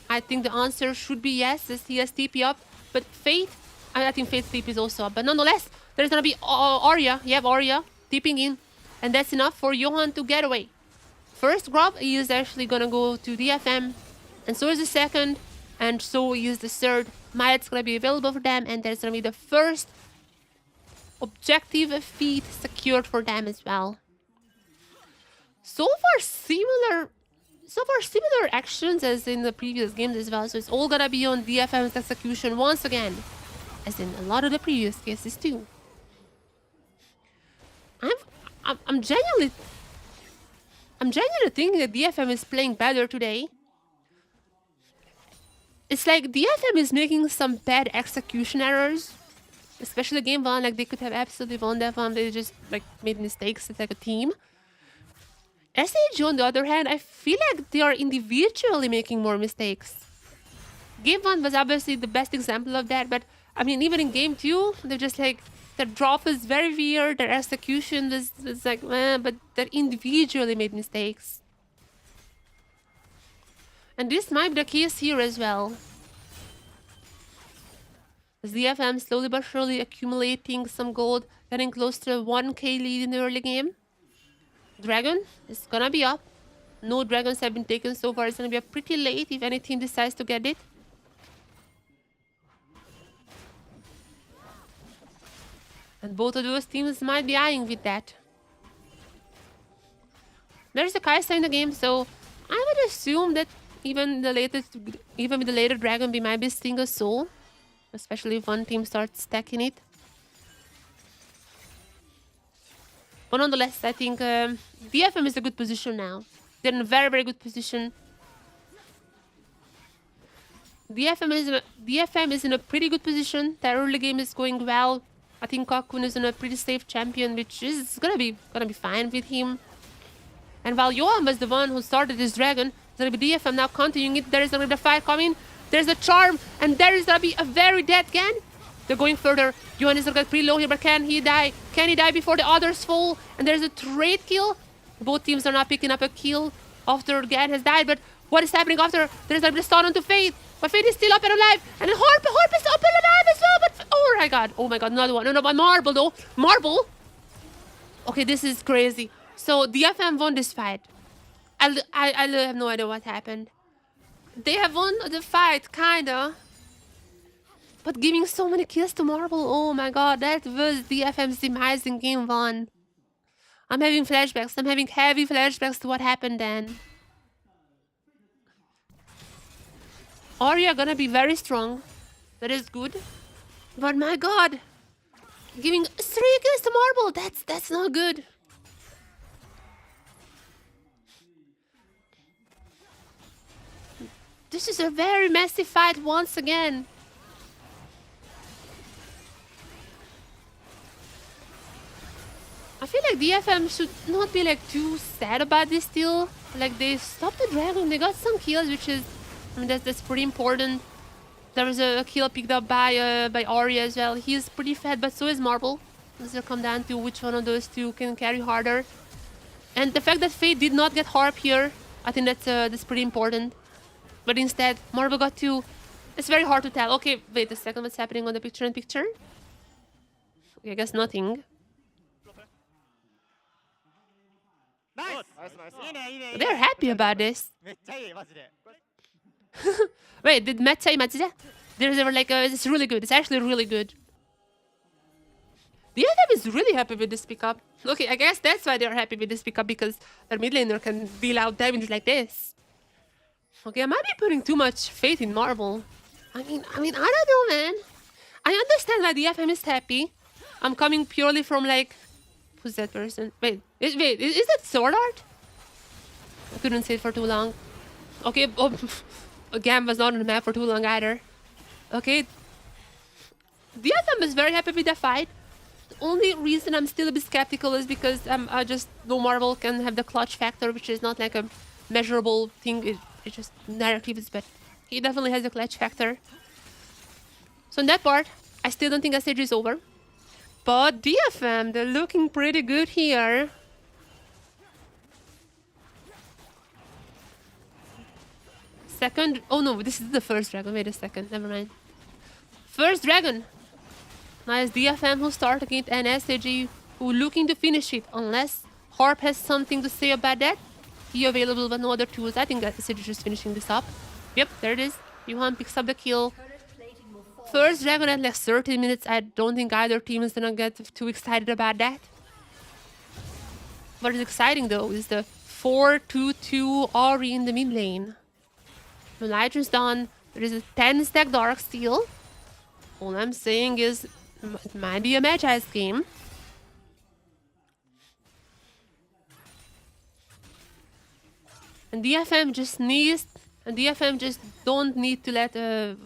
I think the answer should be yes, as he has TP up. But Fate, I think Fate's TP is also up. But nonetheless, there's gonna be Arya. You have Arya TPing in. And that's enough for Johan to get away. first grab is actually gonna go to DFM, and so is the second, and so is the third. Might's gonna be available for them, and there's gonna be the first objective feat secured for them as well. So far similar actions as in the previous games as well. So it's all gonna be on DFM's execution once again, as in a lot of the previous cases too. I'm genuinely thinking that DFM is playing better today. It's like DFM is making some bad execution errors, especially game one. Like they could have absolutely won that one. They just like made mistakes. It's like a team. SHG on the other hand, I feel like they are individually making more mistakes. Game 1 was obviously the best example of that, but I mean, even in game 2, they're just like, their drop is very weird, their execution was like, but they individually made mistakes. And this might be the case here as well. As the DFM slowly but surely accumulating some gold, getting close to a 1k lead in the early game. Dragon is gonna be up. No dragons have been taken so far. It's gonna be up pretty late if any team decides to get it. And both of those teams might be eyeing with that. There's a Kai'Sa in the game, so I would assume that even with the later dragon, we might be seeing a soul, especially if one team starts stacking it. But nonetheless, I think DFM is a good position now. They're in a very, very good position. DFM is in a pretty good position. Their early game is going well. I think Cocoon is in a pretty safe champion, which is gonna be fine with him. And while Johan was the one who started this dragon, it's gonna be DFM now continuing it. There is gonna be the fight coming. There's a charm, and there is gonna be a very dead Gan. They're going further. Johan is gonna get pretty low here, but can he die? Can he die before the others fall? And there's a trade kill. Both teams are not picking up a kill after Gan has died, but what is happening after? There's gonna be a stun onto Fate. But Fate is still up and alive. And then Harp is up and alive as well, but oh my god, another one. No, but Marble though. Marble? Okay, this is crazy. So DFM won this fight. I have no idea what happened. They have won the fight, kinda. But giving so many kills to Marble, oh my god, that was DFM's demise in game 1. I'm having flashbacks. I'm having heavy flashbacks to what happened then. Arya gonna be very strong. That is good. But my god, giving 3 kills to Marble, that's not good. This is a very messy fight once again. I feel like DFM should not be like too sad about this still. Like they stopped the dragon, they got some kills, which is, I mean, that's pretty important. There was a kill picked up by Arya as well. He is pretty fat, but so is Marble. This will come down to which one of those two can carry harder. And the fact that Fate did not get Harp here, I think that's pretty important. But instead, Marble got 2. It's very hard to tell. Okay, wait a second. What's happening on the picture-in-picture? Okay, I guess nothing. They're happy about this. Wait, did Matt say Matsida? They were like, it's really good. It's actually really good. The DFM is really happy with this pickup. Okay, I guess that's why they're happy with this pickup, because their mid laner can deal out damage like this. Okay, I might be putting too much faith in Marble. I mean, I don't know, man. I understand why the DFM is happy. I'm coming purely from like, who's that person? Wait, is that Sword Art? I couldn't say it for too long. Okay, Gam was not on the map for too long either. Okay. The DFM is very happy with the fight. The only reason I'm still a bit skeptical is because I just know Marble can have the clutch factor, which is not like a measurable thing. It's just narratives, but he definitely has a clutch factor. So in that part, I still don't think SHG is over. But DFM, they're looking pretty good here. Second, oh no, this is the first dragon. Wait a second, never mind. First dragon. Nice DFM who started it, and SHG who looking to finish it, unless Harp has something to say about that. He available but no other tools. I think that SHG is just finishing this up. Yep, there it is. Johan picks up the kill. First dragon at like 30 minutes. I don't think either team is gonna get too excited about that. What is exciting though is the 4-2-2 Ori in the mid lane. The Elytra's done. There is a 10 stack Darksteel. All I'm saying is it might be a Magi's game. And DFM just don't need to let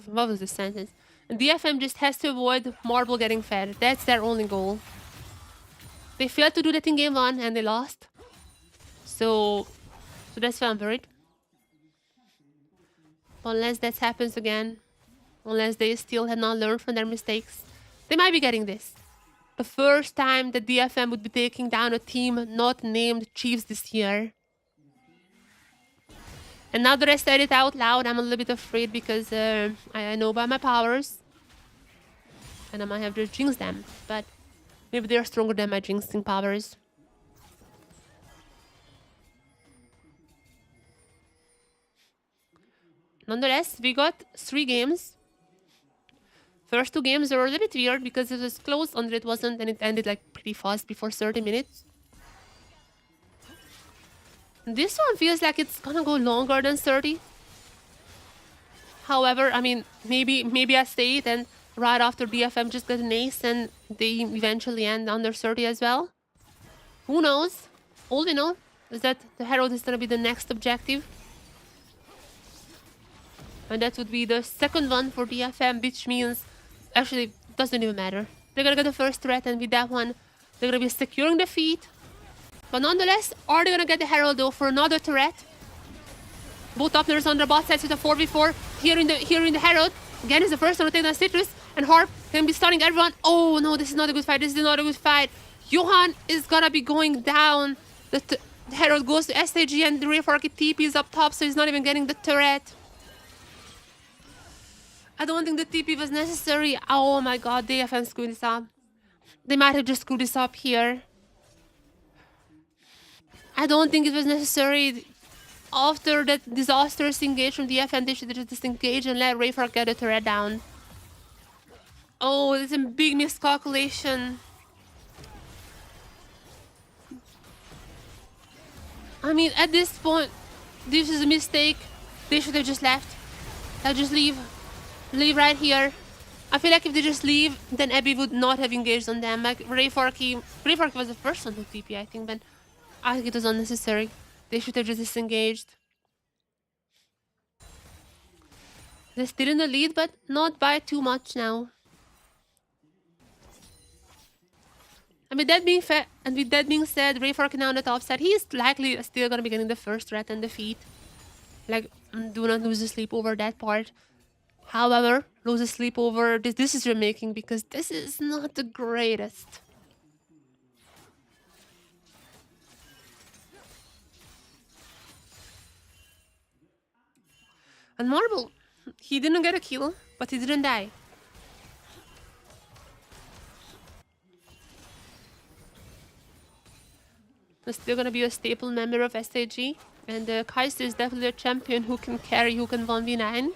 what was the sentence? And DFM just has to avoid Marble getting fed. That's their only goal. They failed to do that in game 1 and they lost. So that's why I'm worried. Unless that happens again. Unless they still have not learned from their mistakes. They might be getting this. The first time that DFM would be taking down a team not named Chiefs this year. And now that I said it out loud, I'm a little bit afraid because I know about my powers. And I might have to jinx them. But maybe they're stronger than my jinxing powers. Nonetheless, we got 3 games. First 2 games were a little bit weird because it was close, and it wasn't, and it ended like pretty fast before 30 minutes. This one feels like it's gonna go longer than 30. However, I mean, maybe I say it and right after DFM just got an ace and they eventually end under 30 as well. Who knows? All we know is that the Herald is gonna be the next objective. And that would be the second one for DFM, which means actually it doesn't even matter. They're gonna get the first threat, and with that one, they're gonna be securing the feet. But nonetheless, are they gonna get the Herald though for another turret? Both toplaners on the bot sides with a 4v4 here in the Herald. Again is the first one to take down Citrus, and Harp can be stunning everyone. Oh no, this is not a good fight. This is not a good fight. Johan is gonna be going down. The Herald goes to SHG and the Rayforky TP's up top, so he's not even getting the turret. I don't think the TP was necessary. Oh my god, DFM screwed this up. They might have just screwed this up here. I don't think it was necessary. After that disastrous engage from DFM, they should just disengage and let Rayfork get the turret down. Oh, it's a big miscalculation. I mean, at this point, this is a mistake. They should have just left. They'll just leave. Leave right here. I feel like if they just leave, then Abby would not have engaged on them. Like Rayforky was the first one to TP, I think, but I think it was unnecessary. They should have just disengaged. They're still in the lead, but not by too much now. And with that being said, Rayforky now on the top side, he's likely still gonna be getting the first threat and defeat. Like, do not lose sleep over that part. However, lose sleep over this decision making because this is not the greatest. And Marble, he didn't get a kill, but he didn't die. He's still gonna be a staple member of SHG, and Kaiser is definitely a champion who can carry, who can 1v9.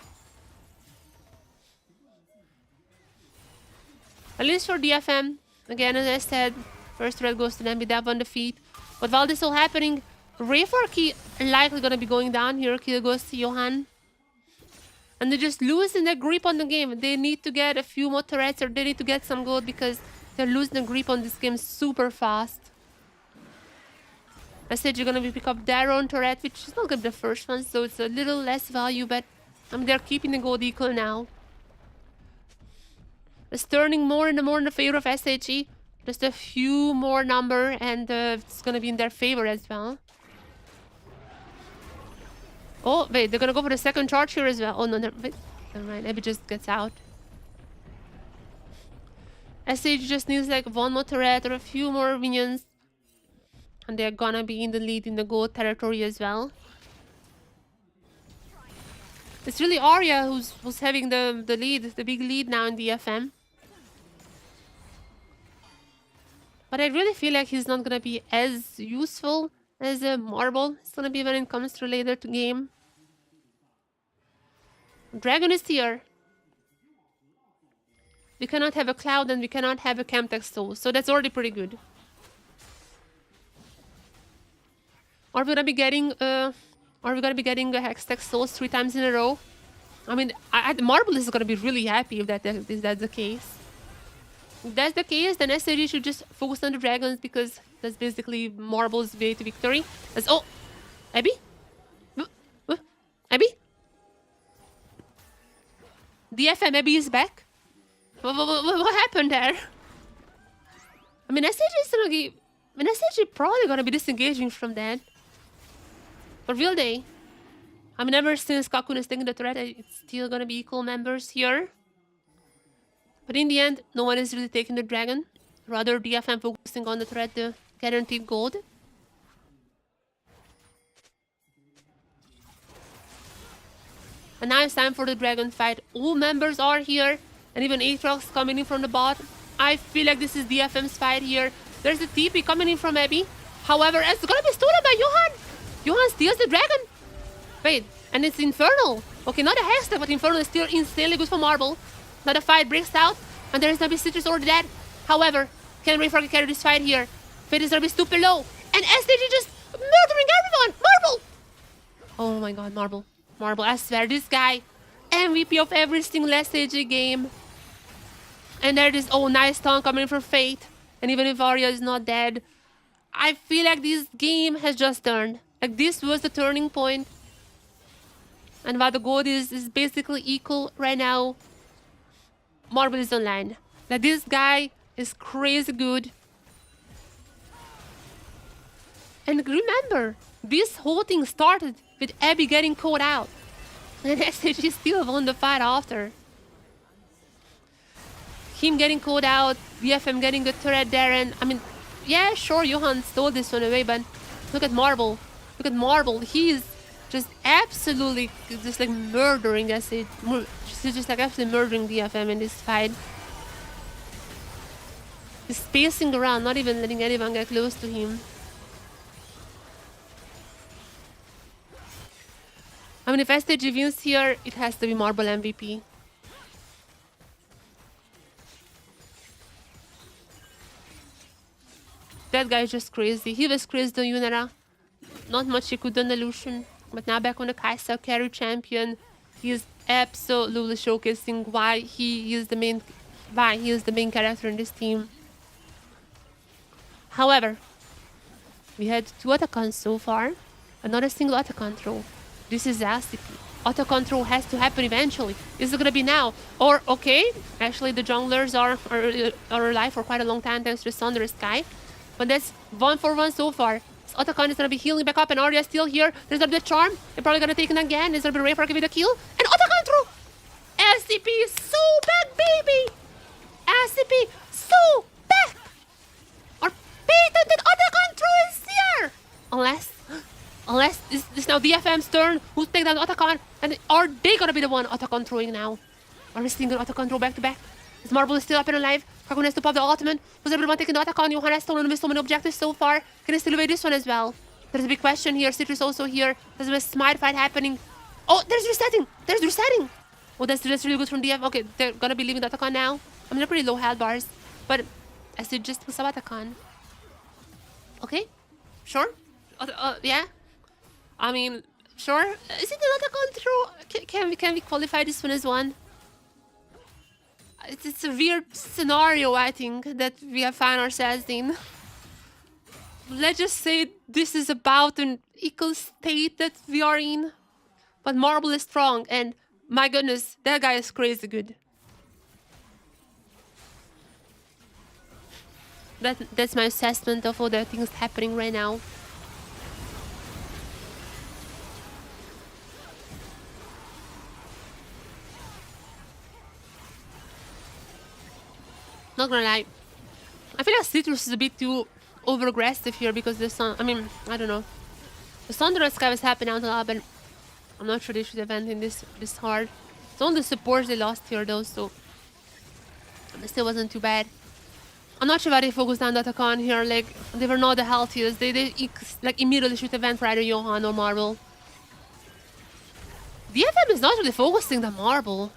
At least for DFM, again, as I said, first threat goes to them with that on the feet. But while this is all happening, Rayforky likely gonna be going down here. Kill goes to Johan. And they're just losing their grip on the game. They need to get a few more turrets, or they need to get some gold because they're losing the grip on this game super fast. I said you're gonna pick up their own turret, which is not gonna be the first one, so it's a little less value, but they're keeping the gold equal now. It's turning more and more in the favor of SHG. Just a few more number, and it's gonna be in their favor as well. Oh, wait, they're gonna go for the second charge here as well. Oh, no, wait. Never mind, Abby just gets out. SHG just needs like one more turret or a few more minions. And they're gonna be in the lead in the gold territory as well. It's really Arya who's having the lead, the big lead now in DFM. But I really feel like he's not gonna be as useful There's a marble. It's gonna be when it comes to later to game. Dragon is here. We cannot have a cloud and we cannot have a Camtex soul, so that's already pretty good. Are we gonna be getting a Hextech souls 3 times in a row? I mean, Marble is gonna be really happy if that's the case. If that's the case, then SHG should just focus on the dragons because that's basically Marble's way to victory. Oh, Abby? Abby? DFM Abby is back. What happened there? I mean, SHG probably gonna be disengaging from that. But will they? I mean, ever since Kakun is taking the threat, it's still gonna be equal members here. But in the end, no one is really taking the dragon. Rather, DFM focusing on the threat, the guaranteed gold. And now it's time for the dragon fight. All members are here. And even Aatrox coming in from the bot. I feel like this is DFM's fight here. There's the TP coming in from Abby. However, it's gonna be stolen by Johan. Johan steals the dragon. Wait, and it's Infernal. Okay, not a Hextech, but Infernal is still insanely good for Marble. Now the fight breaks out, and there is gonna be Citrus already dead. However, can Rayfrog carry this fight here? Fate is gonna be stupid low. And SDG just murdering everyone! Marble! Oh my god, Marble. Marble, I swear, this guy, MVP of every single SHG game. And there it is. Oh, nice taunt coming from Fate. And even if Arya is not dead, I feel like this game has just turned. Like, this was the turning point. And while the gold is basically equal right now, Marble is online. Like, this guy is crazy good. And remember, this whole thing started with Abby getting caught out. And SHG still won the fight after. Him getting caught out, DFM getting the turret there, and I mean, yeah, sure, Johan stole this one away, but look at Marble. Look at Marble. He's just absolutely just like murdering SHG. He's just like absolutely murdering DFM in this fight. He's spacing around, not even letting anyone get close to him. I mean, if SHG wins here, it has to be Marble MVP. That guy is just crazy. He was crazy on Yunara. Not much he could do on Illusion. But now back on the Kai'Sa carry champion, he is absolutely showcasing why he is the main character in this team. However, we had 2 Otacons so far, but not a single Otacon. This is LCP. Auto control has to happen eventually. Is it gonna be now? Or okay, actually the junglers are alive for quite a long time thanks to the Thunderous Sky. But that's 1 for 1 so far. This Otacon is gonna be healing back up, and Arya is still here. There's gonna be a charm. They're probably gonna take it again. There's gonna be Rayfrog with a kill. And Otacon through! LCP is so back, baby! LCP so back! Our patented Otacon through is here! Unless this is now DFM's turn. Who's taking down the Otacon? And are they gonna be the one Otacon throwing now? Are we seeing an Otacon throw back to back? This Marble is still up and alive. Kakun has to pop the ultimate. Was everyone taking the Otacon? Johan has stolen with so many objectives so far. Can he still evade this one as well? There's a big question here. Citrus also here. There's a smite fight happening. Oh, there's resetting. There's resetting. Oh, that's really good from DF. Okay, they're gonna be leaving the Otacon now. I mean, they're pretty low health bars. But as it just was a Otacon. Okay, sure. Yeah. I mean, sure. Is it another control? Can we qualify this one as one? It's a weird scenario, I think, that we have found ourselves in. Let's just say this is about an equal state that we are in. But Marble is strong, and my goodness, that guy is crazy good. That's my assessment of all the things happening right now. Not gonna lie, I feel like Citrus is a bit too over-aggressive here because the sun. I mean, I don't know. The Thunderous Sky was happening out a lot, but I'm not sure they should have ended this hard. It's only the supports they lost here though, so it still wasn't too bad. I'm not sure why they focused on that account here. Like, they were not the healthiest. They like immediately should have went for either Johan or Marble. DFM is not really focusing the Marble.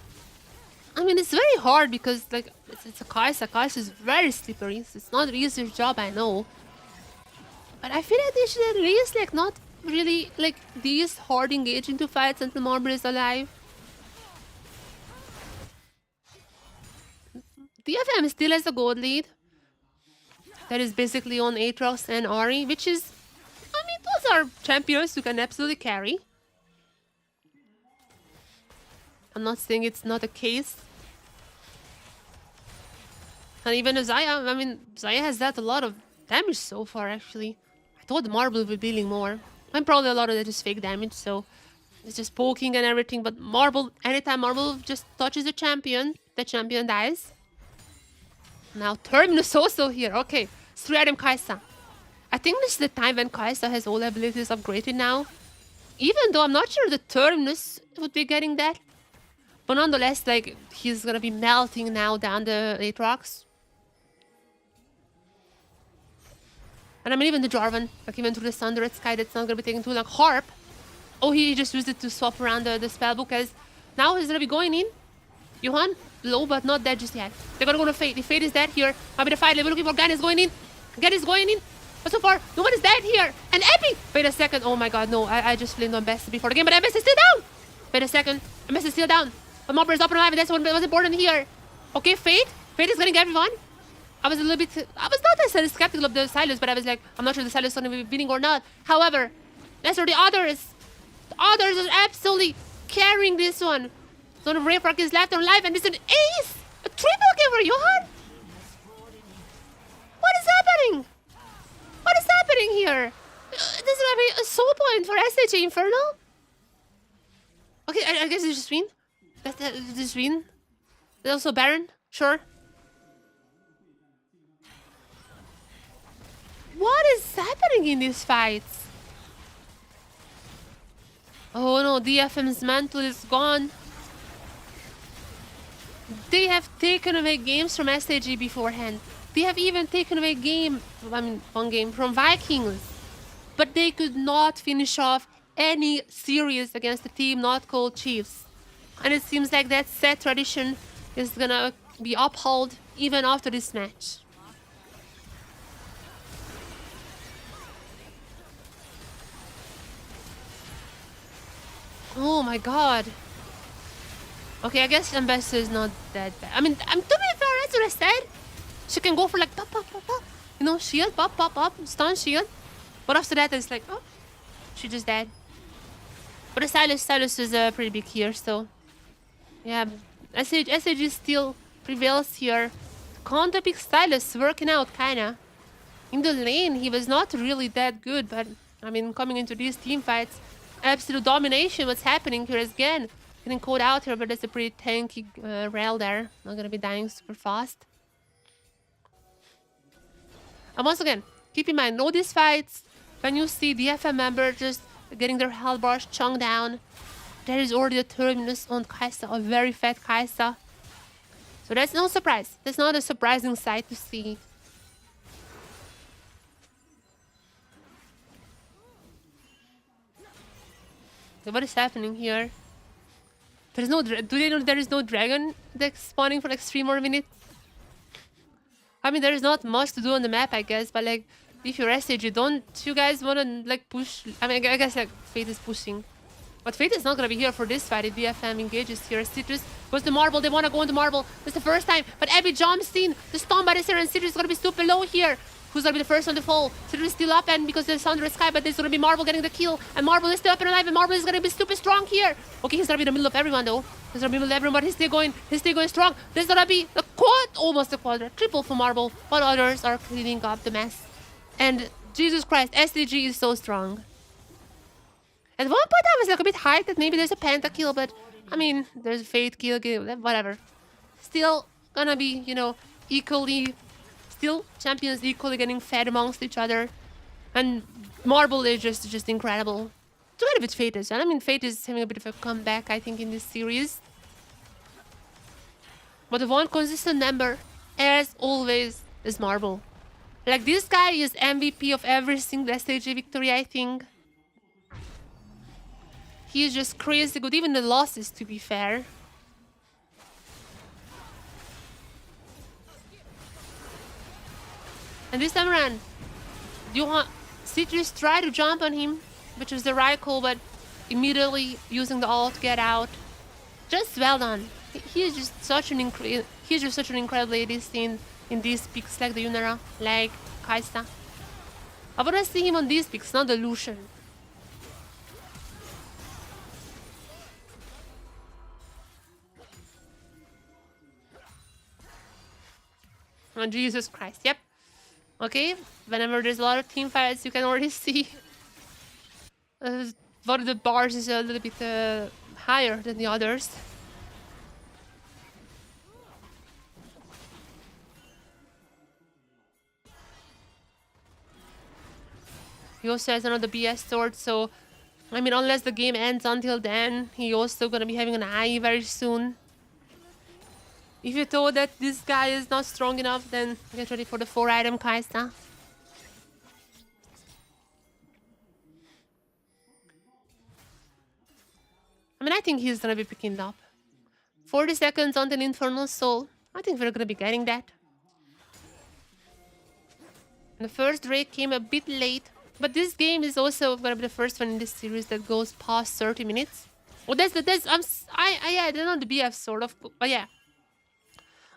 I mean, it's very hard because, like, it's a Kai'Sa. Kai'Sa is very slippery. So it's not the easiest job, I know. But I feel like they should at least, like, not really, like, these hard engage into fights until Marble is alive. DFM still has a gold lead. That is basically on Aatrox and Ahri, which is... I mean, those are champions who can absolutely carry. I'm not saying it's not a case. And even Zaya, I mean, Zaya has dealt a lot of damage so far, actually. I thought the Marble would be dealing more. And probably a lot of that is fake damage, so... It's just poking and everything, but Marble, anytime Marble just touches the champion dies. Now Terminus also here, okay. 3-item Kai'Sa. I think this is the time when Kai'Sa has all abilities upgraded now. Even though I'm not sure the Terminus would be getting that. But nonetheless, like, he's gonna be melting now down the Aatrox. And I mean, even the Jarvan, like, even through the Sundered Sky, that's not gonna be taking too long. Harp! Oh, he just used it to swap around the spellbook, as now he's gonna be going in. Johan, low, but not dead just yet. They're gonna go to Fate. If Fate is dead here, I'll be the fight. We're looking for Gan is going in. Gan is going in. But so far, no one is dead here. And Epi! Wait a second. Oh my god, no. I just flamed on Best before the game, but MS is still down! Wait a second. MS is still down. But Mopper is up and alive, and that's what was important here. Okay, Fate. Fate is getting everyone. I was a little bit... I was not necessarily skeptical of the Silas, but I was like, I'm not sure the Silas is gonna be winning or not. However, that's where the others... The others are absolutely carrying this one. So the Braveheart is left alive, and it's an ace! A triple kill for Johan! What is happening? What is happening here? This is gonna be a soul point for SHG Infernal? Okay, I guess it's just win. That's just win. There's also Baron, sure. What is happening in these fights? Oh no, DFM's mantle is gone. They have taken away games from SHG beforehand. They have even taken away one game from Vikings. But they could not finish off any series against a team not called Chiefs. And it seems like that set tradition is gonna be upheld even after this match. Oh my god. Okay, I guess Ambassador is not that bad. I mean, to be fair, that's what I said. She can go for like pop, pop, pop, pop. You know, shield, pop, pop, pop, stun, shield. But after that, it's like, oh, she just died. But the Silas is pretty big here, so... Yeah, SHG still prevails here. Counter pick Silas working out, kinda. In the lane, he was not really that good, but... I mean, coming into these team fights, absolute domination. What's happening here is again getting caught out here, but that's a pretty tanky rail there. Not gonna be dying super fast. And once again, keep in mind, all these fights, when you see DFM member just getting their health bars chunked down, there is already a Terminus on Kai'Sa, a very fat Kai'Sa. So that's no surprise. That's not a surprising sight to see. So what is happening here? There's no... Do they know there is no dragon that's spawning for like 3 more minutes? I mean, there is not much to do on the map, I guess, but like, if you're SHG, don't you guys want to like push? I mean, I guess like Fate is pushing. But Fate is not going to be here for this fight if DFM engages here. Citrus goes to Marble, they want to go into Marble. That's the first time, but Abby jumps in. The stun by the Siren, Citrus is going to be super low here. Who's going to be the first one to fall? Citrus is still up, and because there's Thunder Sky, but there's going to be Marble getting the kill. And Marble is still up and alive, and Marble is going to be super strong here. Okay, he's going to be in the middle of everyone, though. He's going to be in the middle of everyone, but he's still going strong. There's going to be the quad, almost a quadra, triple for Marble, while others are cleaning up the mess. And Jesus Christ, SDG is so strong. At one point, I was like a bit hyped that maybe there's a Penta kill, but I mean, there's a Fate kill, whatever. Still gonna be, you know, equally... Still, champions equally getting fed amongst each other. And Marble is just incredible. Together with Fate as well. I mean, Fate is having a bit of a comeback, I think, in this series. But the one consistent member, as always, is Marble. Like, this guy is MVP of every single SHG victory, I think. He is just crazy good, even the losses, to be fair. And this time around, Citrus tried to jump on him, which was the right call, but immediately using the ult to get out. Just well done. He is just such an incredible ADC in these picks, like the Yunara, like Kaista. I wanna see him on these picks, not the Lucian. Oh, Jesus Christ, yep. Okay, whenever there's a lot of team fights, you can already see one of the bars is a little bit higher than the others. He also has another BS sword, so I mean, unless the game ends until then, he also gonna be having an eye very soon. If you thought that this guy is not strong enough, then get ready for the 4-item Kaista. I mean, I think he's gonna be picking up. 40 seconds on the Infernal Soul. I think we're gonna be getting that. The first Drake came a bit late, but this game is also gonna be the first one in this series that goes past 30 minutes. Well, yeah, they're not the BF sort of, but yeah.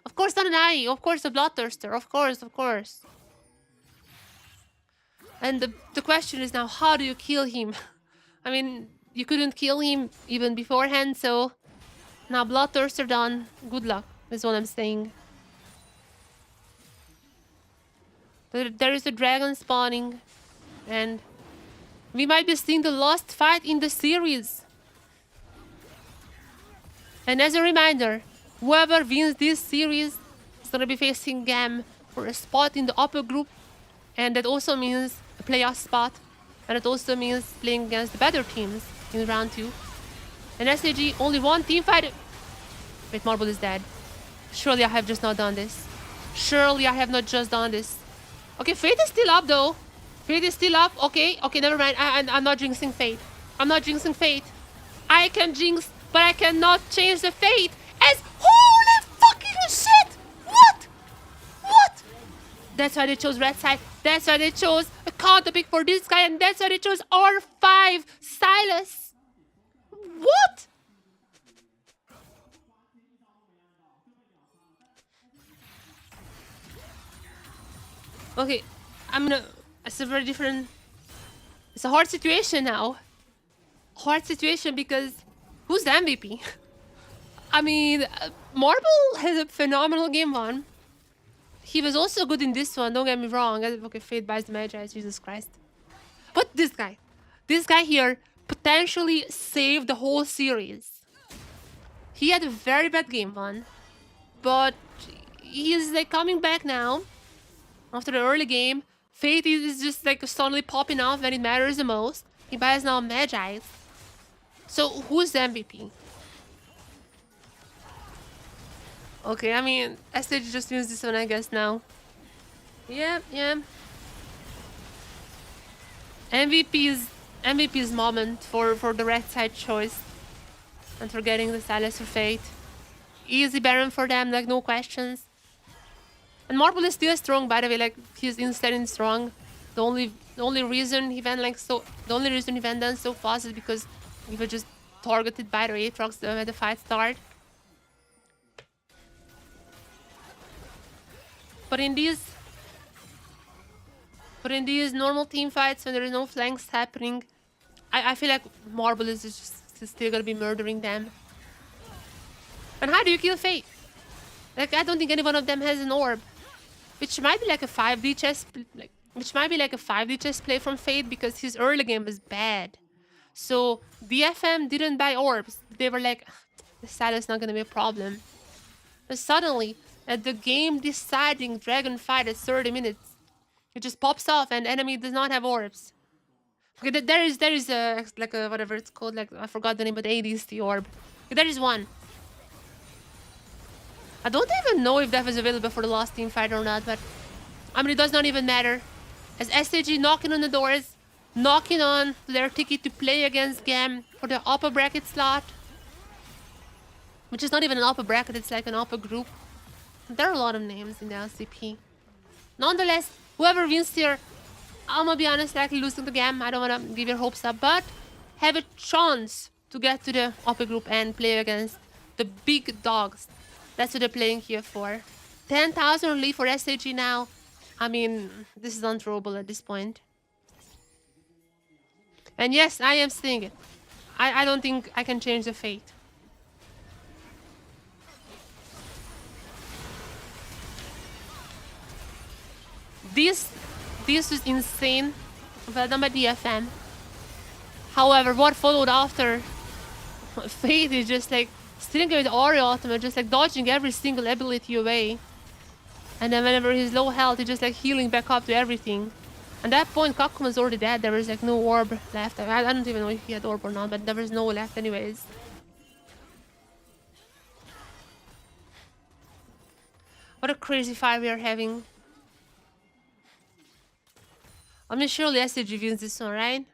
Of course, not an eye. Of course, a Bloodthirster. Of course. And the question is now, how do you kill him? I mean, you couldn't kill him even beforehand, so now Bloodthirster done. Good luck, is what I'm saying. There is a dragon spawning, and we might be seeing the last fight in the series. And as a reminder, whoever wins this series is gonna be facing Gam for a spot in the upper group, and that also means a playoff spot, and it also means playing against the better teams in round 2. And SHG, only one team fight. Wait, Marble is dead. Surely I have just not done this. Surely I have not just done this. Okay, Fate is still up though. Fate is still up. Okay, never mind. I'm not jinxing Fate. I'm not jinxing Fate. I can jinx, but I cannot change the fate. As holy fucking shit! What? That's why they chose red side. That's why they chose a counter pick for this guy, and that's why they chose R5 Silas. What? Okay, it's a very different. It's a hard situation now. Hard situation because who's the MVP? I mean, Marble has a phenomenal game one. He was also good in this one, don't get me wrong. Okay, Fate buys the Magi, Jesus Christ. But this guy here potentially saved the whole series. He had a very bad game one, but he's like coming back now after the early game. Fate is just like suddenly popping off when it matters the most. He buys now Magi. So who's the MVP? Okay, I mean, SHG just wins this one, I guess, now. Yeah. MVP's moment for the red side choice. And for getting the Silas for Fate. Easy Baron for them, like, no questions. And Marble is still strong, by the way, like, he's insane strong. The only reason he went down so fast is because he was just targeted by the Aatrox at the fight start. But in these normal team fights, when there is no flanks happening, I feel like Marble is just still gonna be murdering them. And how do you kill Fate? Like, I don't think any one of them has an orb, which might be like a 5D chess play from Fate because his early game was bad. So DFM didn't buy orbs. They were like, the Silas not gonna be a problem. But suddenly, at the game deciding dragon fight at 30 minutes, it just pops off and enemy does not have orbs. Okay, there is a like a whatever it's called, like I forgot the name, but ADC orb. Okay, there is one. I don't even know if that was available for the last team fight or not, but I mean, it does not even matter. As SHG knocking on the doors, knocking on their ticket to play against GAM for the upper bracket slot. Which is not even an upper bracket, it's like an upper group. There are a lot of names in the LCP. Nonetheless, whoever wins here, I'm gonna be honest, likely losing the game. I don't wanna give your hopes up, but have a chance to get to the upper group and play against the big dogs. That's what they're playing here for. 10,000 lead for SHG now. I mean, this is unthrowable at this point. And yes, I am seeing it. I don't think I can change the fate. This is insane. Well done by DFM. However, what followed after Fate is just like stealing with Ori ultimate, just like dodging every single ability away. And then whenever he's low health, he's just like healing back up to everything. At that point, Kakum was already dead. There was like no orb left. I don't even know if he had orb or not, but there was no left anyways. What a crazy fight we are having. I mean, surely SHG wins this one, right?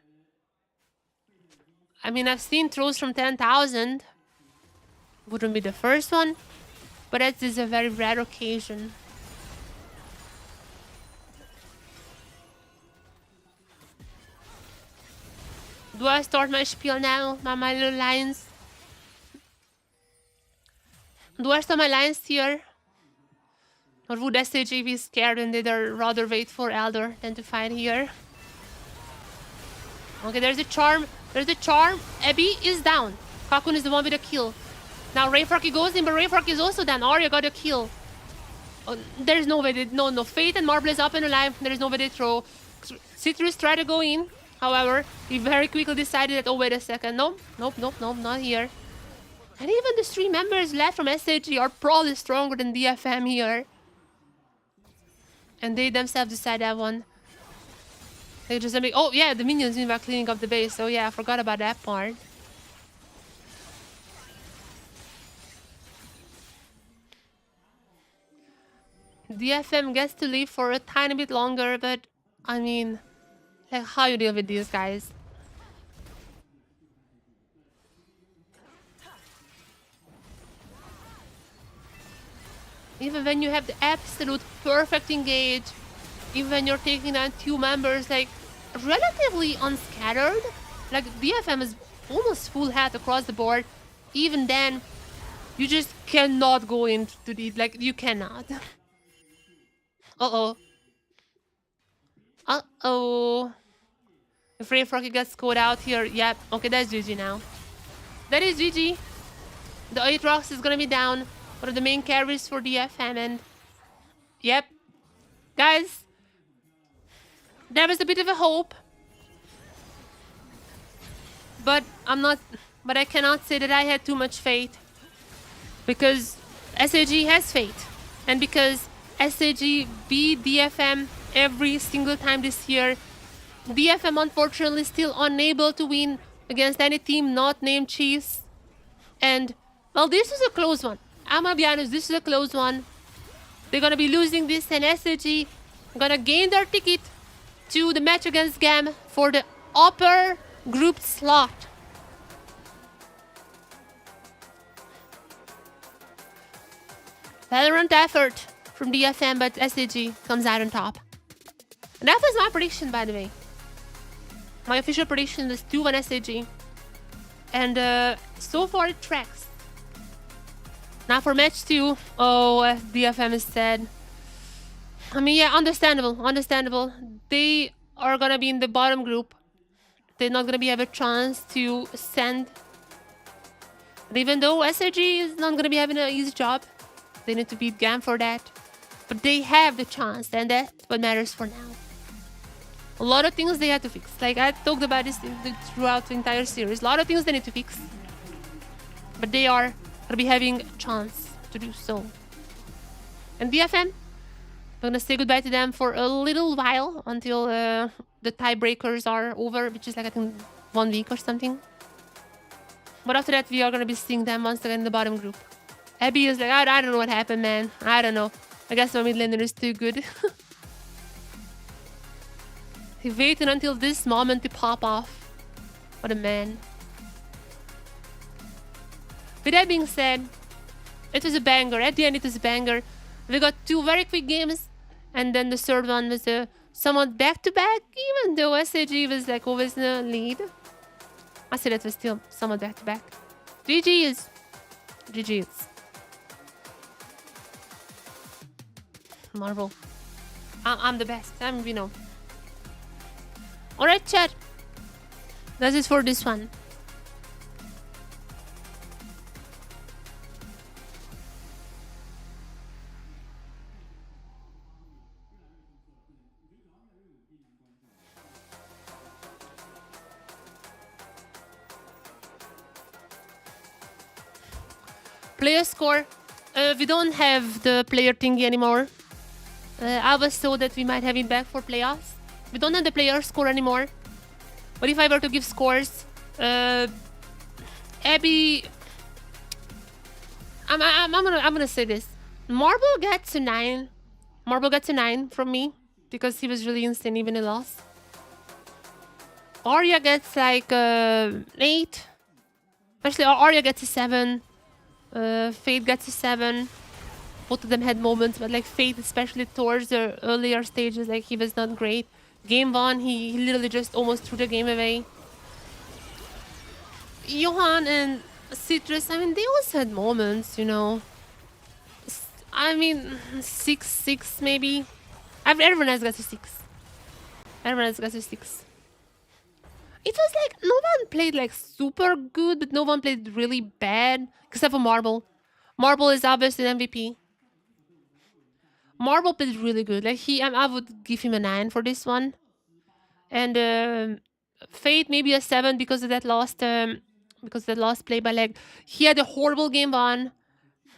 I mean, I've seen throws from 10,000. Wouldn't be the first one, but that is a very rare occasion. Do I start my spiel now, my little lines? Do I start my lines here? Or would SHG be scared and they'd rather wait for Elder than to fight here? Okay, there's a charm. There's a charm. Abby is down. Kakun is the one with a kill. Now Rayforky goes in, but Rayforky is also down. Arya got a kill. Oh, there's no way they... No. Fate and Marble is up and alive. There's no way they throw. Citrus tried to go in. However, he very quickly decided that, oh, wait a second. Nope, not here. And even the 3 members left from SHG are probably stronger than DFM here. And they themselves decide that one. They just make... Oh, yeah, the minions meanwhile cleaning up the base. So, yeah, I forgot about that part. DFM gets to live for a tiny bit longer, but, I mean... Like, how you deal with these guys? Even when you have the absolute perfect engage, even when you're taking down 2 members, like, relatively unscattered, like, DFM is almost full health across the board, even then, you just cannot go into the, like, you cannot. Uh-oh. Uh-oh. If Rayforky gets scored out here, yep, okay, that's GG now. That is GG. The Aatrox is gonna be down. One of the main carries for DFM, and yep, guys, there was a bit of a hope, but I cannot say that I had too much faith, because SHG has faith, and because SHG beat DFM every single time this year, DFM unfortunately still unable to win against any team not named Chiefs, and well, this is a close one. I'm gonna be honest, this is a close one. They're gonna be losing this, and SHG gonna gain their ticket to the match against GAM for the upper group slot. Valorant effort from DFM, but SHG comes out on top. And that was my prediction, by the way. My official prediction was 2-1 SHG. And so far it tracks. Now for match 2, oh, as DFM is said. I mean, yeah, understandable. They are gonna be in the bottom group. They're not gonna have a chance to send. And even though SHG is not gonna be having an easy job, they need to beat GAM for that. But they have the chance, and that's what matters for now. A lot of things they have to fix. Like I talked about this throughout the entire series. A lot of things they need to fix. But they are gonna be having a chance to do so. And DFM, I'm gonna say goodbye to them for a little while until the tiebreakers are over, which is like I think 1 week or something. But after that, we are gonna be seeing them once again in the bottom group. Abby is like, I don't know what happened, man. I don't know. I guess my mid laner is too good. He waited until this moment to pop off. What a man. With that being said, it was a banger. At the end, it was a banger. We got 2 very quick games, and then the third one was somewhat back-to-back, even though SHG was like always in the lead. I said it was still somewhat back-to-back. GG's. GG's. Marvel. I'm the best. You know. Alright, chat. That's it for this one. Player score. We don't have the player thingy anymore. I was told that we might have it back for playoffs. We don't have the player score anymore. But if I were to give scores, Abby, I'm gonna say this. Marble gets a 9. Marble gets a 9 from me because he was really insane even in loss. Arya gets like 8. Actually, Arya gets a 7. Fate gets a 7. Both of them had moments, but like Fate, especially towards the earlier stages, like he was not great. Game 1, he literally just almost threw the game away. Johan and Citrus, I mean, they also had moments, you know. I mean, 6 maybe. Everyone has got a 6. Everyone has got a 6. It was like no one played like super good, but no one played really bad, except for Marble. Marble is obviously an MVP. Marble played really good. Like I would give him a 9 for this one. And Fate maybe a 7 because of that last play by leg. He had a horrible game 1.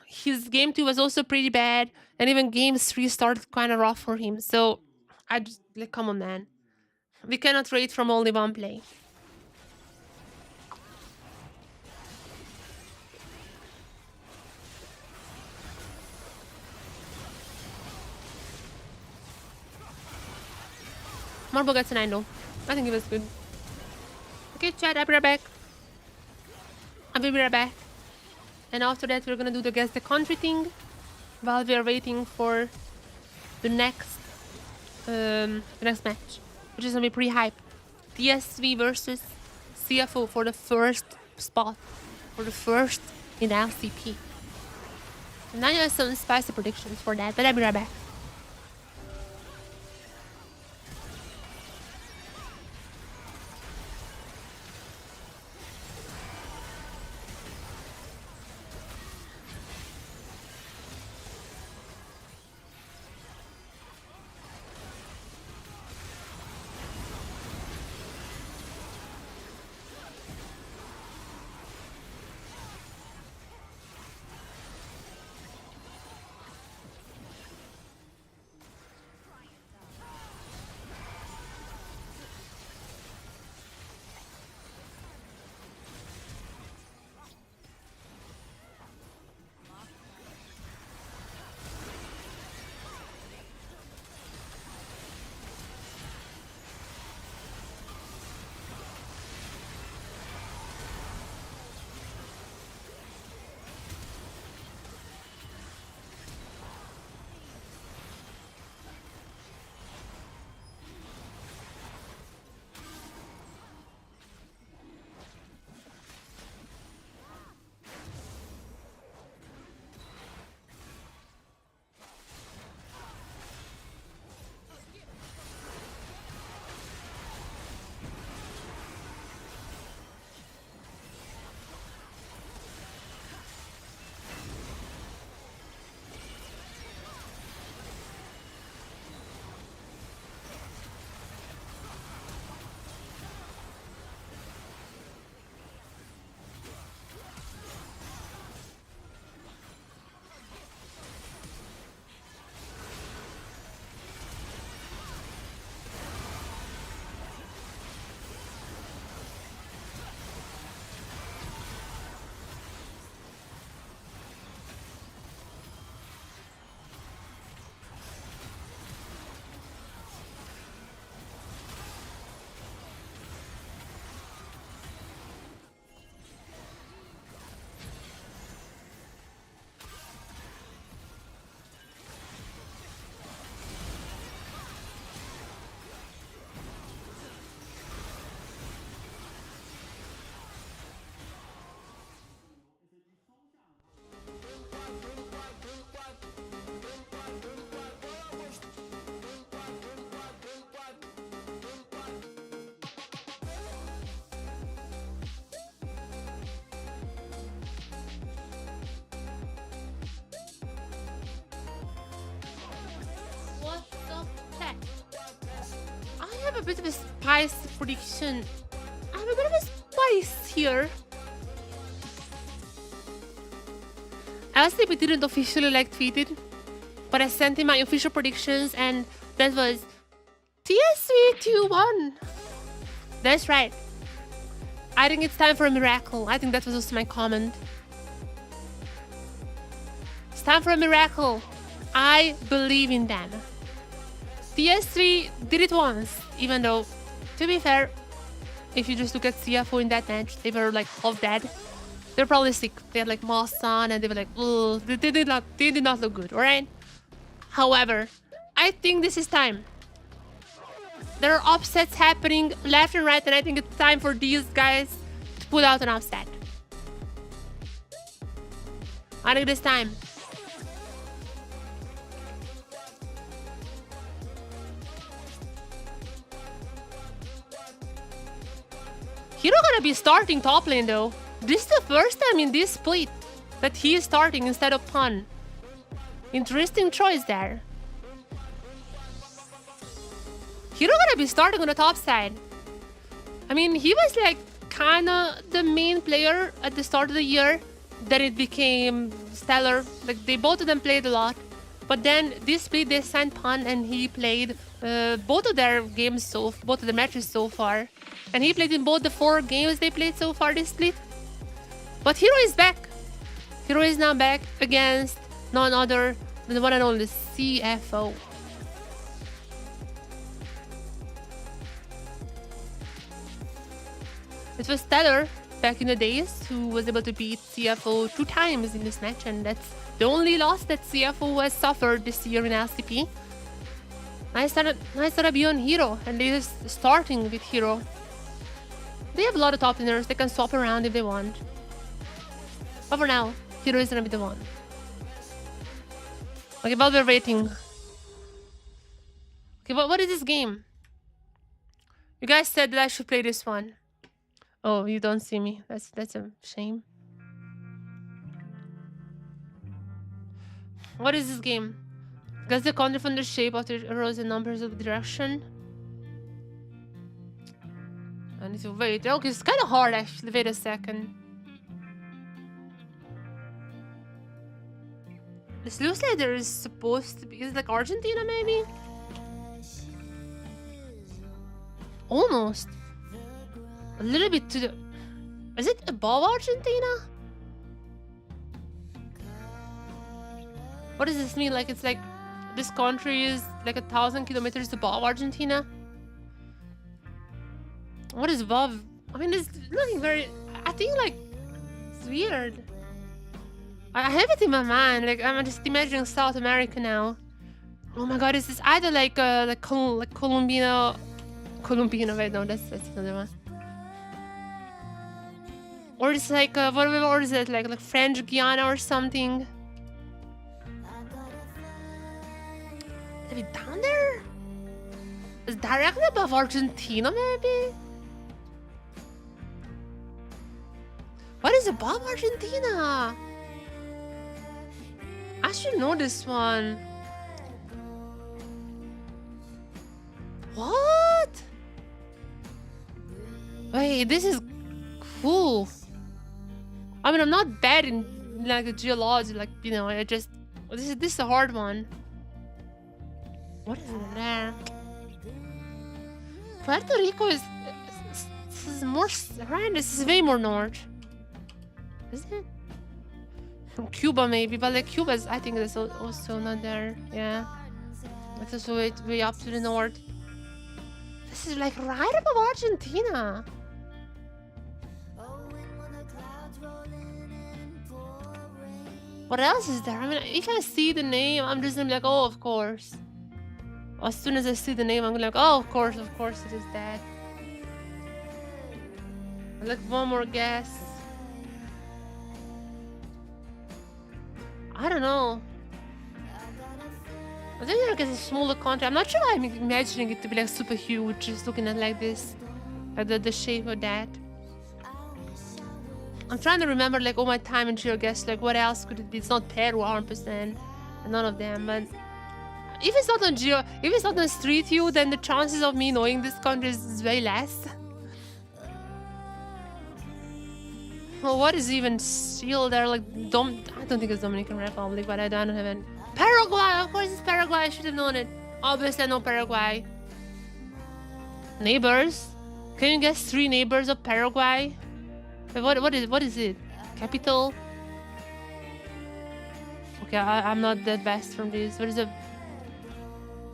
His game 2 was also pretty bad, and even game 3 started kind of rough for him. So I just like, come on, man. We cannot rate from only one play. Marble gets a 9 though. I think it was good. Okay, chat, I'll be right back. I will be right back. And after that, we're gonna do the guess the country thing while we are waiting for the next match, which is gonna be pretty hype. TSW versus CFO for the first spot, for the first in LCP. And I have some spicy predictions for that, but I'll be right back. have a bit of a spice prediction. I have a bit of a spice here. LCP didn't officially tweet it, but I sent him my official predictions, and that was TSW 2-1. That's right. I think it's time for a miracle. I think that was also my comment. It's time for a miracle. I believe in them. TS3 did it once, even though, to be fair, if you just look at CFO in that match, they were half dead. They're probably sick. They had moss on, and they were ugh. They did not look good, alright? However, I think this is time. There are upsets happening left and right, and I think it's time for these guys to put out an upset. I think it's time. Hero gonna be starting top lane though. This is the first time in this split that he is starting instead of Pun. Interesting choice there. Hero gonna be starting on the top side. I mean, he was kinda the main player at the start of the year. Then it became Stellar. They both of them played a lot. But then this split they signed Pun, and he played both of their matches so far. And he played in both the 4 games they played so far this split. But Hero is back. Hero is now back against none other than the one and only CFO. It was Stellar back in the days who was able to beat CFO 2 times in this match, and that's the only loss that CFO has suffered this year in LCP. Nice setup on Hero, and they're starting with Hero. They have a lot of top laners. They can swap around if they want. But for now, Hero is gonna be the one. Okay, while we're waiting. Okay, what is this game? You guys said that I should play this one. Oh, you don't see me. That's a shame. What is this game? Guess the counter from the shape of the arrows and numbers of the direction. I need to wait. Okay, it's kind of hard actually. Wait a second. This looks like there is supposed to be. Is it Argentina maybe? Almost. A little bit to the. Is it above Argentina? What does this mean? It's this country is 1,000 kilometers above Argentina. What is above? I mean, it's looking very. I think it's weird. I have it in my mind. I'm just imagining South America now. Oh my God, is this either Colombia? Wait, no, that's another one. Or it's or is it like French Guiana or something? Is it down there? It's directly above Argentina, maybe? What is above Argentina? I should know this one. What? Wait, this is cool. I mean, I'm not bad in the geology, I just this is a hard one. What is it there? Puerto Rico is more right. This is way more north. Is it? Cuba maybe, but Cuba's I think is also not there. Yeah, it's also way up to the north. This is right above Argentina. What else is there? I mean, if I see the name, I'm just gonna be oh, of course. As soon as I see the name, I'm gonna oh, of course it is that. One more guess. I don't know. I think it's a smaller country. I'm not sure why I'm imagining it to be super huge, just looking at this, the shape of that. I'm trying to remember all my time in GeoGuess, what else could it be? It's not Peru 100%, none of them, but If it's not on Geo, if it's not on Street View, then the chances of me knowing this country is way less. Well, what is even still there? Like, I don't think it's Dominican Republic, but I don't have any. Paraguay, of course it's Paraguay. I should have known it. Obviously, I know Paraguay. Neighbors? Can you guess 3 neighbors of Paraguay? Wait, what is it? Capital? Okay, I'm not that best from this. What is it?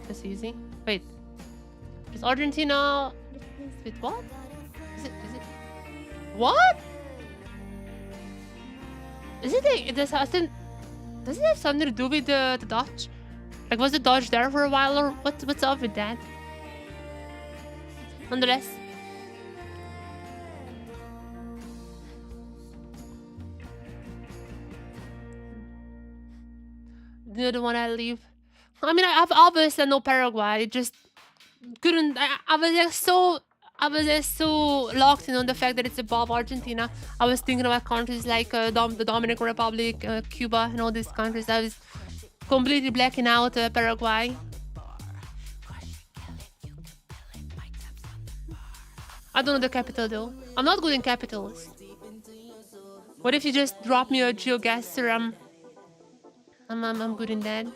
That's easy. Wait. Is Argentina? Wait, what? Is it? What? Is it like, does it have something to do with the Dutch? Like, was the Dutch there for a while, or what's up with that? Nonetheless. The other one I leave. I mean, I've obviously know Paraguay. Just couldn't. I was just so locked in on the fact that it's above Argentina. I was thinking about countries like the Dominican Republic, Cuba, and all these countries. I was completely blacking out Paraguay. I don't know the capital though. I'm not good in capitals. What if you just drop me a geoguesser? I'm good in that.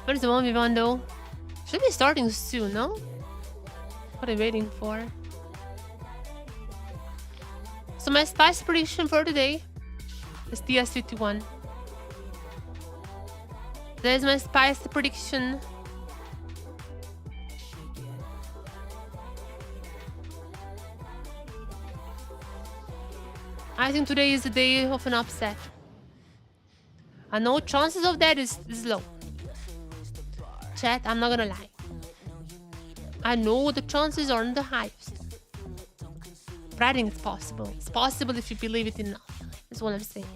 Where's the 1v1 though? Should be starting soon, no? What are you waiting for? So my spice prediction for today is TSW1. There's my spice prediction. I think today is the day of an upset. I know chances of that is low. Chat, I'm not gonna lie. I know the chances aren't the highest. But I think it's possible. It's possible if you believe it enough. That's what I'm saying.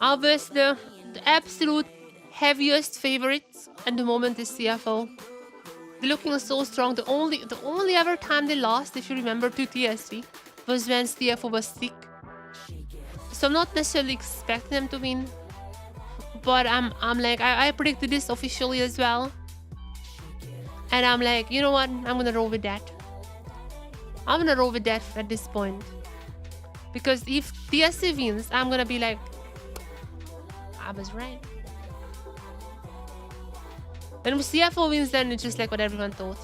Obviously, the absolute heaviest favorites at the moment is CFO. They're looking so strong. The only ever time they lost, if you remember, to TSV was when CFO was sick. So I'm not necessarily expecting them to win, but I'm like, I predicted this officially as well, and I'm like, you know what? I'm gonna roll with that. I'm gonna roll with that at this point, because if TSV wins, I'm gonna be like, I was right. And if CFO wins, then it's just like what everyone thought.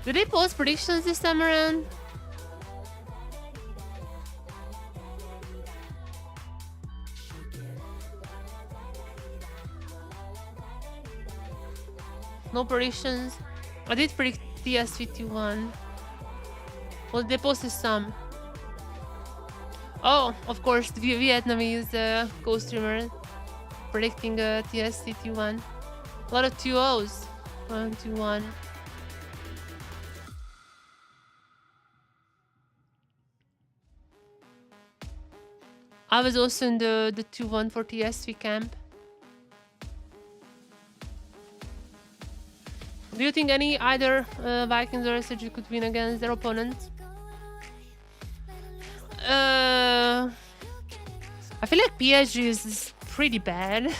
Did they post predictions this time around? No predictions. I did predict TSV1. Well, they posted some. Oh, of course, the Vietnamese co-streamer predicting TSV1. A lot of 2-0s. 1, 2, 1. I was also in the 2-1 for TSV camp. Do you think either Vikings or SHG could win against their opponents? I feel like PSG is pretty bad.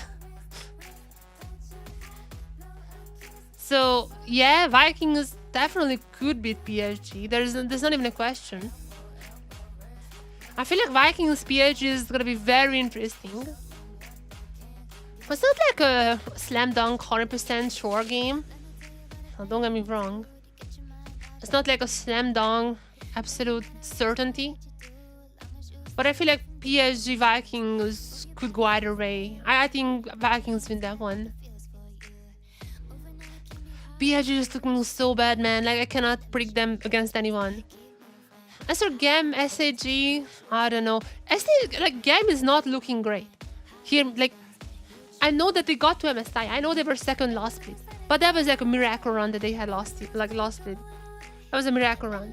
So yeah, Vikings definitely could beat PSG. There's not even a question. I feel like Vikings PSG is gonna be very interesting. It's not like a slam dunk 100% sure game. Oh, don't get me wrong. It's not like a slam dunk absolute certainty. But I feel like PSG Vikings could go either way. I think Vikings win that one. PSG is looking so bad, man. Like, I cannot predict them against anyone. As for GAM, SHG, I don't know. Like, GAM is not looking great. Here, like, I know that they got to MSI. I know they were second last split. But that was like a miracle run that they had last split. That was a miracle run.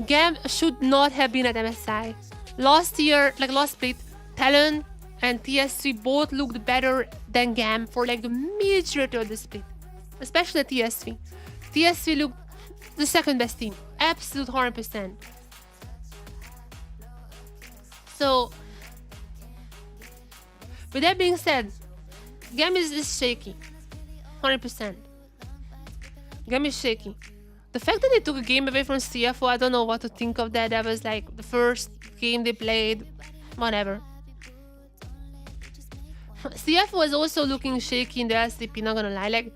GAM should not have been at MSI. last year, like last split, Talon and TSW both looked better than GAM for like the majority of the split, especially TSW. TSW looked the second best team, absolute 100%. So, with that being said, GAM is shaky, 100%. GAM is shaky. The fact that they took a game away from CFO, I don't know what to think of that. That was like the first game they played, whatever. CFO is also looking shaky in the LCP, not gonna lie. Like,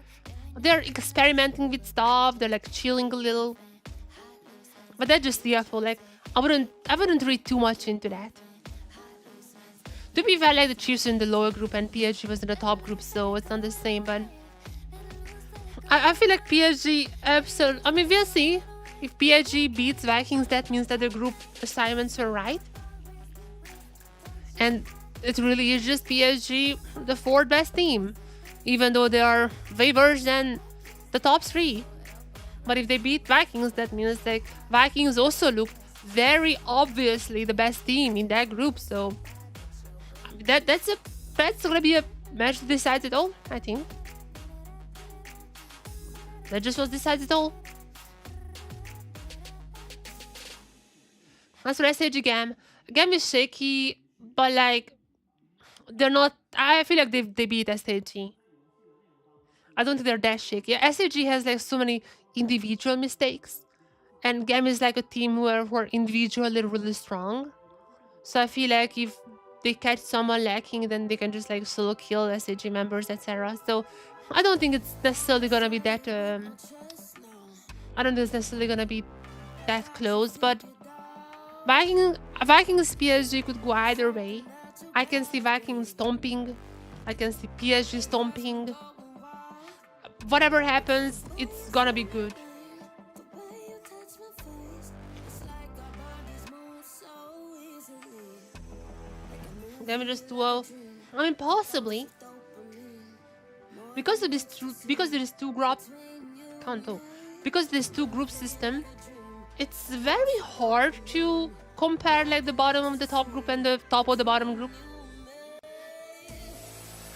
they're experimenting with stuff, they're like chilling a little. But that's just CFO, like, I wouldn't read too much into that. To be fair, like the Chiefs are in the lower group and PSG was in the top group, so it's not the same, but I feel like PSG absolutely. I mean, we'll see. If PSG beats Vikings, that means that the group assignments were right. And it really is just PSG, the fourth best team, even though they are way worse than the top three. But if they beat Vikings, that means like Vikings also looked very obviously the best team in that group. So that's gonna be a match that decides it all, I think. That just was decided all. That's what SHG GAM. GAM is shaky, but like they're not. I feel like they beat SHG. I don't think they're that shaky. Yeah, SHG has like so many individual mistakes, and GAM is like a team who are individually really strong. So I feel like if they catch someone lacking, then they can just like solo kill SHG members, etc. So I don't think it's necessarily gonna be that. I don't think it's necessarily gonna be that close, but Vikings PSG could go either way. I can see Vikings stomping. I can see PSG stomping. Whatever happens, it's gonna be good. Damages 12. I mean, possibly. Because there is two group system, it's very hard to compare like the bottom of the top group and the top of the bottom group.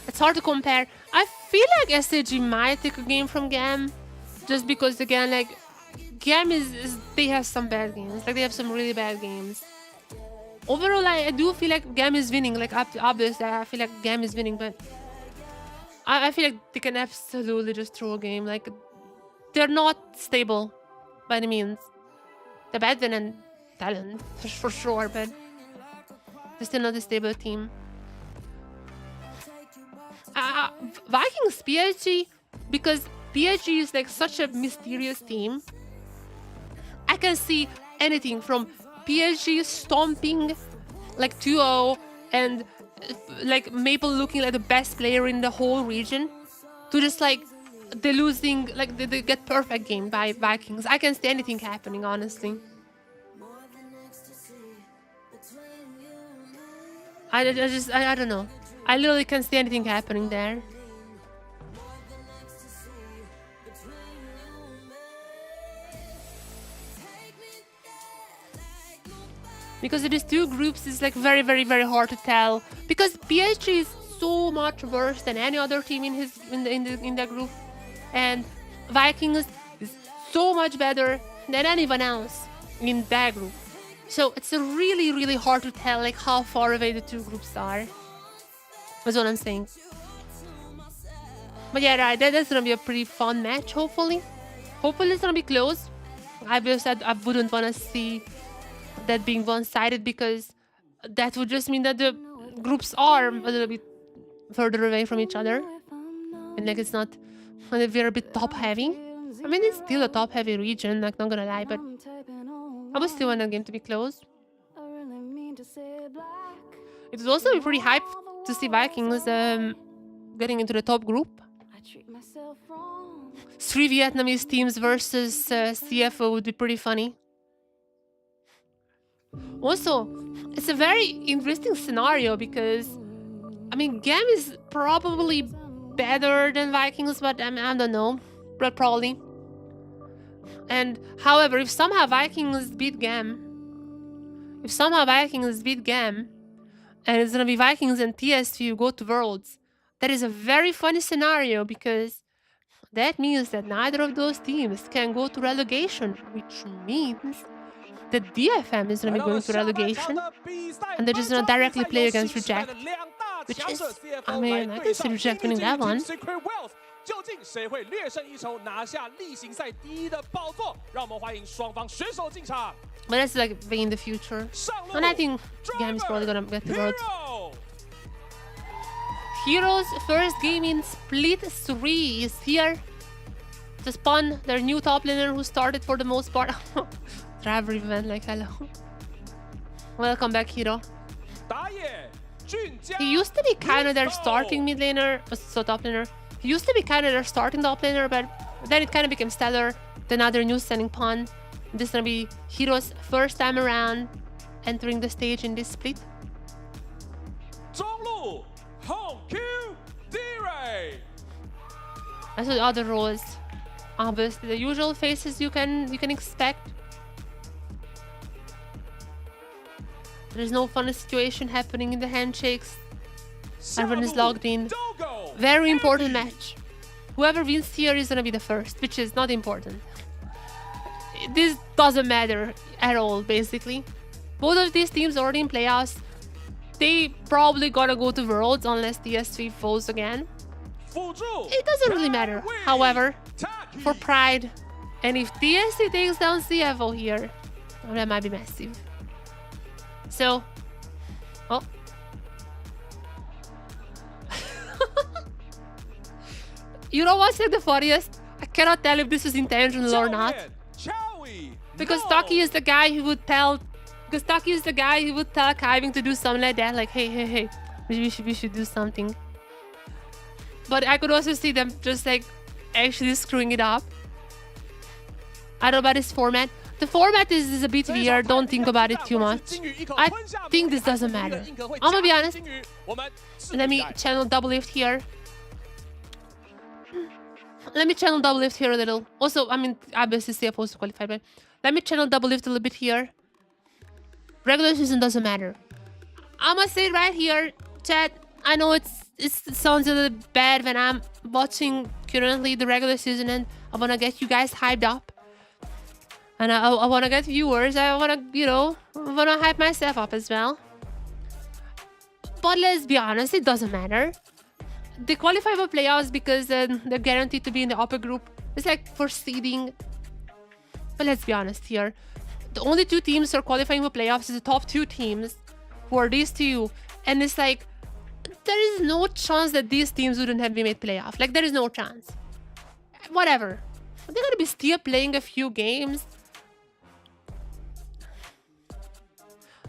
It's hard to compare. I feel like SHG might take a game from GAM, just because again, like GAM is they have some bad games. Like they have some really bad games. Overall, I do feel like GAM is winning. Like obviously, I feel like GAM is winning, but I feel like they can absolutely just throw a game. Like they're not stable by any means. They're better than Talon for sure, but they're still not a stable team. Vikings PSG, because PSG is like such a mysterious team. I can see anything from PSG stomping like 2-0 and like Maple looking like the best player in the whole region, to just like they're losing, like they get perfect game by Vikings. I can see anything happening, honestly. I don't know. I literally can see anything happening there. Because it is two groups, it's like very, very, very hard to tell. Because PSG is so much worse than any other team in the group, and Vikings is so much better than anyone else in that group. So it's really, really hard to tell like how far away the two groups are. That's what I'm saying. But yeah, right, that's gonna be a pretty fun match, hopefully. Hopefully it's gonna be close. I just said I wouldn't wanna see that being one-sided, because that would just mean that the groups are a little bit further away from each other. And like it's not, we're a bit top-heavy. I mean, it's still a top-heavy region, like not gonna lie, but I would still want that game to be close. It would also be pretty hype to see Vikings getting into the top group. 3 Vietnamese teams versus CFO would be pretty funny. Also, it's a very interesting scenario because, I mean, GAM is probably better than Vikings, but I don't know, but probably. And however, if somehow Vikings beat GAM, if somehow Vikings beat GAM, and it's gonna be Vikings and TSW go to Worlds, that is a very funny scenario because that means that neither of those teams can go to relegation, which means the DFM is gonna be going to relegation, and they're just gonna directly play against Reject, which is, I mean, I can see Reject winning that one. 究竟谁会略胜一筹，拿下例行赛第一的宝座？让我们欢迎双方选手进场。 But that's like way in the future, and I think GAM is probably gonna get the Worlds. Heroes' first game in Split 3 is here to spawn their new top laner who started for the most part. Driver event, like hello. Welcome back, Hero. He used to be kind of their starting mid laner, so top laner. He used to be kind of their starting top laner, but then it kind of became Stellar, then another new standing pawn. This is gonna be Hero's first time around entering the stage in this split. As with other roles, obviously the usual faces you can expect. There's no fun situation happening in the handshakes. Everyone is logged in. Very important match. Whoever wins here is gonna be the first, which is not important. This doesn't matter at all, basically. Both of these teams already in playoffs. They probably gotta go to Worlds unless TSW falls again. It doesn't really matter, however, for Pride. And if TSW takes down CFO here, well, that might be massive. So, oh. You know what's like the funniest? I cannot tell if this is intentional or not. Because Taki is the guy who would tell... Because Taki is the guy who would tell Kaiving to do something like that. Like, hey, we should do something. But I could also see them just like actually screwing it up. I don't know about this format. The format is a bit weird. Don't think about it too much. I think this doesn't matter. I'm gonna be honest. Let me channel double lift here. Let me channel double lift here a little. Also, I mean, obviously CFO is qualified, but let me channel double lift a little bit here. Regular season doesn't matter. I'm gonna say it right here, chat. I know it sounds a little bad when I'm watching currently the regular season, and I wanna get you guys hyped up. And I wanna get viewers. I wanna, you know, I wanna hype myself up as well. But let's be honest, it doesn't matter. They qualify for playoffs because they're guaranteed to be in the upper group. It's like for seeding. But let's be honest here. The only two teams who are qualifying for playoffs is the top two teams, who are these two. And it's like, there is no chance that these teams wouldn't have been made playoff. Like, there is no chance. Whatever. They're gonna be still playing a few games.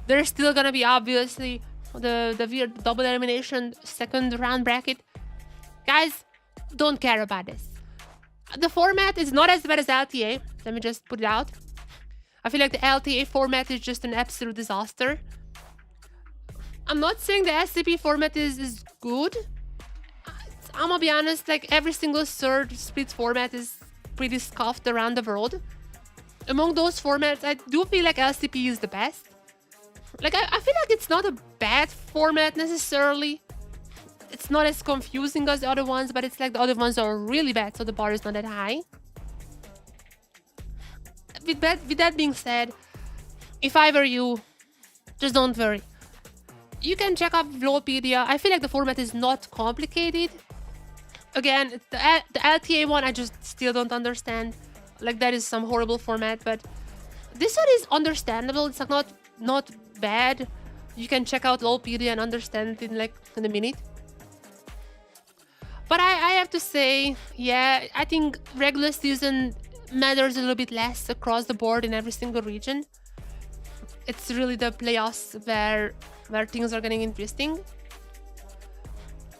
There's still gonna be, obviously, the weird double elimination second round bracket. Guys, don't care about this. The format is not as bad as LTA. Let me just put it out. I feel like the LTA format is just an absolute disaster. I'm not saying the SCP format is good. I'm gonna be honest, like every single third split format is pretty scuffed around the world. Among those formats, I do feel like LCP is the best. Like, I feel like it's not a bad format necessarily. It's not as confusing as the other ones, but it's like the other ones are really bad, so the bar is not that high. With that being said, if I were you, just don't worry. You can check up Vlopedia. I feel like the format is not complicated. Again, the LTA one, I just still don't understand. Like, that is some horrible format, but this one is understandable. It's like not bad. You can check out Vlopedia and understand it in a minute. But I have to say, yeah, I think regular season matters a little bit less across the board in every single region. It's really the playoffs where things are getting interesting.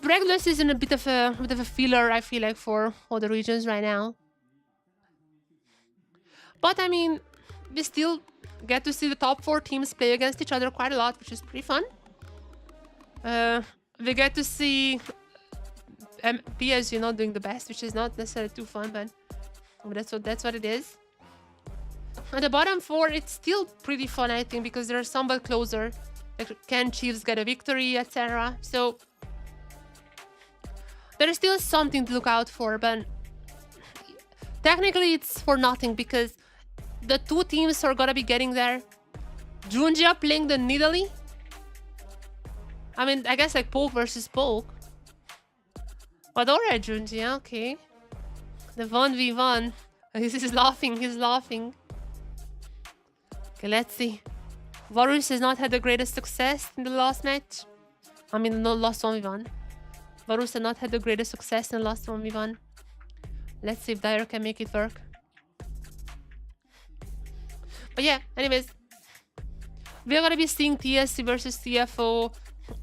Regular season a bit of a filler, I feel like, for all the regions right now. But I mean, we still get to see the top 4 teams play against each other quite a lot, which is pretty fun. We get to see PSG not doing the best, which is not necessarily too fun, but that's what it is. At the bottom 4, it's still pretty fun, I think, because they're somewhat closer. Like, can Chiefs get a victory, etc. So there is still something to look out for, but technically it's for nothing because the 2 teams are gonna be getting there. Jungia playing the Nidalee. I mean, I guess like Poke versus Poke. But alright, Jungia, okay. The 1v1. He's laughing, he's laughing. Okay, let's see. Varus has not had the greatest success in the last match. I mean, no, last 1v1. Varus has not had the greatest success in the last 1v1. Let's see if Dyer can make it work. But yeah, anyways. We're gonna be seeing TSC versus CFO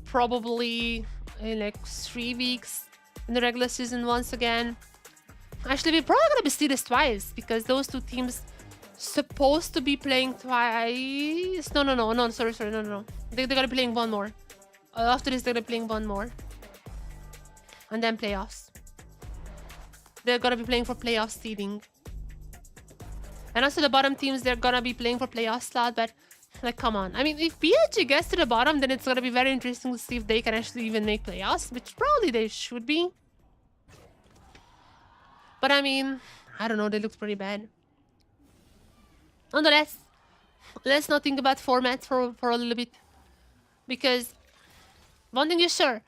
probably in like 3 weeks in the regular season once again. Actually, we're probably gonna be seeing this twice because those 2 teams supposed to be playing twice. No, sorry, no. They're gonna be playing 1 more. After this, they're gonna be playing 1 more. And then playoffs. They're gonna be playing for playoff seeding. And also the bottom teams, they're gonna be playing for playoff slot, but like, come on. I mean, if PSG gets to the bottom, then it's gonna be very interesting to see if they can actually even make playoffs, which probably they should be. But I mean, I don't know, they look pretty bad. Nonetheless, let's not think about formats for a little bit. Because one thing is sure,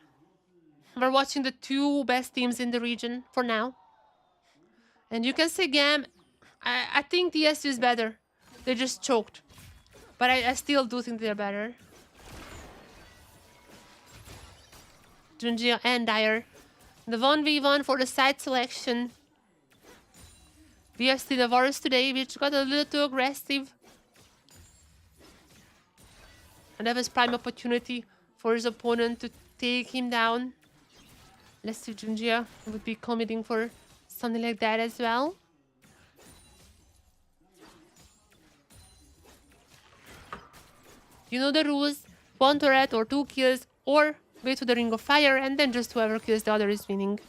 we're watching the 2 best teams in the region for now. And you can say GAM, I think TSU is better. They just choked. But I still do think they're better. Jungia and Dyer. The 1v1 for the side selection. We have seen the Varus today, which got a little too aggressive. And that was prime opportunity for his opponent to take him down. Let's see if Jungia would be committing for something like that as well. You know the rules. 1 turret or 2 kills or wait to the ring of fire and then just whoever kills the other is winning.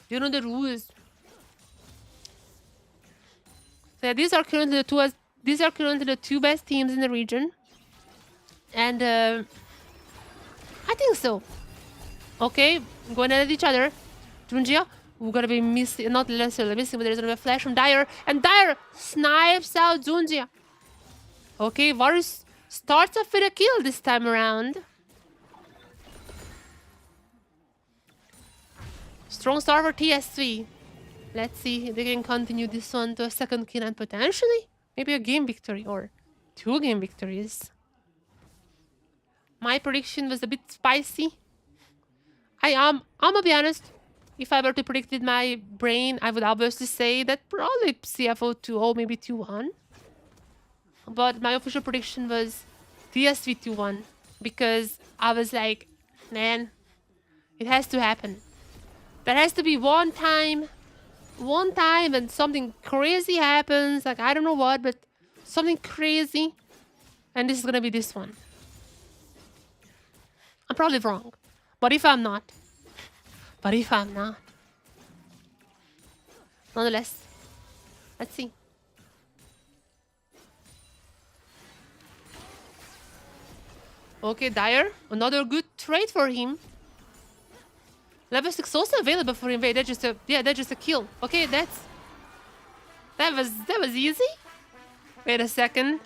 You know the rules. So yeah, these are currently the 2 best teams in the region. And I think so. Okay, going at each other. Jungia, we're gonna be missing, not necessarily missing, but there's gonna be a flash from Dyer. And Dyer snipes out Jungia. Okay, Varus starts off with a kill this time around. Strong start for TSV. Let's see if they can continue this one to a 2nd kill and potentially maybe a game victory or 2 game victories. My prediction was a bit spicy. I'm gonna be honest. If I were to predict with my brain, I would obviously say that probably CFO 2-0, maybe 2-1. But my official prediction was TSV 2-1 because I was like, man, it has to happen. There has to be one time and something crazy happens. Like, I don't know what, but something crazy. And this is gonna be this one. I'm probably wrong. But if I'm not. Nonetheless, let's see. Okay, Dyer, another good trade for him. Level 6 also available for him. Wait, that's just a kill. Okay, that was easy. Wait a second.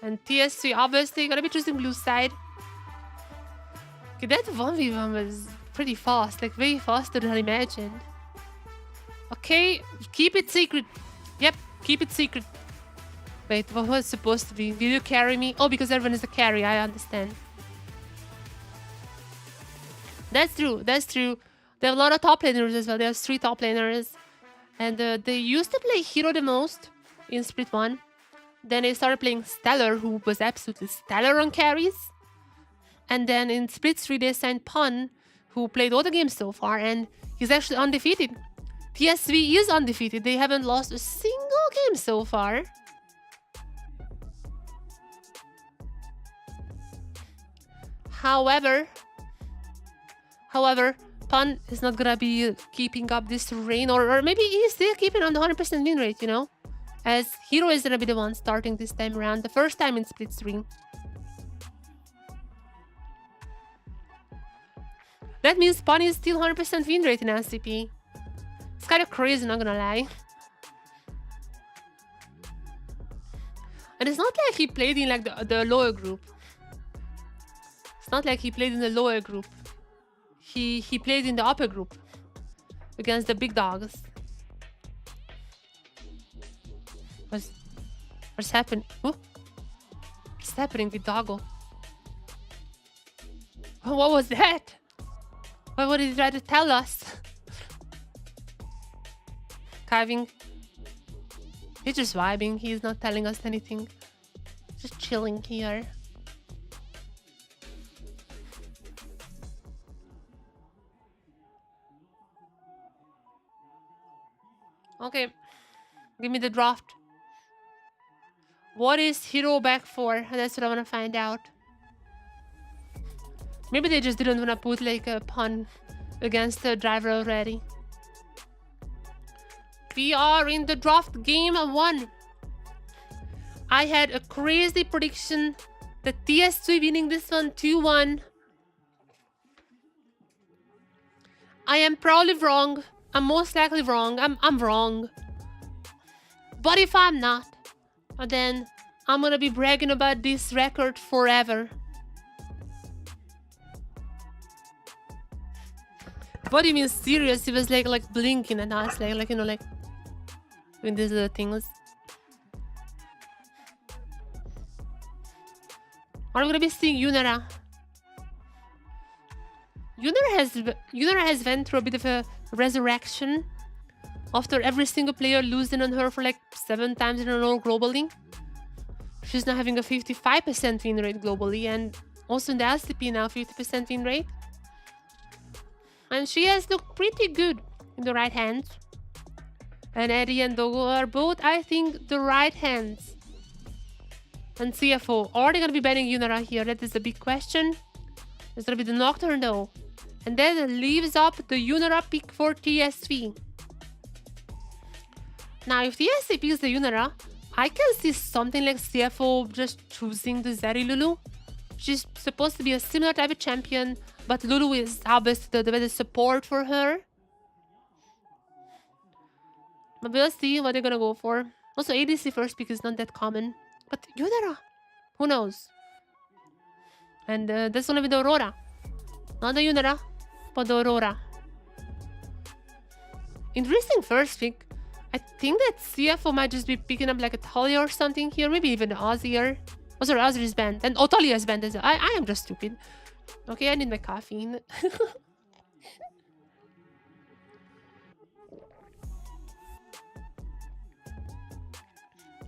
And TSC obviously gonna be choosing blue side. Okay, that 1v1 was pretty fast, like way faster than I imagined. Okay, keep it secret. Yep, keep it secret. Wait, what was it supposed to be? Will you carry me? Oh, because everyone is a carry, I understand. That's true, that's true. They have a lot of top laners as well. They have 3 top laners. And they used to play hero the most in Split 1. Then they started playing Stellar, who was absolutely stellar on carries. And then in Split 3 they signed Pun, who played all the games so far, and he's actually undefeated. TSV is undefeated. They haven't lost a single game so far. However, Pun is not gonna be keeping up this reign, or maybe he's still keeping on the 100% win rate, you know? As Hero is gonna be the one starting this time around, the first time in split screen. That means Pun is still 100% win rate in LCP. It's kind of crazy, not gonna lie. And it's not like he played in like the lower group. It's not like he played in the lower group. He played in the upper group against the big dogs. What's happening? Oh, what's happening with Doggo? Oh, what was that? What did he try to tell us? Kiving. He's just vibing. He's not telling us anything. Just chilling here. Okay. Give me the draft. What is Hero back for? That's what I want to find out. Maybe they just didn't want to put like a Pun against the driver already. We are in the draft game 1. I had a crazy prediction that TSW winning this one 2-1. I am probably wrong. I'm most likely wrong. I'm wrong. But if I'm not, then I'm gonna be bragging about this record forever. What do you mean serious? He was like blinking at us, like you know, like doing these little things. Are we gonna be seeing Yunara? Yunara has went through a bit of a resurrection after every single player losing on her for like 7 times in a row globally. She's now having a 55% win rate globally, and also in the LCP now 50% win rate. And she has looked pretty good in the right hands. And Eddie and Dogo are both, I think, the right hands. And CFO, are they going to be banning Yunara here? That is the big question. Is going to be the Nocturne though. And that leaves up the Yunara pick for TSV. Now, if TSV picks the Yunara, I can see something like CFO just choosing the Zeri Lulu. She's supposed to be a similar type of champion, but Lulu is obviously the better support for her. But we'll see what they're gonna go for. Also, ADC first pick is not that common. But Yunara, who knows? And that's gonna be the Aurora. Not the Yunara, but the Aurora. Interesting first pick. I think that CFO might just be picking up like a Talia or something here. Maybe even Ozzy. Oh, sorry, Ozzy is banned. And Talia is banned as well. I am just stupid. Okay, I need my caffeine.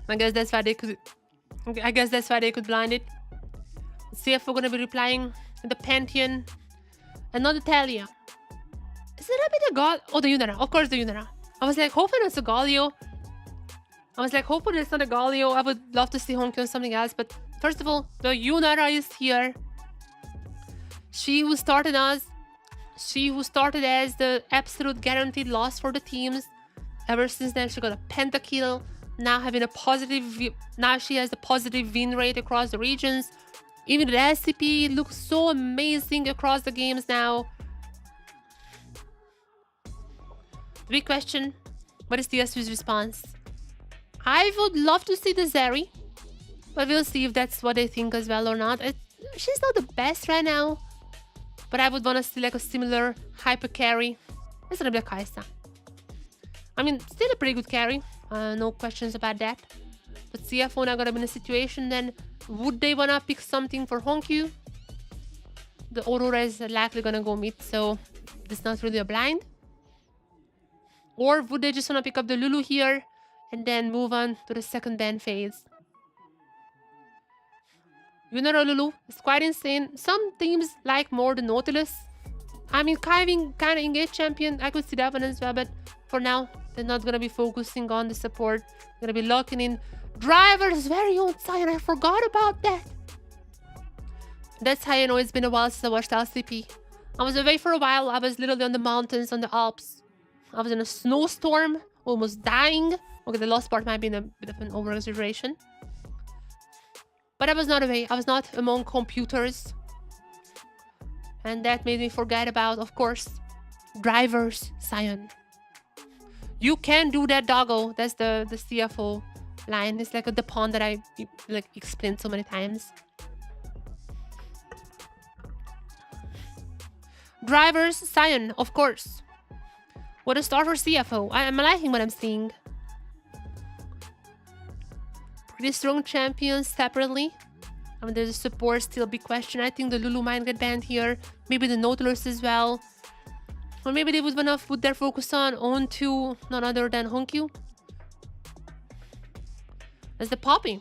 I guess that's why they could blind it. CFO gonna be replying in the Pantheon. And not the Talia. Is it gonna be the God? Oh, the Yunara. Of course, the Yunara. I was like hoping it's a Galio. I was like hoping it's not a Galio. I would love to see Honky on something else. But first of all, the Yunara is here. She who started as the absolute guaranteed loss for the teams. Ever since then, she got a pentakill. Now having a positive. Now she has a positive win rate across the regions. Even the LCP looks so amazing across the games now. The big question: what is TSV's response? I would love to see the Zeri, but we'll see if that's what they think as well or not. She's not the best right now, but I would want to see like a similar hyper carry. It's gonna be a Kaisa. I mean, still a pretty good carry. No questions about that. But CFO now gonna be in a situation then. Would they wanna pick something for Honkyu? The Aurora is likely gonna go mid, so this is not really a blind. Or would they just wanna pick up the Lulu here and then move on to the second ban phase? Yunara Lulu is quite insane. Some teams like more the Nautilus. I mean, Kiving kind of engaged champion. I could see that one as well, but for now, they're not gonna be focusing on the support. They're gonna be locking in Driver's very own Sion. I forgot about that. That's how I know it's been a while since I watched LCP. I was away for a while. I was literally on the mountains, on the Alps. I was in a snowstorm, almost dying. Okay, the last part might be a bit of an over-exaggeration. But I was not away. I was not among computers. And that made me forget about, of course, drivers, Sion. You can do that, doggo. That's the CFO line. It's like the pawn that I like explained so many times. Drivers, Sion, of course. What a start for CFO. I'm liking what I'm seeing. Pretty strong champions separately. I mean, there's a support, still a big question. I think the Lulu might get banned here. Maybe the Nautilus as well. Or maybe they would want to put their focus on to none other than Honkyu. There's the Poppy.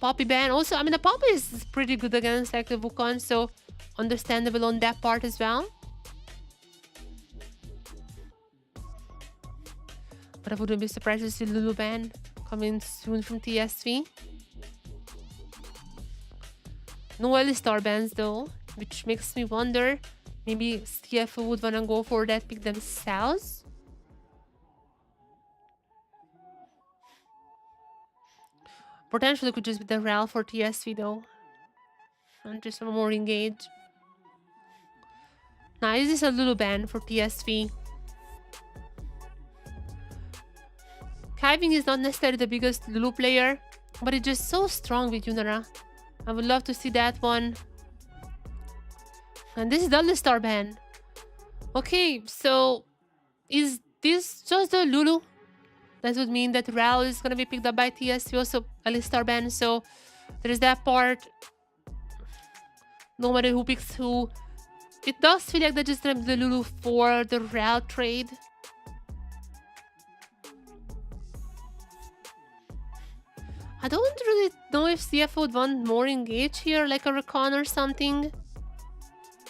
Poppy ban also. I mean, the Poppy is pretty good against like the Wukong, so understandable on that part as well. But I wouldn't be surprised to see Lulu ban coming soon from TSV. No L-Star bans though, which makes me wonder, maybe CFO would wanna go for that pick themselves. Potentially could just be the RAL for TSV though. And just more engaged. Now is this a Lulu ban for TSV? Kiving is not necessarily the biggest Lulu player, but it's just so strong with Yunara. I would love to see that one. And this is the L-Star ban. Okay, so is this just the Lulu? That would mean that RAL is gonna be picked up by TSV, also L-Star ban. So there is that part. No matter who picks who. It does feel like they're just the Lulu for the RAL trade. I don't really know if CFO would want more engage here, like a Recon or something.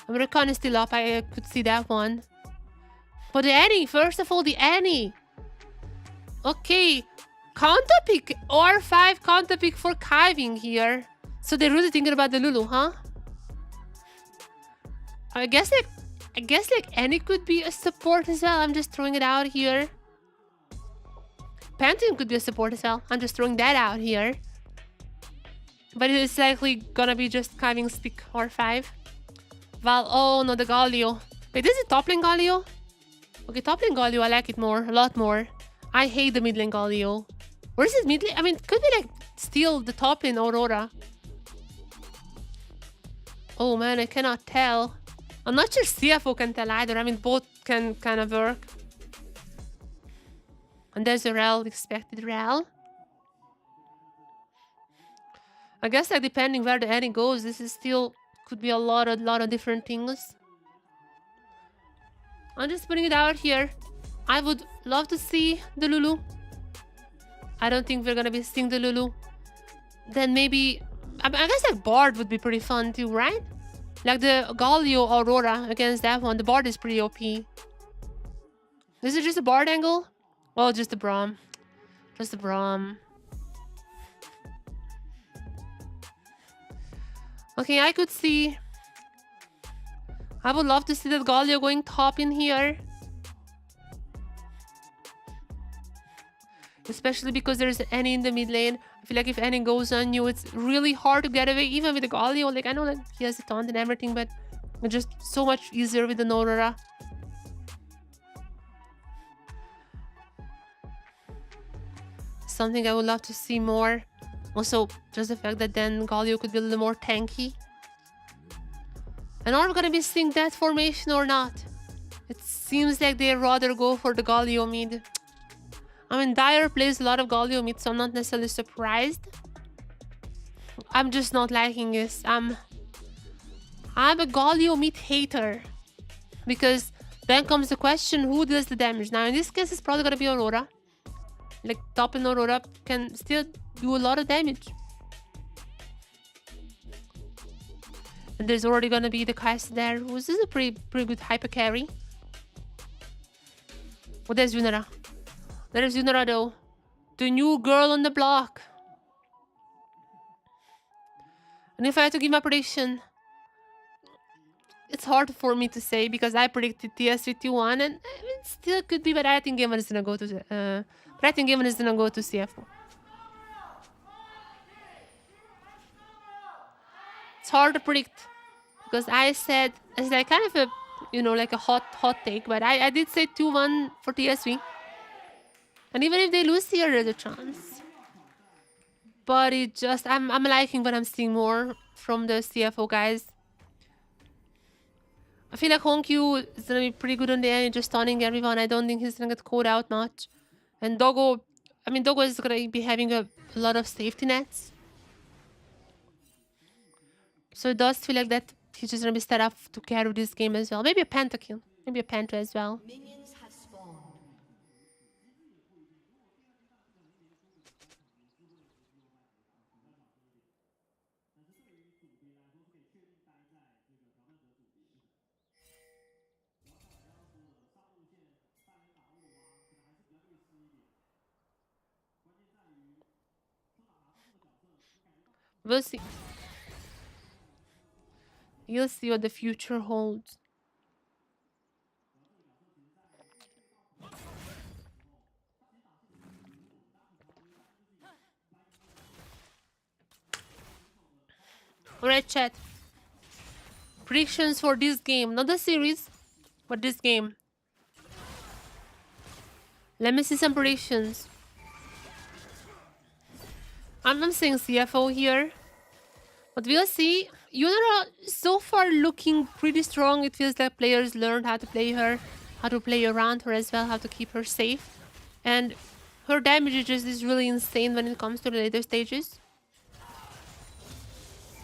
I mean, Recon is still up, I could see that one. But the Annie, first of all, the Annie. Okay, counter pick, R5 counter pick for Kiving here. So they're really thinking about the Lulu, huh? I guess like Annie could be a support as well. I'm just throwing it out here. Pantheon could be a support as well. I'm just throwing that out here. But it's likely gonna be just Kiving's pick R5. Val, oh no, the Galio. Wait, is it top lane Galio? Okay, top lane Galio, I like it more, a lot more. I hate the mid lane Galio. Where is it mid lane? I mean, it could be like still the top lane Aurora. Oh man, I cannot tell. I'm not sure CFO can tell either. I mean, both can kind of work. And there's a RAL, expected RAL. I guess like depending where the Annie goes, this is still could be a lot of different things. I'm just putting it out here. I would love to see the Lulu. I don't think we're gonna be seeing the Lulu. Then maybe I guess like Bard would be pretty fun too, right? Like the Galio Aurora against that one. The Bard is pretty OP. Is it just a Bard angle? Well, just the Braum. Just the Braum. Okay, I could see... I would love to see that Galio going top in here. Especially because there's Annie in the mid lane. I feel like if Annie goes on you, it's really hard to get away, even with the Galio. Like, I know that he has the taunt and everything, but it's just so much easier with the Aurora. Something I would love to see more. Also, just the fact that then Galio could be a little more tanky. And are we gonna be seeing that formation or not? It seems like they'd rather go for the Galio mid. I mean, Dyer plays a lot of Galio mid, so I'm not necessarily surprised. I'm just not liking this. I'm a Galio mid hater. Because then comes the question, who does the damage? Now, in this case, it's probably gonna be Aurora. Like, top and Aurora can still do a lot of damage. And there's already gonna be the Kai'Sa there, who's a pretty good hyper carry. Oh, there's Yunara. There's Yunara though. The new girl on the block. And if I had to give my prediction, it's hard for me to say because I predicted TSW 2-1 and it still could be, but I think Game 1 is gonna go to CFO. It's hard to predict because I said it's like kind of a, you know, like a hot take, but I did say 2-1 for TSV. And even if they lose here, there's a chance. But it just, I'm liking what I'm seeing more from the CFO guys. I feel like Honkyu is gonna be pretty good on the end, just stunning everyone. I don't think he's gonna get caught out much. And Doggo, I mean, Doggo is gonna be having a lot of safety nets. So it does feel like that he's just gonna be set up to carry this game as well. Maybe a pentakill, maybe a penta as well. Minions have spawned. We'll see. You'll see what the future holds. Alright, chat. Predictions for this game. Not the series, but this game. Let me see some predictions. I'm saying CFO here. But we'll see. Yunara so far looking pretty strong. It feels like players learned how to play her, how to play around her as well, how to keep her safe. And her damage is really insane when it comes to the later stages.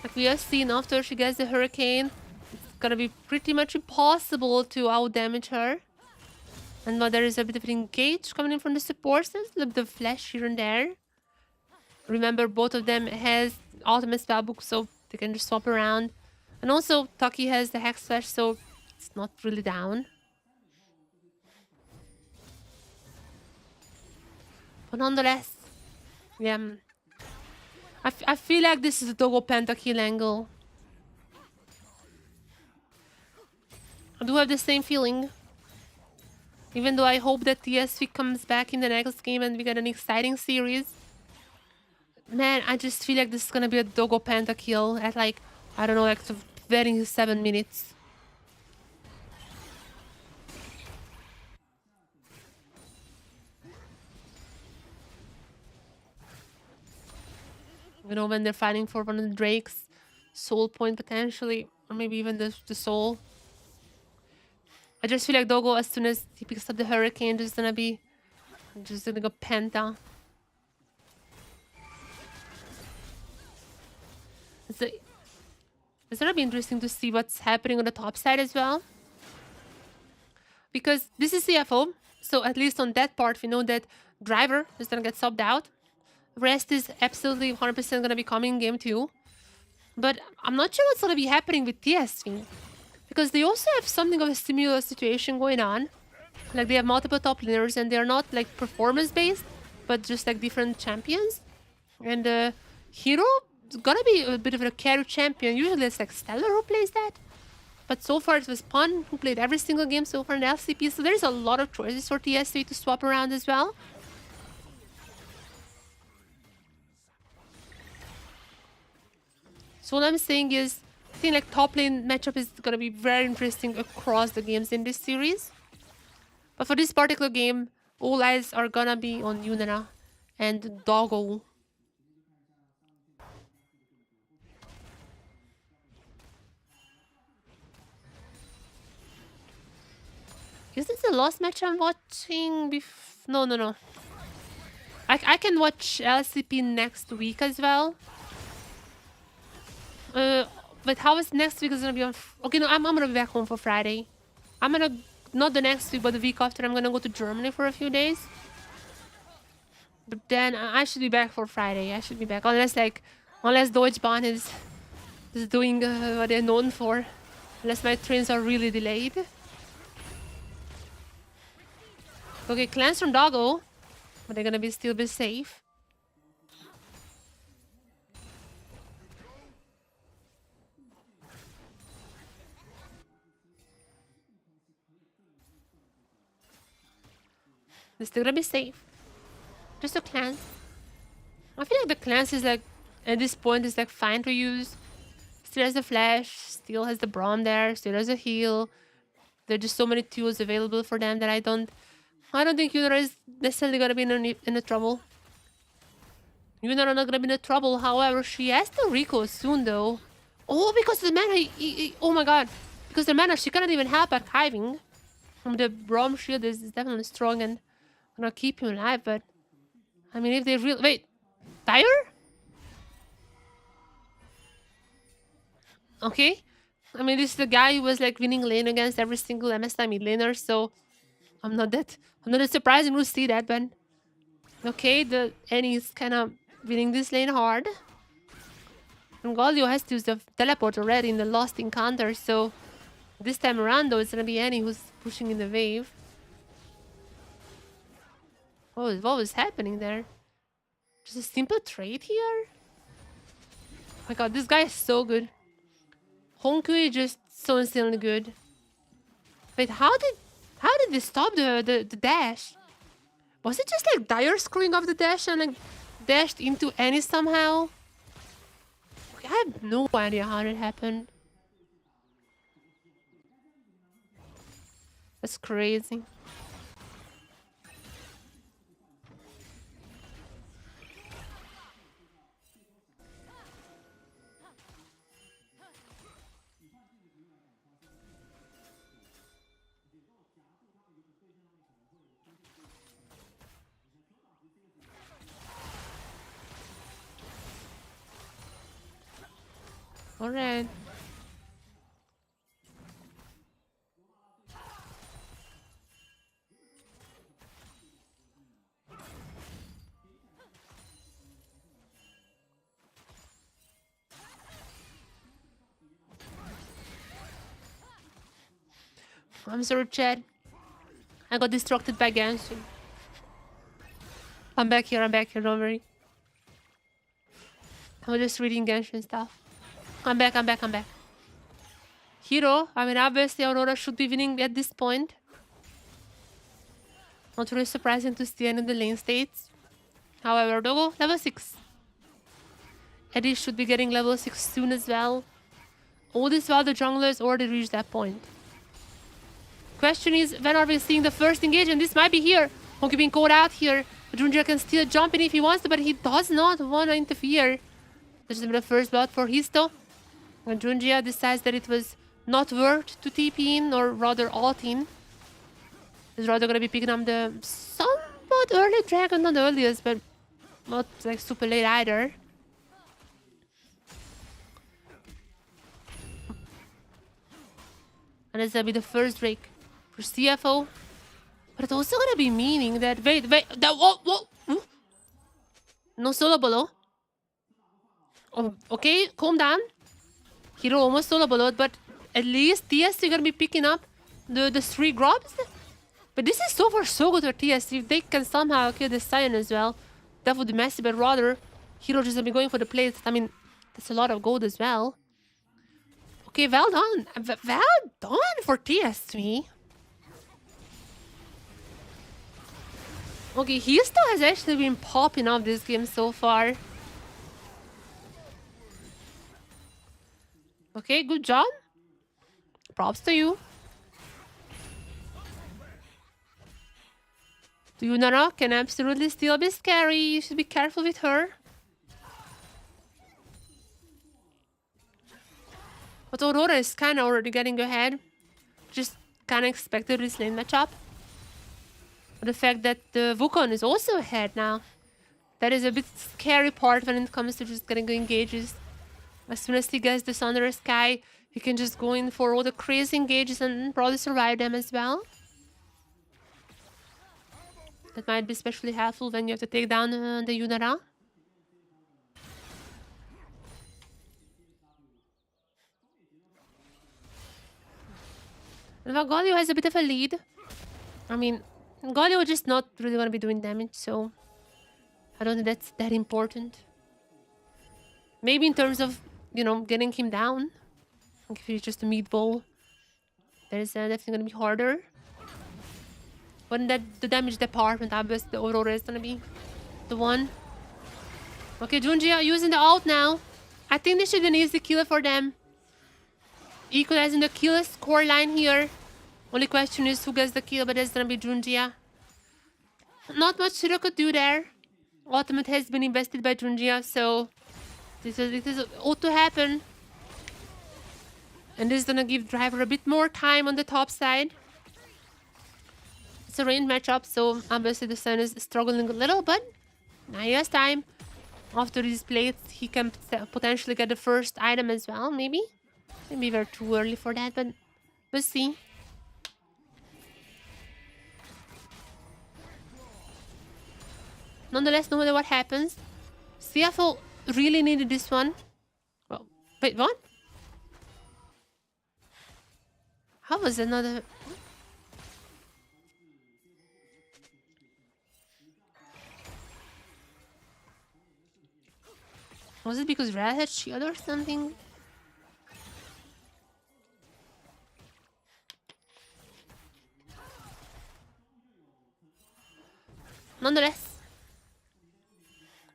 Like we have seen after she gets the hurricane, it's gonna be pretty much impossible to out-damage her. And while there is a bit of an engage coming in from the supports, there's a little bit of flash here and there. Remember, both of them has ultimate spellbook, so they can just swap around. And also, Taki has the Hex Flash, so it's not really down. But nonetheless, yeah. I feel like this is a Doggo Pentakill angle. I do have the same feeling. Even though I hope that TSV comes back in the next game and we get an exciting series. Man, I just feel like this is gonna be a Doggo Pentakill at like, I don't know, like the very 7 minutes. You know, when they're fighting for one of the Drake's soul point potentially, or maybe even the soul. I just feel like Doggo, as soon as he picks up the hurricane, just gonna go penta. It's gonna be interesting to see what's happening on the top side as well. Because this is CFO, so at least on that part, we know that Driver is gonna get subbed out. Rest is absolutely 100% gonna be coming in game 2. But I'm not sure what's gonna be happening with TSV. Because they also have something of a similar situation going on. Like they have multiple top laners and they're not like performance based, but just like different champions. And Hero is gonna be a bit of a carry champion. Usually it's like Stellar who plays that. But so far it was Pun who played every single game so far in the LCP. So there's a lot of choices for TSV to swap around as well. So what I'm saying is, I think like top lane matchup is gonna be very interesting across the games in this series. But for this particular game, all eyes are gonna be on Yunara and Doggo. Is this the last match I'm watching? No. I can watch LCP next week as well. But how is next week is gonna be on? Okay, no, I'm gonna be back home for Friday. I'm gonna, not the next week, but the week after, I'm gonna go to Germany for a few days. But then I should be back for Friday. I should be back, unless Deutsche Bahn is doing what they're known for. Unless my trains are really delayed. Okay, cleanse from Doggo, but they're gonna still be safe. They're still gonna be safe. Just a cleanse. I feel like the cleanse is like, at this point, is like fine to use. Still has the flash, still has the brawn there, still has a heal. There are just so many tools available for them that I don't think Yunara is necessarily gonna be in a trouble. Yunara not gonna be in a trouble. However, she has the recall soon though. Oh, because the mana, oh my god. Because the mana, she cannot even help archiving. The Braum shield is definitely strong and gonna keep him alive, but I mean, if they really... Wait, Tyre? Okay. I mean, this is the guy who was like winning lane against every single MSI mid laner, so I'm not that surprised to see that, but okay, the Annie's kind of winning this lane hard. And Galio has to use the teleport already in the last encounter, so this time around though, it's gonna be Annie who's pushing in the wave. What was happening there? Just a simple trade here? Oh my god, this guy is so good. Honku is just so insanely good. Wait, how did they stop the dash? Was it just like Dire screwing off the dash and like dashed into Annie somehow? I have no idea how that happened. That's crazy. All right. I'm sorry, Chad. I got distracted by Genshin. I'm back here, don't worry. I was just reading Genshin stuff. I'm back. Hero, I mean, obviously Aurora should be winning at this point. Not really surprising to see any of the lane states. However, Dogo, level 6. Eddie should be getting level 6 soon as well. All this while the junglers already reached that point. Question is, when are we seeing the first engage? And this might be here. Honky being caught out here. Junjia can still jump in if he wants to, but he does not want to interfere. This is the first blood for Histo. And Junjia decides that it was not worth to TP in, or rather ult in. He's rather gonna be picking up the somewhat early dragon, not the earliest, but not like super late either. And it's gonna be the first Drake for CFO. But it's also gonna be meaning that whoa. No solo below. Oh, okay, calm down. Hero almost solo below, but at least TSW gonna be picking up the 3 grubs. But this is so far so good for TSW. If they can somehow kill the Sion as well, that would be messy, but rather Hero just gonna be going for the plates. I mean, that's a lot of gold as well. Okay, well done. Well done for TSW. Okay, he still has actually been popping off this game so far. Okay, good job. Props to you. Yunara can absolutely still be scary. You should be careful with her. But Aurora is kind of already getting ahead. Just kind of expected this lane matchup. But the fact that the Wukong is also ahead now. That is a bit scary part when it comes to just getting engages. As soon as he gets the Thunder Sky, he can just go in for all the crazy engages and probably survive them as well. That might be especially helpful when you have to take down the Yunara. And Galio has a bit of a lead. I mean, Galio is just not really going to be doing damage, so I don't think that's that important. Maybe in terms of, you know, getting him down. Like if he's just a meatball, that is definitely going to be harder. But that the damage department, obviously, the Aurora is gonna be the one. Okay, Junji using the ult now. I think this should be an easy kill for them. Equalizing the kill score line here. Only question is who gets the kill, but it's gonna be Junjia. Not much Shiro could do there. Ultimate has been invested by Junjia, so this is ought to happen. And this is gonna give Driver a bit more time on the top side. It's a range matchup, so obviously the Sun is struggling a little, but now he has time. After these plates, he can potentially get the first item as well, maybe? Maybe we're too early for that, but we'll see. Nonetheless, no matter what happens, CFO really needed this one. Oh, wait, what? How was another... Was it because Red had shield or something? Nonetheless,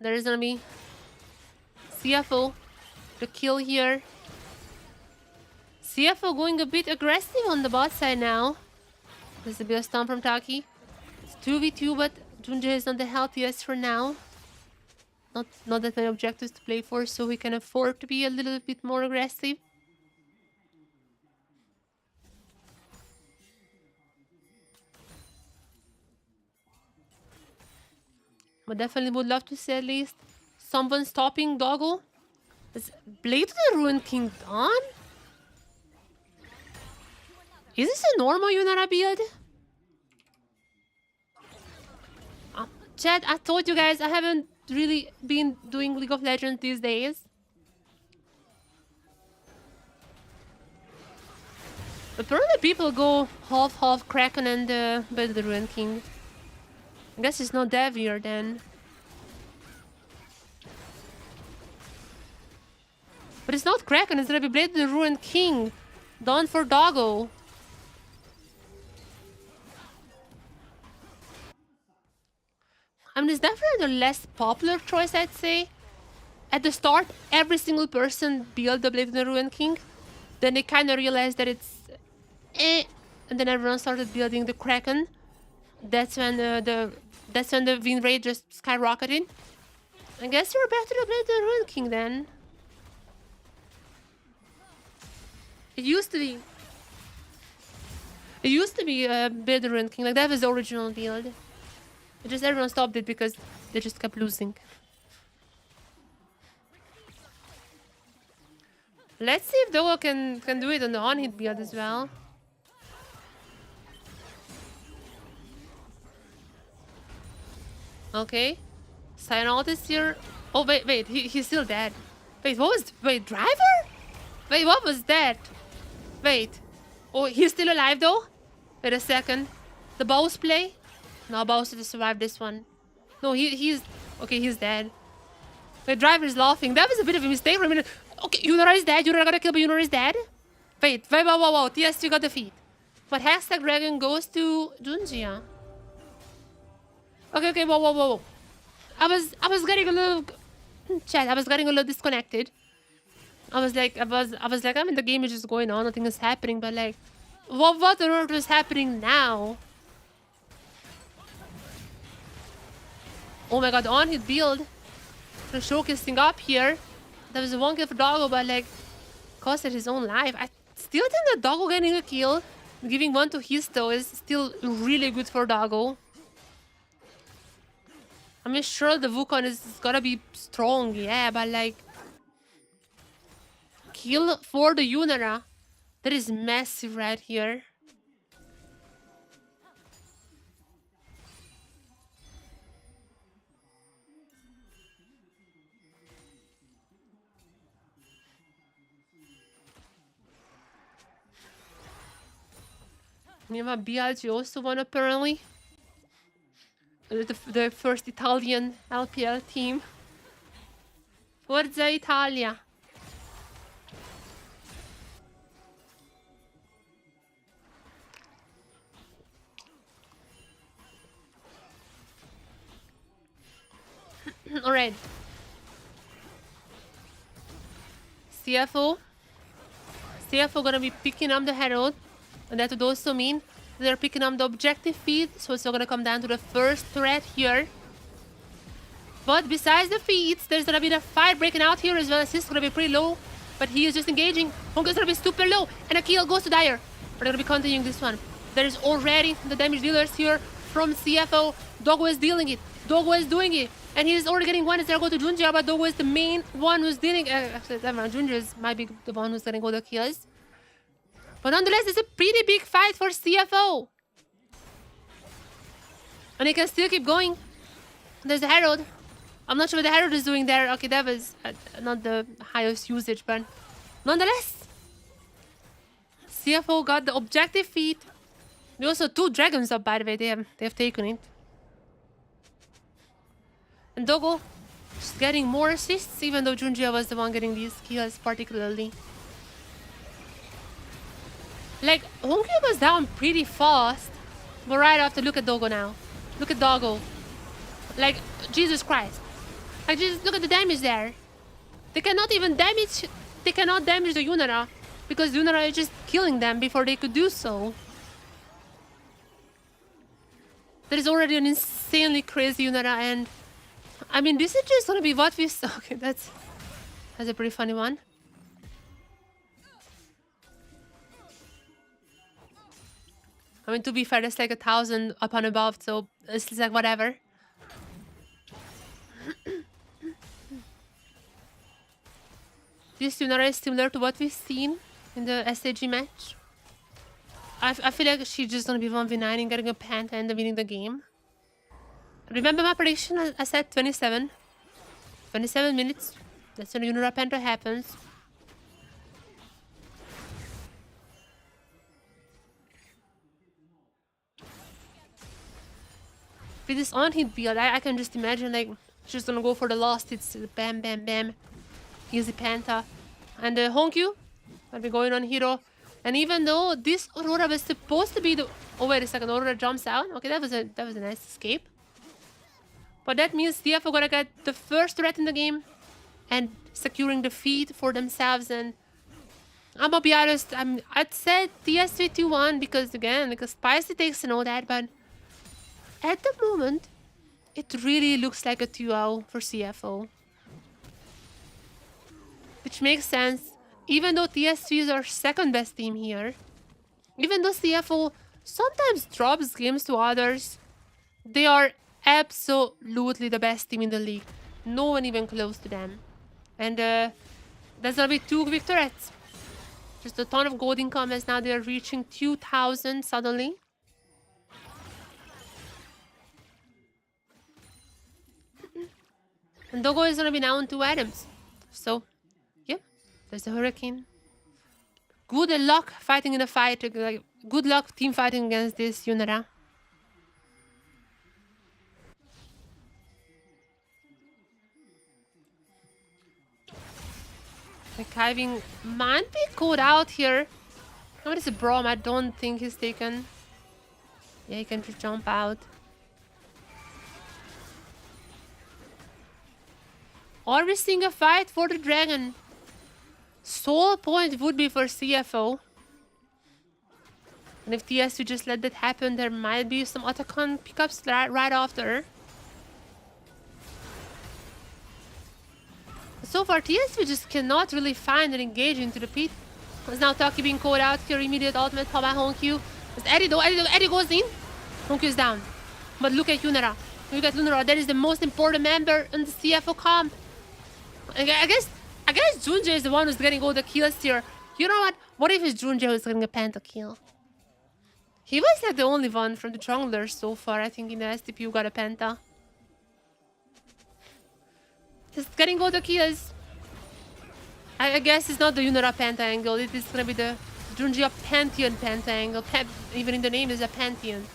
there is gonna be CFO, the kill here. CFO going a bit aggressive on the bot side now. There's a bit of stun from Taki. It's 2v2, but Junji is not the healthiest for now. Not that many objectives to play for, so we can afford to be a little bit more aggressive. But definitely would love to see at least someone stopping Doggo. Is Blade to the Ruined King done? Is this a normal Yunara build? Chat, I told you guys I haven't really been doing League of Legends these days. Apparently people go half Kraken and Blade the Ruined King. I guess it's not that weird then. But it's not Kraken, it's gonna be Blade the Ruined King. Done for Doggo. I mean, it's definitely the less popular choice, I'd say. At the start, every single person built the Blade of the Ruined King. Then they kind of realized that it's eh. And then everyone started building the Kraken. That's when the win rate just skyrocketed. I guess you're back to the Blade of the Ruined King then. It used to be Blade of the Ruined King. Like, that was the original build. Just everyone stopped it because they just kept losing. Let's see if Doggo can do it on the on-hit build as well. Okay. Cyanalt is here. Oh, wait, he's still dead. Wait, Driver? Wait, what was that? Wait. Oh, he's still alive though? Wait a second. The boss play? No, Bowser to survive this one. No, he's... Okay, he's dead. The Driver is laughing. That was a bit of a mistake for a minute. Okay, Yunara is dead. Yunara got a kill, but Yunara is dead. Wait, whoa. TSW got defeat. But hashtag Dragon goes to Junjia. Okay, whoa. I was getting a little... Chat, I was getting a little disconnected. I was like, I mean, the game is just going on. Nothing is happening, but like... What on earth is happening now? Oh my god, on his build. Showcasing up here. There was a one kill for Doggo, but like costed his own life. I still think that Doggo getting a kill, giving one to Histo is still really good for Doggo. I mean, sure, the Wukong is gotta be strong, yeah, but like kill for the Yunara. That is massive right here. Meanwhile, BLG also won apparently. The first Italian LPL team. Forza Italia. Alright. CFO gonna be picking up the Herald. And that would also mean they're picking up the objective feed. So it's gonna come down to the first threat here. But besides the feeds, there's gonna be the fight breaking out here as well. Assist gonna be pretty low. But he is just engaging. Honka's gonna be super low. And a kill goes to Dire. We're gonna be continuing this one. There's already the damage dealers here from CFO. Doggo is dealing it. Doggo is doing it. And he's already getting one. It's gonna go to Junja, but Doggo is the main one who's dealing. Actually, Junja might be the one who's gonna go the kills. But nonetheless, it's a pretty big fight for CFO. And he can still keep going. There's the Herald. I'm not sure what the Herald is doing there. Okay, that was not the highest usage, but nonetheless, CFO got the objective feed. They also 2 dragons up, by the way. They have taken it. And Doggo just getting more assists, even though Junjia was the one getting these kills particularly. Like, Honky was down pretty fast. But right after, look at Doggo now. Look at Doggo. Like, Jesus Christ. Like, just look at the damage there. They cannot even damage... They cannot damage the Yunara. Because Yunara is just killing them before they could do so. There is already an insanely crazy Yunara, and... I mean, this is just gonna be what we saw. Okay, that's a pretty funny one. I mean, to be fair, that's like 1,000 up and above, so it's like whatever. This Yunara is similar to what we've seen in the SHG match. I feel like she's just gonna be 1v9 and getting a Panther and winning the game. Remember my prediction? I said 27. 27 minutes. That's when Yunara Panther happens. With this on-hit build, I can just imagine, like, she's gonna go for the last hits. Bam, bam, bam. Easy Panther. And the Honkyu will be going on hero. And even though this Aurora was supposed to be the... Oh, wait a second. Aurora jumps out. Okay, that was a nice escape. But that means DFM gonna get the first threat in the game and securing the feed for themselves. And I'm gonna be honest, I'd say TSW 2-1 because Spicy takes and all that, but at the moment, it really looks like a 2-0 for CFO. Which makes sense, even though TSW is our second best team here. Even though CFO sometimes drops games to others, they are absolutely the best team in the league. No one even close to them. And there's gonna be 2 quick threats. Just a ton of gold income as now they're reaching 2,000 suddenly. And Doggo is gonna be now on 2 items. So, yeah, there's the Hurricane. Good luck fighting in the fight. Like, good luck team fighting against this Yunara. The Kiving might be caught out here. What is a Brom? I don't think he's taken. Yeah, he can just jump out. Are we seeing a fight for the dragon? Soul point would be for CFO. And if TSW just let that happen, there might be some Otacon pickups right after. So far, TSW just cannot really find and engage into the pit. There's now Taki being called out here. Immediate ultimate power by Honkyu. There's Eddie though. Eddie goes in. Honkyu is down. But look at Yunara. Look at Yunara. That is the most important member in the CFO comp. I guess Junja is the one who's getting all the kills here. You know what? What if it's Junja who's getting a pentakill? He was like the only one from the junglers so far, I think, in the STP who got a penta. Just getting all the kills. I guess it's not the Yunara penta angle. It is gonna be the Junja Pantheon penta angle. Even in the name is a Pantheon.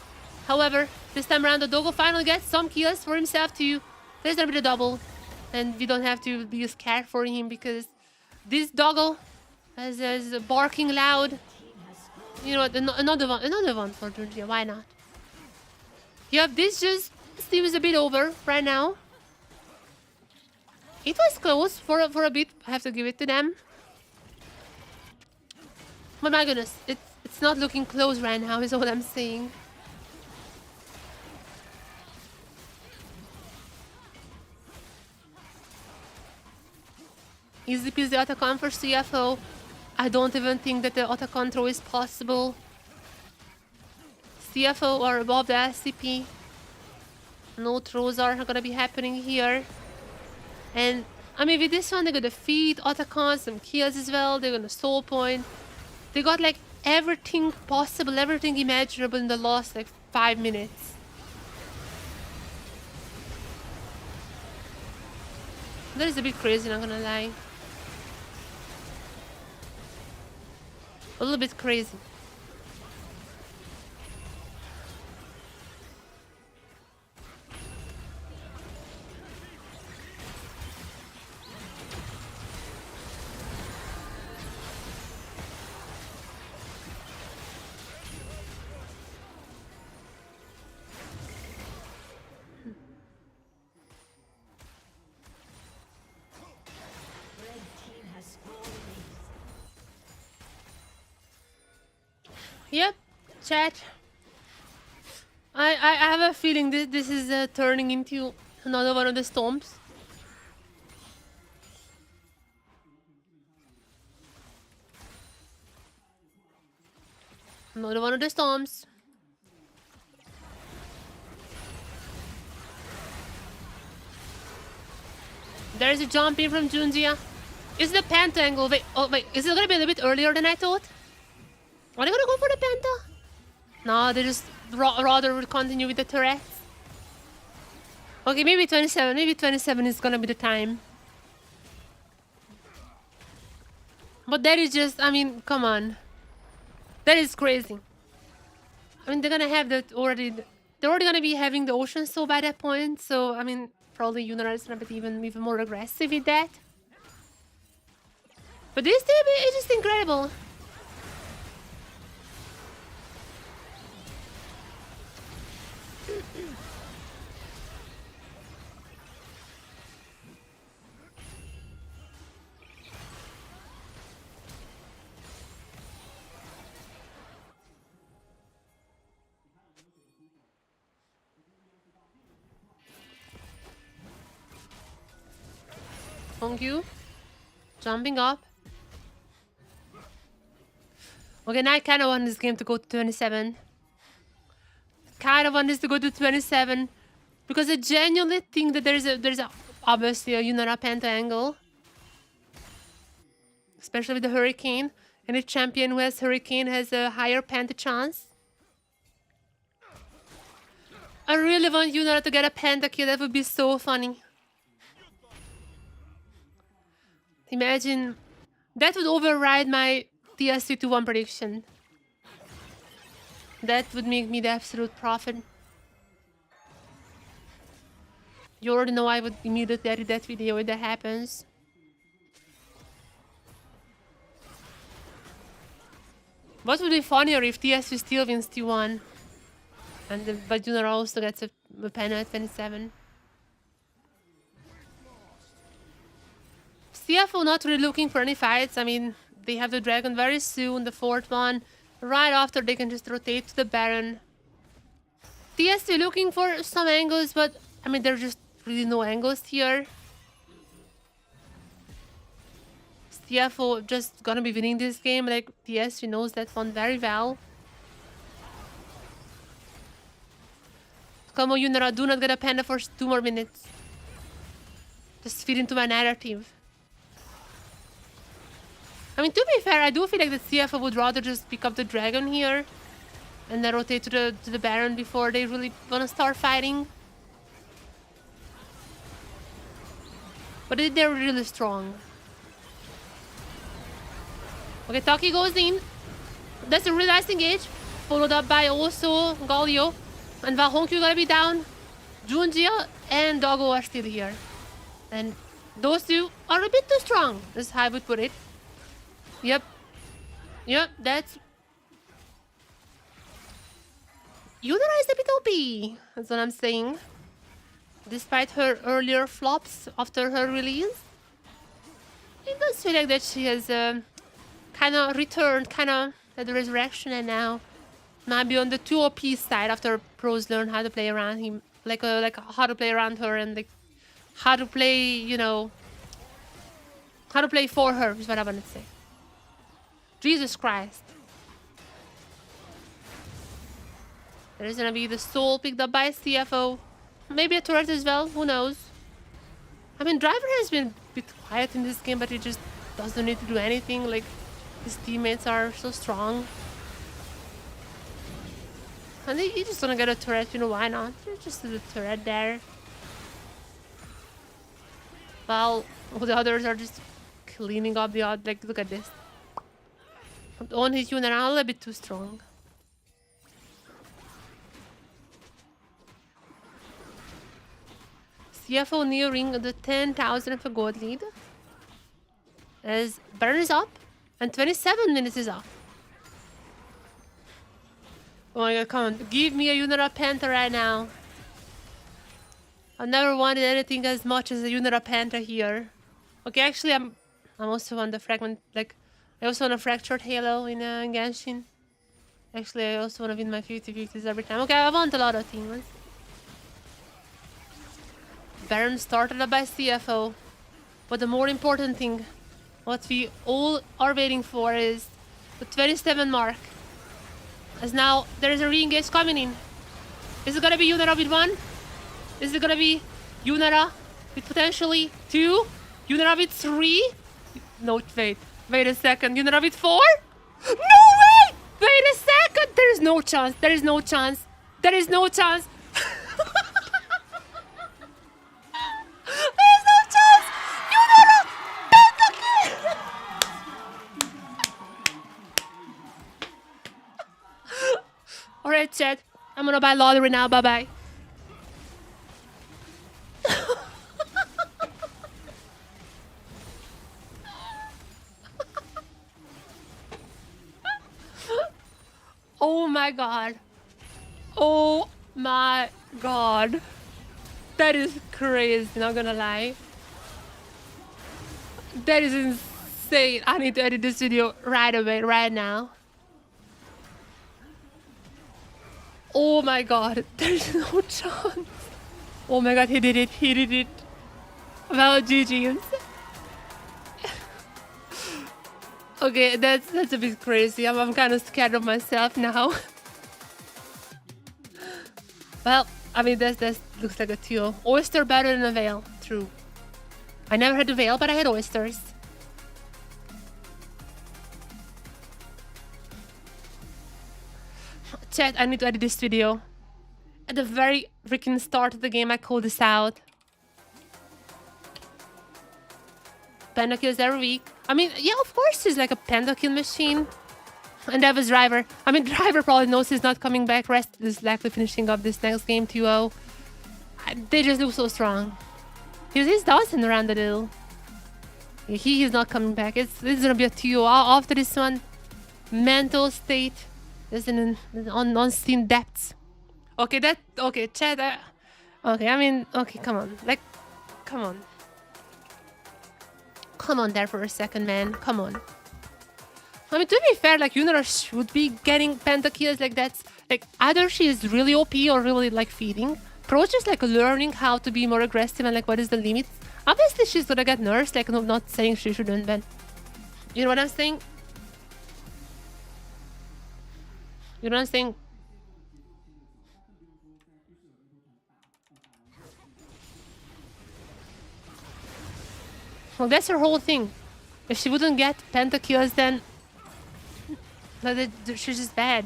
However, this time around, the Doggo finally gets some kills for himself too. There's gonna be the double. And we don't have to be scared for him because this Doggo is barking loud. You know what? Another one for Junja. Why not? Yeah, this just seems a bit over right now. It was close for a bit. I have to give it to them. But my goodness, it's not looking close right now, is what I'm saying. Easy peasy autocon for CFO. I don't even think that the autocon throw is possible. CFO are above the LCP. No throws are gonna be happening here. And I mean, with this one, they're gonna feed autocon, some kills as well. They're gonna soul point. They got like everything possible, everything imaginable in the last like 5 minutes. That is a bit crazy, not gonna lie. A little bit crazy. Yep, chat. I have a feeling this is turning into another one of the storms. Another one of the storms. There's a jump in from Junjia. Is the Panther angle? Wait, oh wait, is it gonna be a little bit earlier than I thought? Are they gonna go for the Panther? No, they just rather would continue with the turrets. Okay, maybe 27. Maybe 27 is gonna be the time. But that is just, I mean, come on. That is crazy. I mean, they're gonna have that already. They're already gonna be having the Ocean Soul by that point. So, I mean, probably Yunara is gonna be even more aggressive with that. But this team is just incredible. Hongyu jumping up. Okay, now I kind of want this game to go to 27. Kind of want this to go to 27 because I genuinely think that there's obviously a Yunara Penta angle, especially with the Hurricane. Any champion who has Hurricane has a higher Penta chance. I really want Yunara to get a Penta kill. That would be so funny. Imagine that would override my TSW 2-1 prediction. That would make me the absolute prophet. You already know I would immediately edit that video if that happens. What would be funnier if TSW still wins T1 and but Yunara also gets a pen at 27. CFO not really looking for any fights. I mean, they have the dragon very soon, the 4th one. Right after, they can just rotate to the Baron. TSW looking for some angles, but I mean, there's just really no angles here. CFO just gonna be winning this game. Like, TSW knows that one very well. Come on, Yunara, do not get a panda for 2 more minutes. Just feed into my narrative. I mean, to be fair, I do feel like the CFO would rather just pick up the dragon here and then rotate to the Baron before they really wanna start fighting. But they're really strong. Okay, Taki goes in. That's a really nice engage. Followed up by also Galio. And while Hongyu gonna be down, Junjia and Doggo are still here. And those two are a bit too strong, as I would put it. Yep. Yep, that's... Yunara is a bit OP. That's what I'm saying. despite her earlier flops after her release. It does feel like that she has kind of returned, kind of at the resurrection, and now might be on the 2 OP side after pros learn how to play around him, like how to play around her and like how to play, you know, how to play for her is what I want to say. Jesus Christ. There's gonna be the soul picked up by CFO. Maybe a turret as well, who knows? I mean, Driver has been a bit quiet in this game, but he just doesn't need to do anything. Like, his teammates are so strong. And he just gonna get a turret, you know, why not? Just a turret there. While the others are just cleaning up the odd. Like, look at this. On his unit, a little bit too strong. CFO nearing the 10,000 of a gold lead. As Baron is up and 27 minutes is up. Oh my god, come on. Give me a Unira Panther right now. I've never wanted anything as much as a Unira Panther here. Okay, actually I'm also on the fragment, like, I also want a fractured halo in Genshin. Actually, I also want to win my 50-50s every time. Okay, I want a lot of things. Baron started up by CFO. But the more important thing, what we all are waiting for is the 27 mark. As now, there is a re-engage coming in. Is it gonna be Yunara with 1? Is it gonna be Yunara with potentially 2? Yunara with 3? No, wait a second. Yunara with 4? No way! Wait a second! There is no chance. There is no chance. There is no chance. There's no chance! Yunara! Pentakill! Alright, chat. I'm gonna buy lottery now. Bye-bye. Oh my god. Oh my god. That is crazy, not gonna lie. That is insane. I need to edit this video right away, right now. Oh my god, there's no chance. Oh my god, he did it, he did it. Well, GG's. Okay, that's a bit crazy. I'm kind of scared of myself now. Well, I mean, that looks like a teal. Oyster better than a whale. True. I never had a whale, but I had oysters. Chat, I need to edit this video. At the very freaking start of the game, I called this out. Pentakills every week. I mean, yeah, of course he's like a pentakill machine. And that was Driver. I mean, Driver probably knows he's not coming back. Rest is likely finishing up this next game 2-0. They just look so strong. He's dancing around the deal. He's not coming back. It's gonna be a 2-0 after this one. Mental state is in unseen depths. Okay, okay, chat. Okay, I mean, okay, come on. Like, come on. Come on there for a second, man. Come on. I mean, to be fair, like, Yunara should be getting pentakills. Like, that's, like, either she is really OP or really, like, feeding. Pro's just, like, learning how to be more aggressive and, like, what is the limit. Obviously, she's gonna get nerfed. Like, no, not saying she shouldn't, but... You know what I'm saying? You know what I'm saying? Well, that's her whole thing. If she wouldn't get pentakills, then... Like, she's just bad.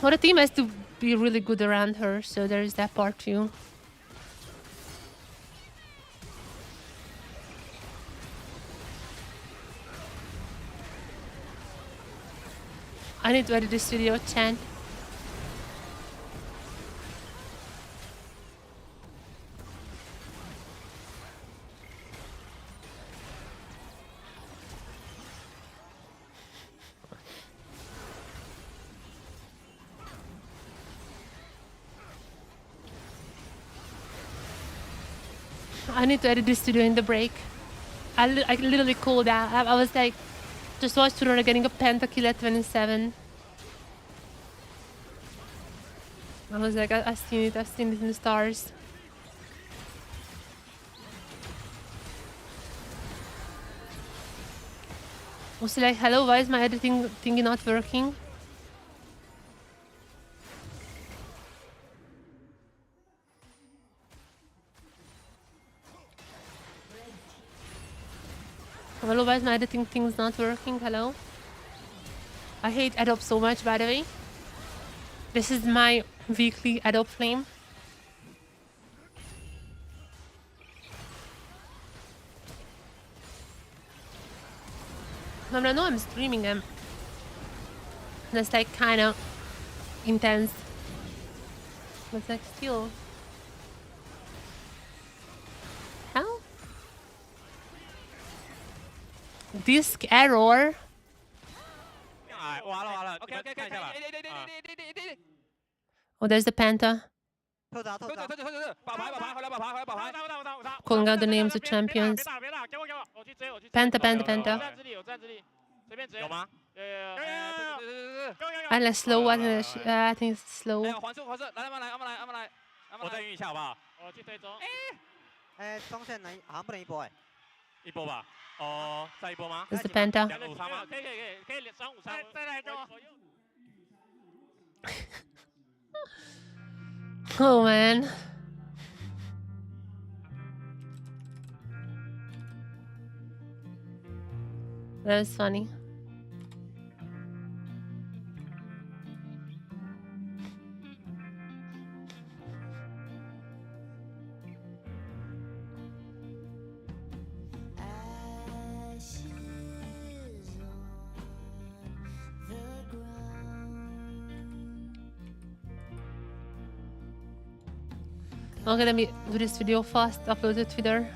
Well, the team has to be really good around her, so there's that part too. I need to edit this video, chat. I need to edit this video in the break. I literally called out. I was like, just watch Turner getting a pentakill at 27. I was like, I've seen it in the stars. Also like, hello, why is my editing thingy not working? Hello, why is my editing thing's not working? Hello? I hate Adobe so much, by the way. This is my weekly Adobe flame. I know I'm streaming them. That's like kind of intense. But like still. How? Disk error? Oh, there's the Penta. Calling out the names of champions. Penta. I like slow. I think it's slow. There's the Penta. Oh man. That was funny. Okay, let me do this video fast, upload it to Twitter.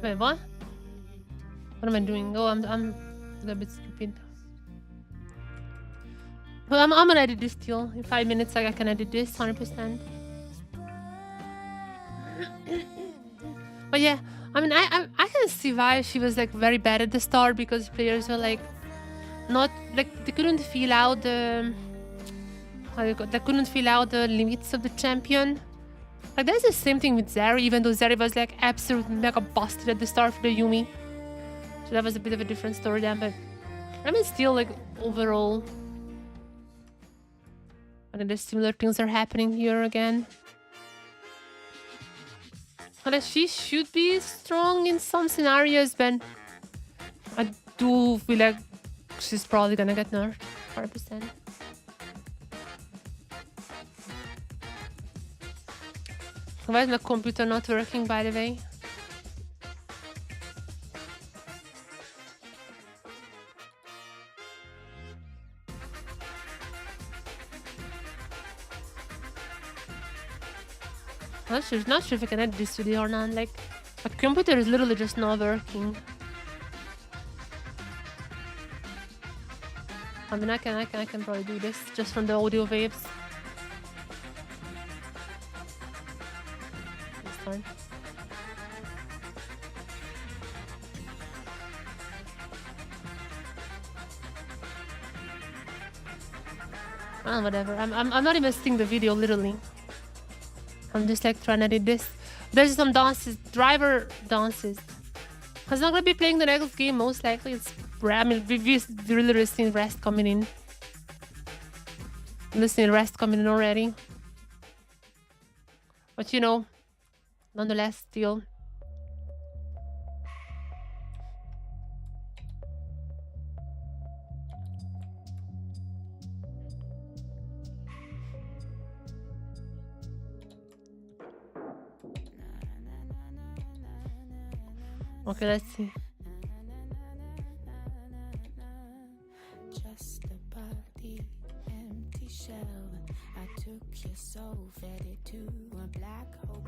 Wait, what? What am I doing? Oh, I'm a little bit stupid. Well, I'm gonna edit this deal. In 5 minutes, like, I can edit this 100%. But yeah, I mean, I can see why she was like very bad at the start, because players were like not like they couldn't feel out the limits of the champion. Like that's the same thing with Zeri, even though Zeri was like absolutely mega busted at the start for the Yumi. So that was a bit of a different story then, but I mean still like overall I think the similar things are happening here again. But she should be strong in some scenarios, but I do feel like she's probably gonna get nerfed 100%. Why is my computer not working, by the way? Not sure if I can edit this video or not. Like, my computer is literally just not working. I mean, I can probably do this just from the audio waves. That's fine. Oh, whatever. I'm not even seeing the video literally. I'm just like trying to edit this. There's some dances, driver dances. I'm not gonna be playing the next game most likely. It's I mean we've really seen rest coming in. Listening rest coming in already. But you know, nonetheless, still. Okay, let's see. Just a body empty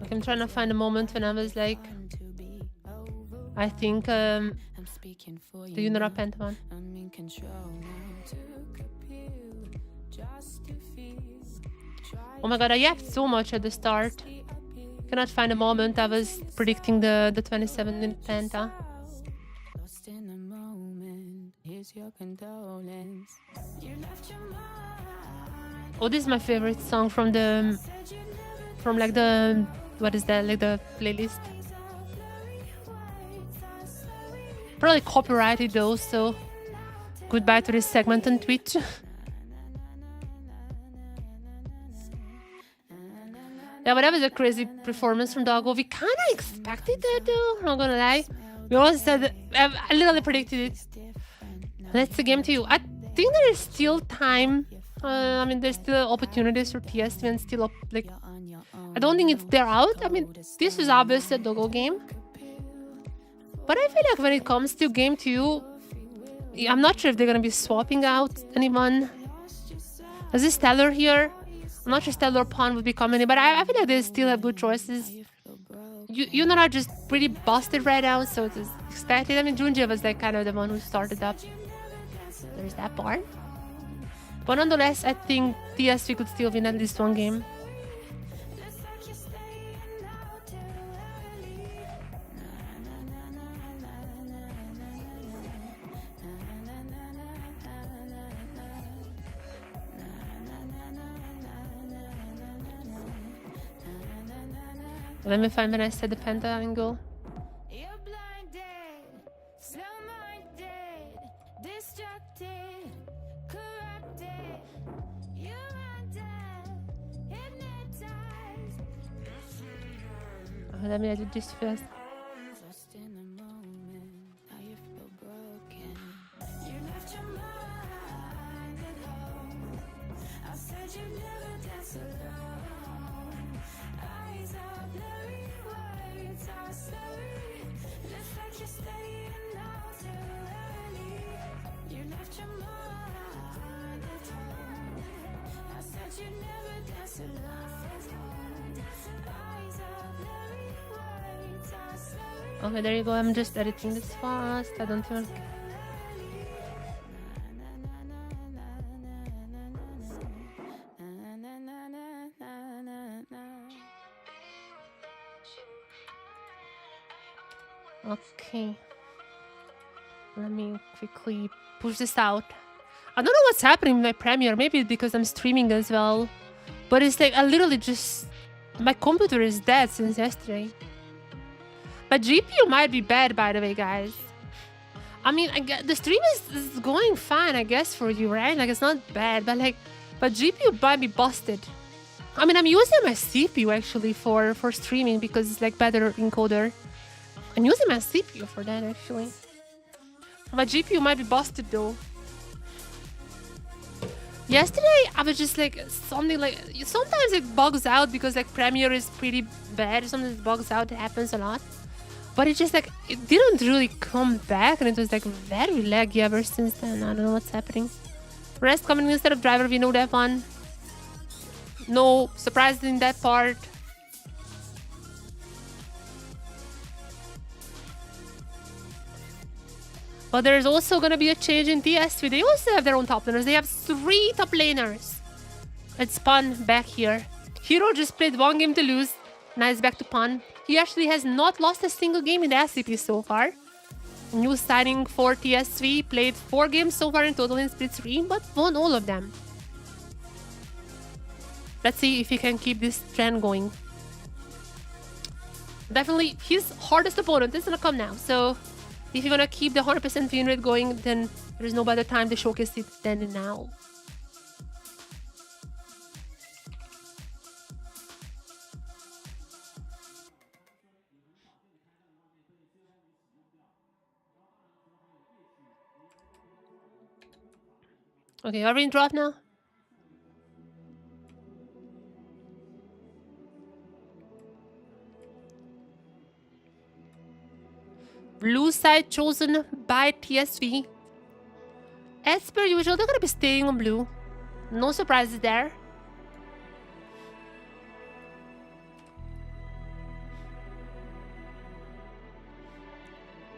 Like I'm trying to find a moment when I was like, I think the Unira Pentagon. Oh my god, I yapped so much at the start. Cannot find a moment. I was predicting the 27 in Penta. Oh, this is my favorite song from like the, what is that, like the playlist. Probably copyrighted though, so goodbye to this segment on Twitch. Yeah, but that was a crazy performance from Doggo. We kind of expected that though, not gonna lie. We also said, I literally predicted it. That's the game to you. I think there is still time. I mean, there's still opportunities for TSW and still up, like, I don't think they're out. I mean, this was obviously a Doggo game. But I feel like when it comes to game 2, I'm not sure if they're gonna be swapping out anyone. Is this Stellar here? I'm not sure Stellar Pawn would be coming, but I feel like they still have good choices. You know, are just pretty busted right now, so it's expected. I mean, Junji was like kind of the one who started up. There's that part. But nonetheless, I think TSV could still win at least one game. Let me find when I said the Penta angle. Oh, let me edit this first. Okay, there you go. I'm just editing this fast. I don't think. Okay. Let me quickly push this out. I don't know what's happening with my Premiere. Maybe it's because I'm streaming as well. But it's like I literally just... My computer is dead since yesterday. My GPU might be bad, by the way, guys. I mean, the stream is going fine, I guess, for you, right? Like, it's not bad, but like... But GPU might be busted. I mean, I'm using my CPU, actually, for streaming because it's, like, better encoder. I'm using my CPU for that, actually. My GPU might be busted, though. Yesterday, I was just like, something like... Sometimes it bugs out because, like, Premiere is pretty bad. Sometimes it bugs out. It happens a lot. But it just, like, it didn't really come back. And it was, like, very laggy ever since then. I don't know what's happening. Rest coming instead of driver. We know that one. No surprises in that part. But there's also going to be a change in TSW. They also have their own top laners. They have 3 top laners. Let's Pun back here. Hero just played 1 game to lose. Now he's back to Pun. He actually has not lost a single game in the LCP so far. New signing for TSV. Played 4 games so far in total in Split 3, but won all of them. Let's see if he can keep this trend going. Definitely his hardest opponent is going to come now. So... if you want to keep the 100% win rate going, then there's no better time to showcase it than now. Okay, are we in draft now? Blue side chosen by TSV. As per usual, they're gonna be staying on blue. No surprises there.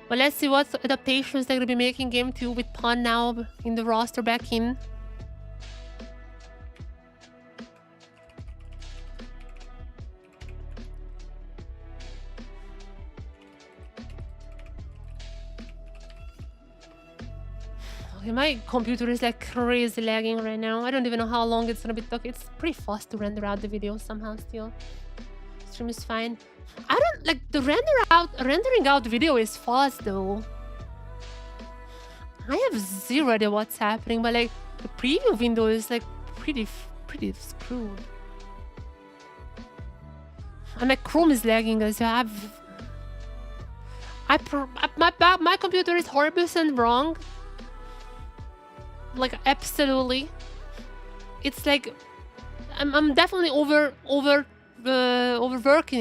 But let's see what adaptations they're going to be making Game 2 with Pun now in the roster back in. Okay, my computer is like crazy lagging right now. I don't even know how long it's going to be. Okay, it's pretty fast to render out the video somehow still. Stream is fine. I don't like the rendering out video is fast though. I have zero idea what's happening, but like the preview window is like pretty screwed. And my Chrome is lagging as well. My computer is horrible and wrong. Like absolutely. It's like I'm definitely overworking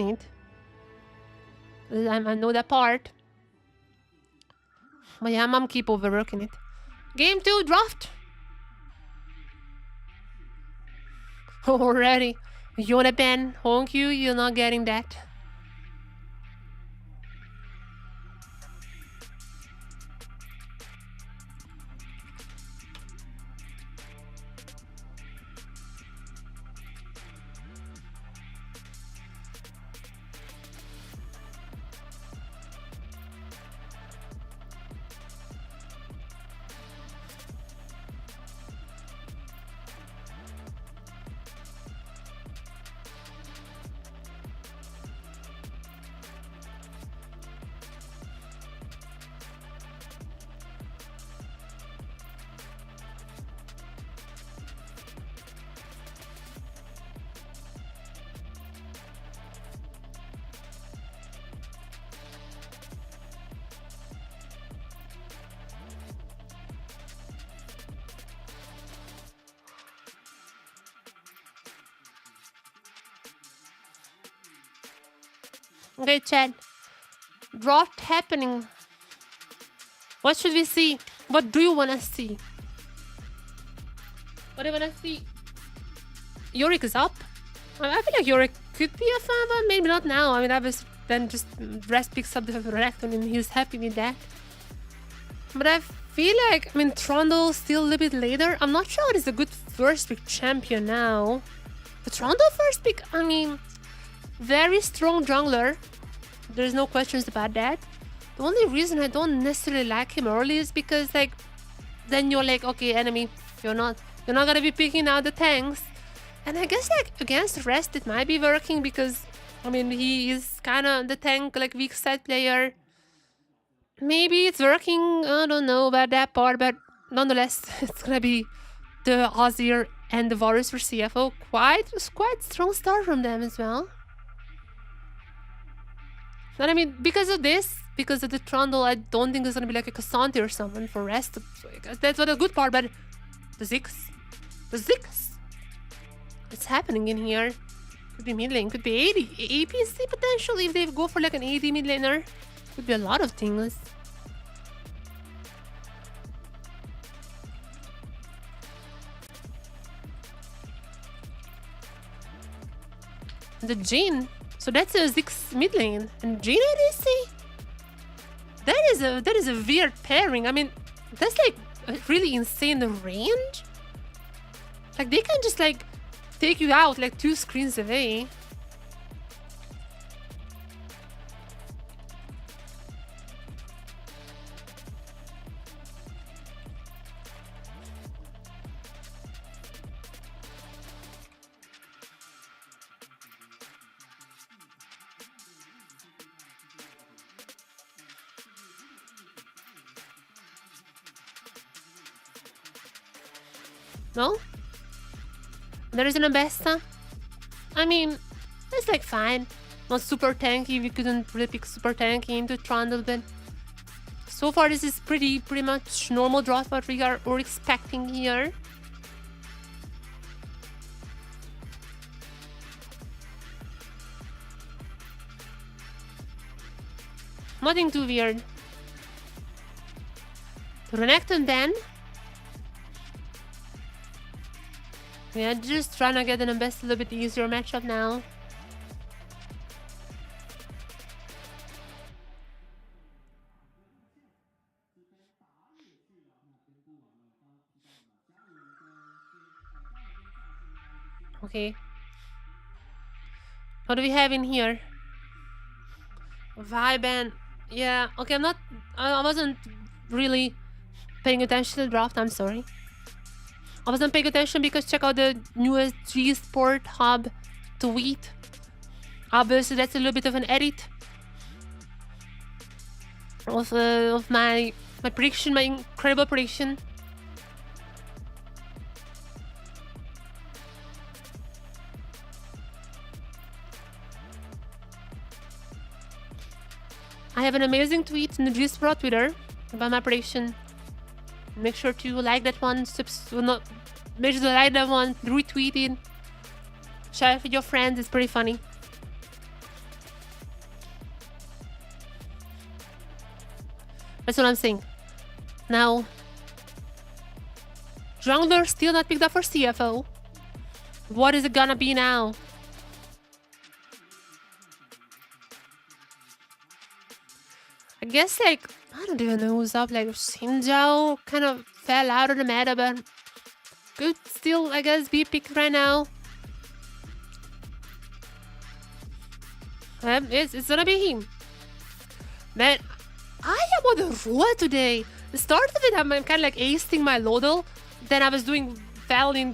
it. I know that part. But yeah, I'm keep overworking it. Game 2 draft. Already. Yoda Ben, honk you, you're not getting that. Okay, Chad. Draft happening. What should we see? What do you want to see? What do you want to see? Yorick is up. I feel like Yorick could be a fan, but maybe not now. I mean, I was then just Rest picks up the Recton and he's happy with that. But I feel like, I mean, Trundle still a little bit later. I'm not sure it is a good first pick champion now. The Trundle first pick, I mean, very strong jungler. There's no questions about that. The only reason I don't necessarily like him early is because like then you're like, okay, enemy, you're not gonna be picking out the tanks. And I guess like against Rest it might be working because I mean he is kinda the tank like weak side player. Maybe it's working, I don't know about that part, but nonetheless it's gonna be the Azir and the Varus for CFO. Quite strong start from them as well. But I mean, because of the Trundle, I don't think there's gonna be like a Cassandra or someone for Rest. So I guess that's what a good part, but the Ziggs. It's happening in here. Could be mid lane, could be AD. APC potentially if they go for like an AD mid laner. Could be a lot of things. The Jhin. So that's a Ziggs mid lane. And Jhin ADC? That is a weird pairing. I mean, that's like a really insane range. Like they can just like take you out like 2 screens away. No? There isn't a Besta? I mean, it's like fine. Not super tanky, we couldn't really pick super tanky into Trundle, but so far this is pretty much normal draft what we're expecting here. Nothing too weird. Renekton then. Yeah, just trying to get an best a little bit easier matchup now. Okay. What do we have in here? Vibe and yeah. Okay, I wasn't really paying attention to the draft. I'm sorry. I wasn't paying attention because check out the newest Jesport hub tweet. Obviously, that's a little bit of an edit of my prediction, my incredible prediction. I have an amazing tweet in the Jesport Twitter about my prediction. Make sure to like that one. Make sure to like that one. Retweet it. Share it with your friends. It's pretty funny. That's what I'm saying. Now, jungler still not picked up for CFO. What is it gonna be now? I guess, like, I don't even know who's up. Like, Xinjiao kind of fell out of the meta, but could still, I guess, be picked right now. It's gonna be him. Man, I am on the roll today. The start of it, I'm kind of like acing my Lodel. Then I was doing well in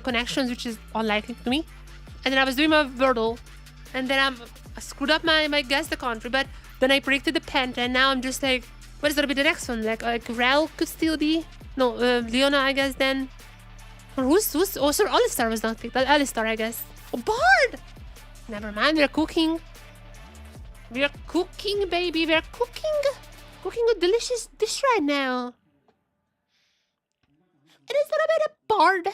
connections, which is unlikely to me. And then I was doing my Wordle. And then I screwed up my guess the country, but then I predicted the Penta, and now I'm just like, what is gonna be the next one? Like Rel could still be. No, Leona, I guess then. Or who's oh, sorry, Alistar was not picked. Alistar, I guess. Oh, Bard! Never mind, we're cooking. We're cooking, baby. We're cooking. Cooking a delicious dish right now. It is gonna be the Bard.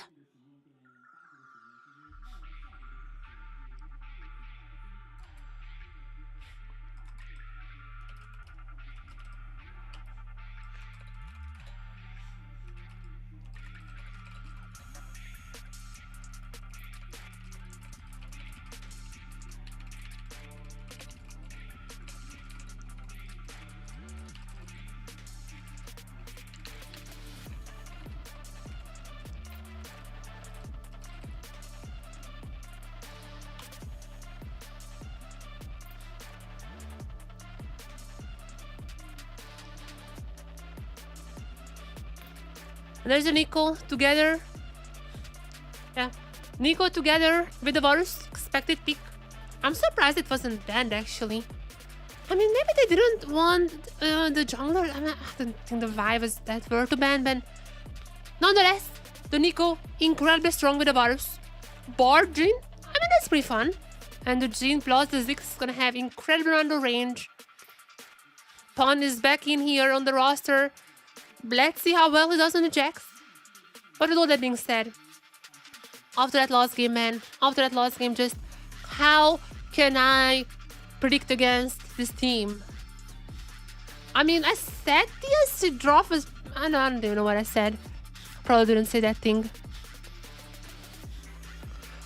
And there's a Nico together. Yeah. Nico together with the Varus. Expected pick. I'm surprised it wasn't banned, actually. I mean, maybe they didn't want the jungler. I don't think the vibe was that worth to ban, but nonetheless, the Nico incredibly strong with the Varus. Bard Jhin. I mean, that's pretty fun. And the Jhin plus the Ziggs is gonna have incredible under range. Pon is back in here on the roster. Let's see how well he does on the Jax. But with all that being said, after that last game, man, after that last game, just how can I predict against this team? I mean, I said TSW draft was... I don't even know what I said. Probably didn't say that thing.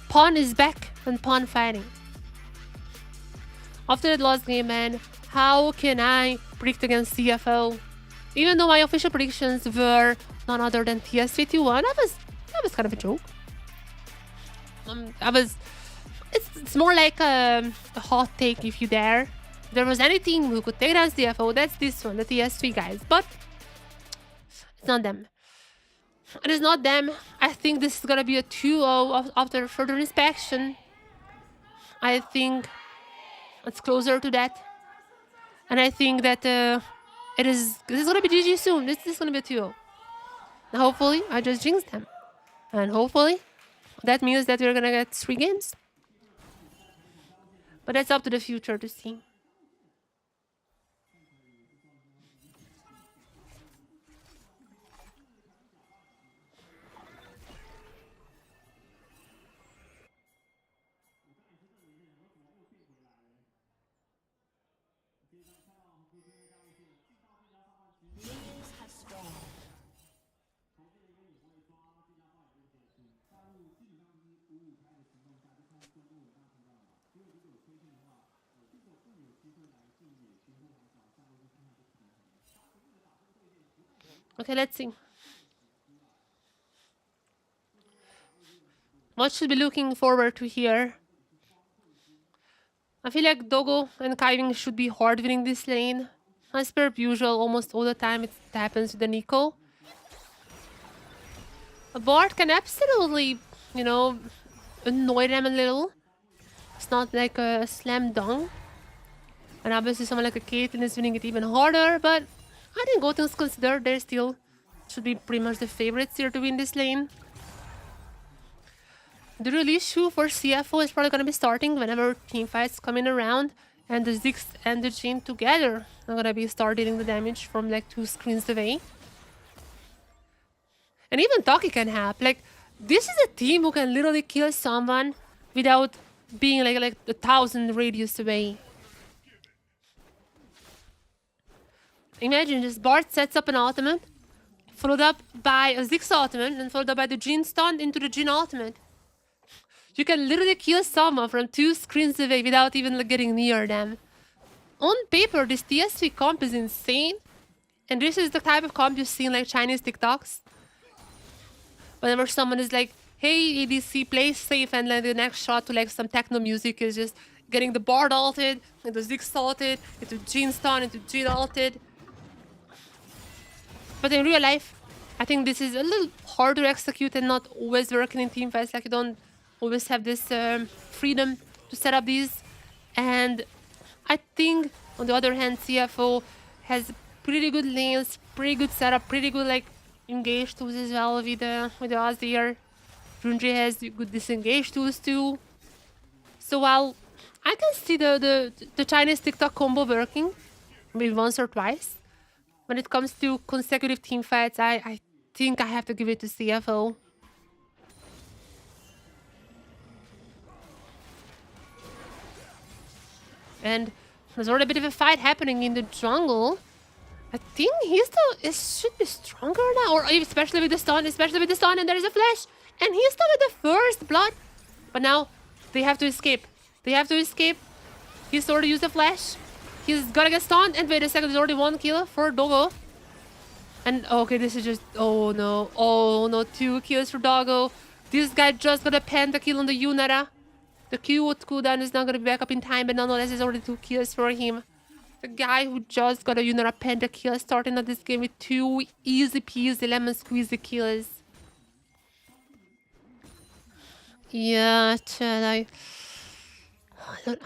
Pon is back and Pon fighting. After that last game, man, how can I predict against CFO? Even though my official predictions were none other than TSW1, that was kind of a joke. It's more like a hot take if you dare. If there was anything who could take down CFO, that's this one, the TSW guys. But it's not them. It is not them. I think this is gonna be a 2-0 after further inspection. I think it's closer to that. And I think that this is gonna be GG soon. This is gonna be a 2-0. And hopefully, I just jinxed them. And hopefully, that means that we're gonna get 3 games. But that's up to the future to see. Okay, let's see. What should be looking forward to here? I feel like Dogo and Kaiving should be hard winning this lane. As per usual, almost all the time it happens with the Nico. A Bard can absolutely, you know, annoy them a little. It's not like a slam dunk. And obviously someone like a Caitlyn is winning it even harder, but I think all things considered, they still should be pretty much the favorites here to win this lane. The real issue for CFO is probably going to be starting whenever team fights coming around, and the Ziggs and the Jhin together are going to be start dealing the damage from like 2 screens away. And even Taki can help. Like, this is a team who can literally kill someone without being like 1,000 radius away. Imagine just Bard sets up an ultimate, followed up by a Ziggs ultimate, and followed up by the Jhin stun into the Jhin ultimate. You can literally kill someone from 2 screens away without even getting near them. On paper, this TSW comp is insane. And this is the type of comp you see in like Chinese TikToks. Whenever someone is like, hey, ADC, play safe, and like the next shot to like some techno music is just getting the Bard ulted, into Ziggs ulted, into Jhin stun, into Jhin ulted. But in real life, I think this is a little hard to execute and not always working in team fights. Like, you don't always have this freedom to set up these. And I think, on the other hand, CFO has pretty good lanes, pretty good setup, pretty good like engage tools as well with the Azir. Junji has good disengage tools too. So while I can see the Chinese TikTok combo working, maybe once or twice, when it comes to consecutive team fights, I think I have to give it to CFO. And there's already a bit of a fight happening in the jungle. I think he still should be stronger now, or especially with the stun, and there's a flash, and he's still with the first blood. But now they have to escape. He's already used the flash. He's gonna get stunned, and wait a second, there's already 1 kill for Dogo. And okay, this is just, oh no, 2 kills for Dogo. This guy just got a pentakill on the Yunara. The Q cooldown is not gonna be back up in time, but nonetheless, there's already 2 kills for him. The guy who just got a Yunara pentakill starting out this game with 2 easy peasy lemon squeezy kills. Yeah, Chad,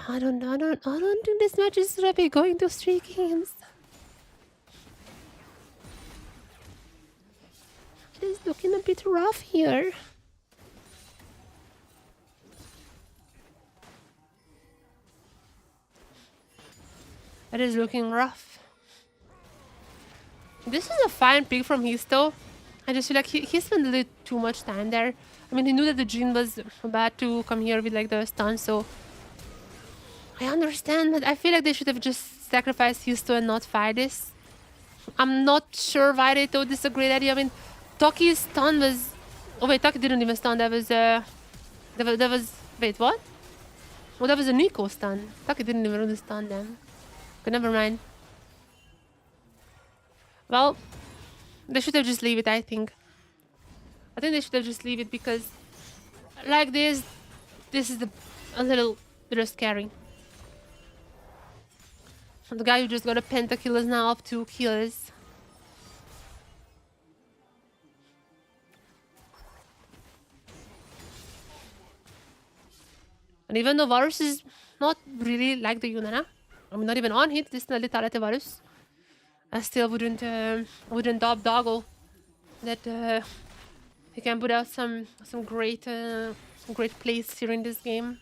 I don't think this match is gonna be going to 3 games. It is looking a bit rough here. It is looking rough. This is a fine pick from Histo. I just feel like he spent a little too much time there. I mean, he knew that the Jhin was about to come here with like the stun, so I understand, but I feel like they should have just sacrificed Histo and not fight this. I'm not sure why they thought this is a great idea. I mean, Toki's stun was... Oh wait, Toki didn't even stun. That was wait, what? Oh, that was a Nico stun. Toki didn't even really stun them. Okay, never mind. Well, they should have just leave it, I think. I think they should have just leave it because like this is a little scary. The guy who just got a pentakill is now up 2 kills. And even though Varus is not really like the Yunara, I mean, not even on hit, this is a lethality Varus, I still wouldn't dub Doggo that he can put out some great plays here in this game.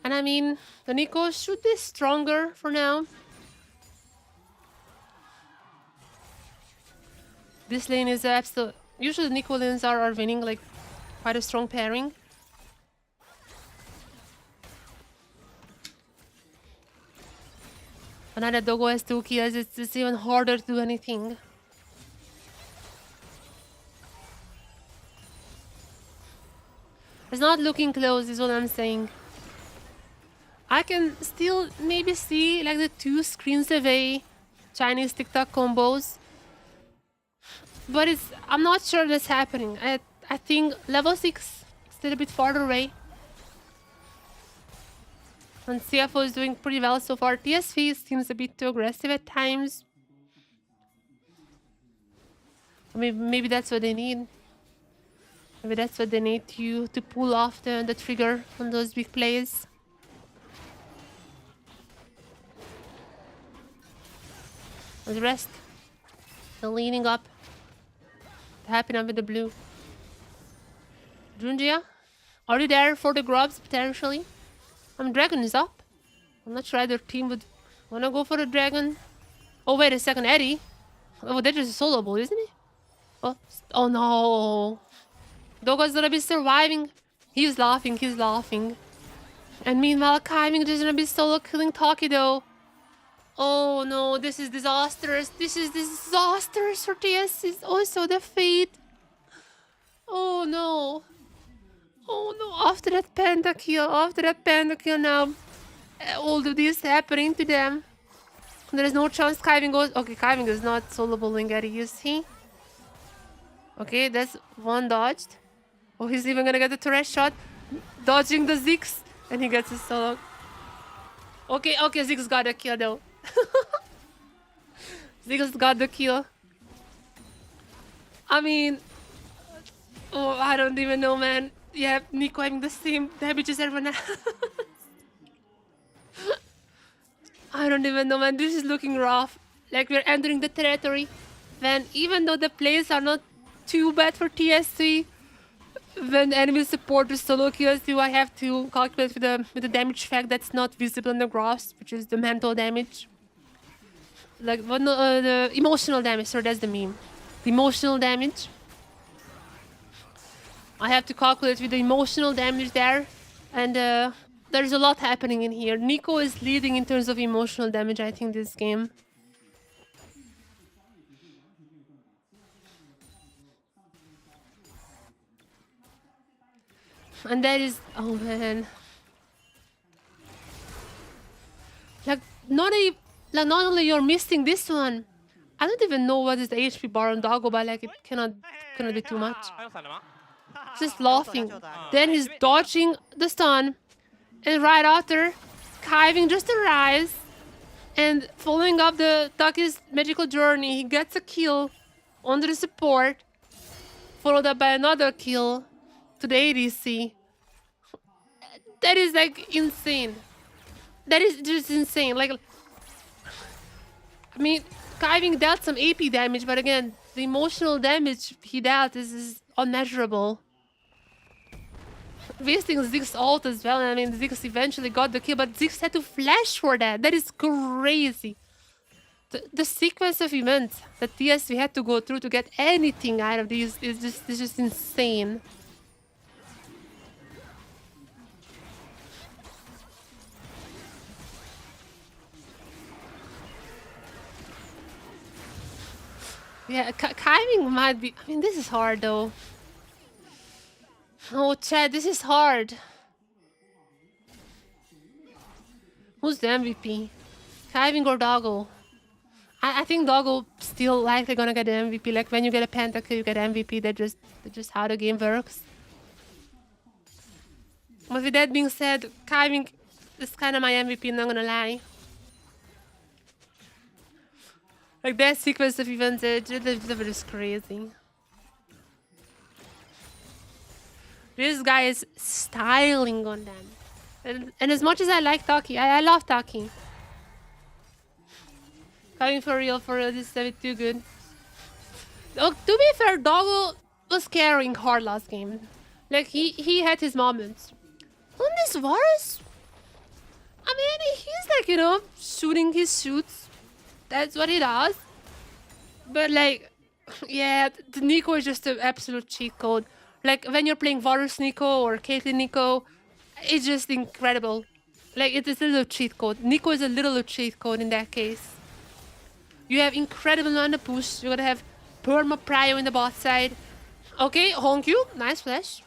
And I mean, the Nico should be stronger for now. This lane is absolute. Usually the Nico lanes are winning like quite a strong pairing. But now that Doggo has 2 kills, it's even harder to do anything. It's not looking close, is what I'm saying. I can still maybe see like the 2 screens away Chinese TikTok combos. But I'm not sure that's happening. I think level 6 still a bit farther away. And CFO is doing pretty well so far. TSV seems a bit too aggressive at times. Maybe that's what they need. Maybe that's what they need to pull off the trigger on those big plays. The rest. The leaning up. The happy up with the blue. Junjia, are you there for the grubs potentially? Dragon is up. I'm not sure either team would wanna go for the dragon. Oh wait a second, Eddie. Oh, that's just a soloable, isn't it? Oh no. Doggo's gonna be surviving. He's laughing. And meanwhile, Kaiming is gonna be solo killing Taki though. Oh no, this is disastrous. This is disastrous for TS. It's also the fate. Oh no. Oh no, after that pentakill now, all of this happening to them. There is no chance Kaiving goes. Okay, Kaiving is not soloing Eddie, you see? Okay, that's one dodged. Oh, he's even gonna get the turret shot. Dodging the Ziggs. And he gets a solo. Okay, Ziggs got a kill though. Ziggs got the kill. I mean... Oh, I don't even know, man. Yeah, Nico having the same damage as everyone else. I don't even know, man. This is looking rough. Like, we're entering the territory. Then, even though the plays are not too bad for TSC, when enemy supporters solo kills you, I have to calculate with the damage fact that's not visible in the graphs, which is the mental damage. Like, the emotional damage, so that's the meme. The emotional damage. I have to calculate with the emotional damage there, and there's a lot happening in here. Nico is leading in terms of emotional damage, I think, this game. And that is... Oh, man. Like, not only you're missing this one, I don't even know what is the HP bar on Doggo, but like, it cannot be too much. Just laughing. Then he's dodging the stun. And right after, Kaiving just arrives. And following up the Taki's magical journey, he gets a kill on the support. Followed up by another kill to the ADC. That is like insane. That is just insane. Like, I mean, Kaiving dealt some AP damage, but again, the emotional damage he dealt is unmeasurable. Wasting Ziggs ult as well. I mean, Ziggs eventually got the kill, but Ziggs had to flash for that. That is crazy. The sequence of events that TSV had to go through to get anything out of these is just insane. Yeah, Kaiming might be... I mean, this is hard though. Oh, Chad, this is hard. Who's the MVP? Kaiving or Doggo? I think Doggo still likely gonna get the MVP. Like, when you get a pentakill, you get MVP. That's just how the game works. But with that being said, Kaiving is kind of my MVP, not gonna lie. Like, that sequence of events, it's just crazy. This guy is styling on them. And as much as I like Taki, I love Taki. Coming for real, this is a bit too good. Oh, to be fair, Doggo was carrying hard last game. Like, he had his moments. On this Varus, I mean, he's like, you know, shooting his shoots. That's what he does. But like, yeah, the Nico is just an absolute cheat code. Like, when you're playing Varus Nico or Caitlyn Nico, it's just incredible. Like, it is a little cheat code. Nico is a little cheat code in that case. You have incredible on the push. You're gonna have Perma Prio in the bot side. Okay, Honkyu. Nice flash.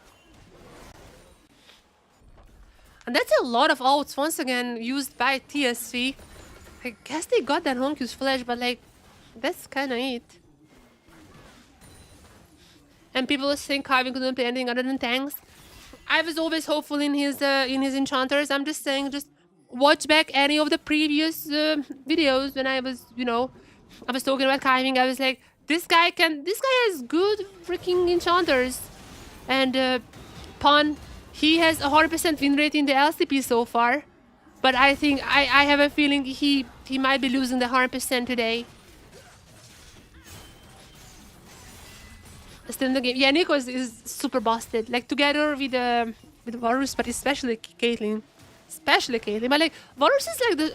And that's a lot of ults once again used by TSV. I guess they got that Honkyu's flash, but like, that's kinda it. And people think Carving couldn't play anything other than tanks. I was always hopeful in his enchanters. I'm just saying, just watch back any of the previous videos when I was, you know, I was talking about Carving. I was like, this guy has good freaking enchanters. And Pon, he has a 100% win rate in the LCP so far. But I think, I have a feeling he might be losing the 100% today. Still in the game. Yeah, Nico is super busted. Like, together with Varus, but especially Caitlyn. But like, Varus is like the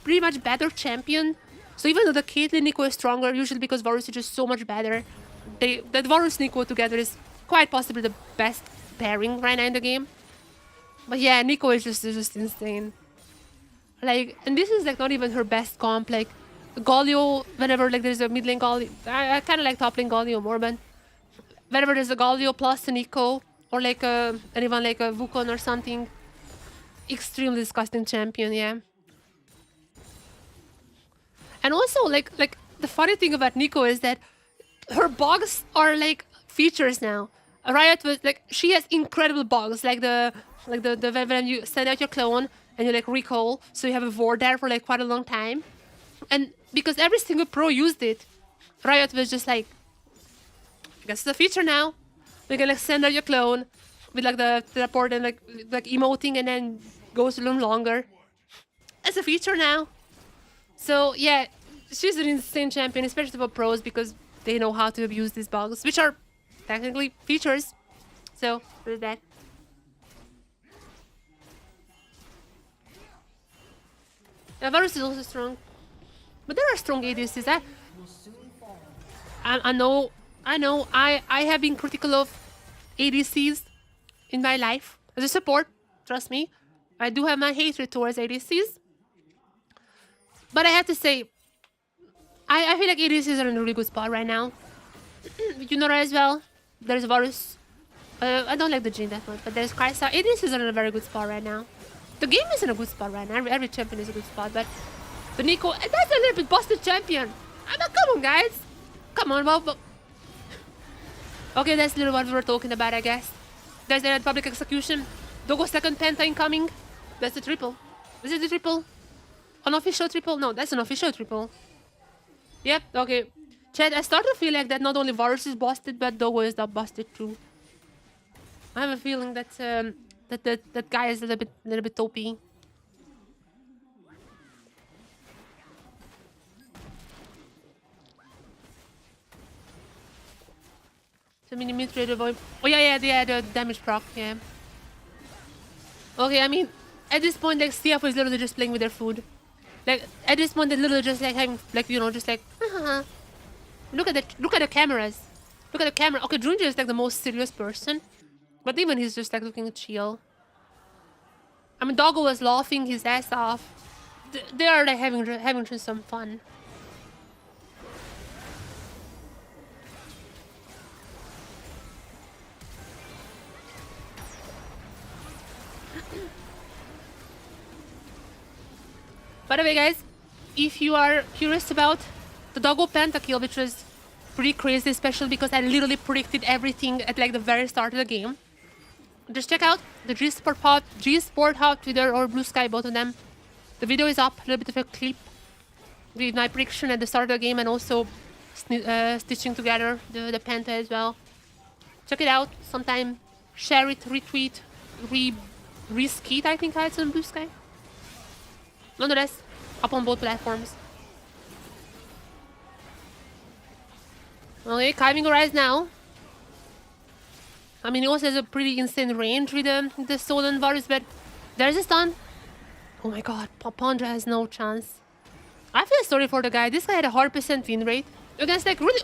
pretty much better champion. So even though the Caitlyn Nico is stronger, usually because Varus is just so much better, that Varus Nico together is quite possibly the best pairing right now in the game. But yeah, Nico is just insane. Like, and this is like not even her best comp. Like, Galio, whenever like there's a mid lane Galio, I kind of like top lane Galio more, but whenever there's a Galio plus a Nico, or like anyone like a Wukong or something, extremely disgusting champion, yeah. And also, like the funny thing about Nico is that her bugs are like features now. Riot was like, she has incredible bugs, like the when you send out your clone and you like recall, so you have a ward there for like quite a long time. And because every single pro used it, Riot was just like, I guess it's a feature now. We can like send out your clone with like the teleport and like emoting and then goes a little longer. It's a feature now. So yeah, she's an insane champion, especially for pros, because they know how to abuse these bugs, which are technically features. So there's that. Yeah, Varus is also strong. But there are strong ADCs. I know. I have been critical of ADCs in my life as a support. Trust me, I do have my hatred towards ADCs. But I have to say, I feel like ADCs are in a really good spot right now. You know that as well. There's Varus. I don't like the Jhin that much, but there's Kai'Sa. ADCs are in a very good spot right now. The game is in a good spot right now. Every champion is a good spot, but the Nico, that's a little bit busted champion. I mean, come on, guys. Come on, well. Okay, that's a little what we were talking about, I guess. There's the public execution. Dogo second penta incoming. That's a triple. Is it a triple? Unofficial triple? No, that's an official triple. Yep, okay. Chat, I start to feel like that not only Varus is busted, but Dogo is not busted too. I have a feeling that that guy is a little bit OP. So mini mid trade avoid. Oh yeah, the damage proc, yeah. Okay, I mean, at this point, like CFO is literally just playing with their food. Like at this point, they're literally just like having, like, you know, just like. Look at the cameras. Look at the camera. Okay, Junior is like the most serious person, but even he's just like looking chill. I mean, Doggo was laughing his ass off. They are like having just some fun. By the way, guys, if you are curious about the Doggo pentakill, which was pretty crazy, especially because I literally predicted everything at like the very start of the game, just check out the Jesport Hub Twitter or Blue Sky, both of them. The video is up, a little bit of a clip with my prediction at the start of the game and also stitching together the penta as well. Check it out sometime. Share it, retweet, reskeet, I think I had some Blue Sky. Nonetheless, up on both platforms. Okay, Kaiming Rise now. I mean, he also has a pretty insane range with the Stolen Varus, but there's a stun. Oh my god, Pondra has no chance. I feel sorry for the guy. This guy had a 100% win rate against like really...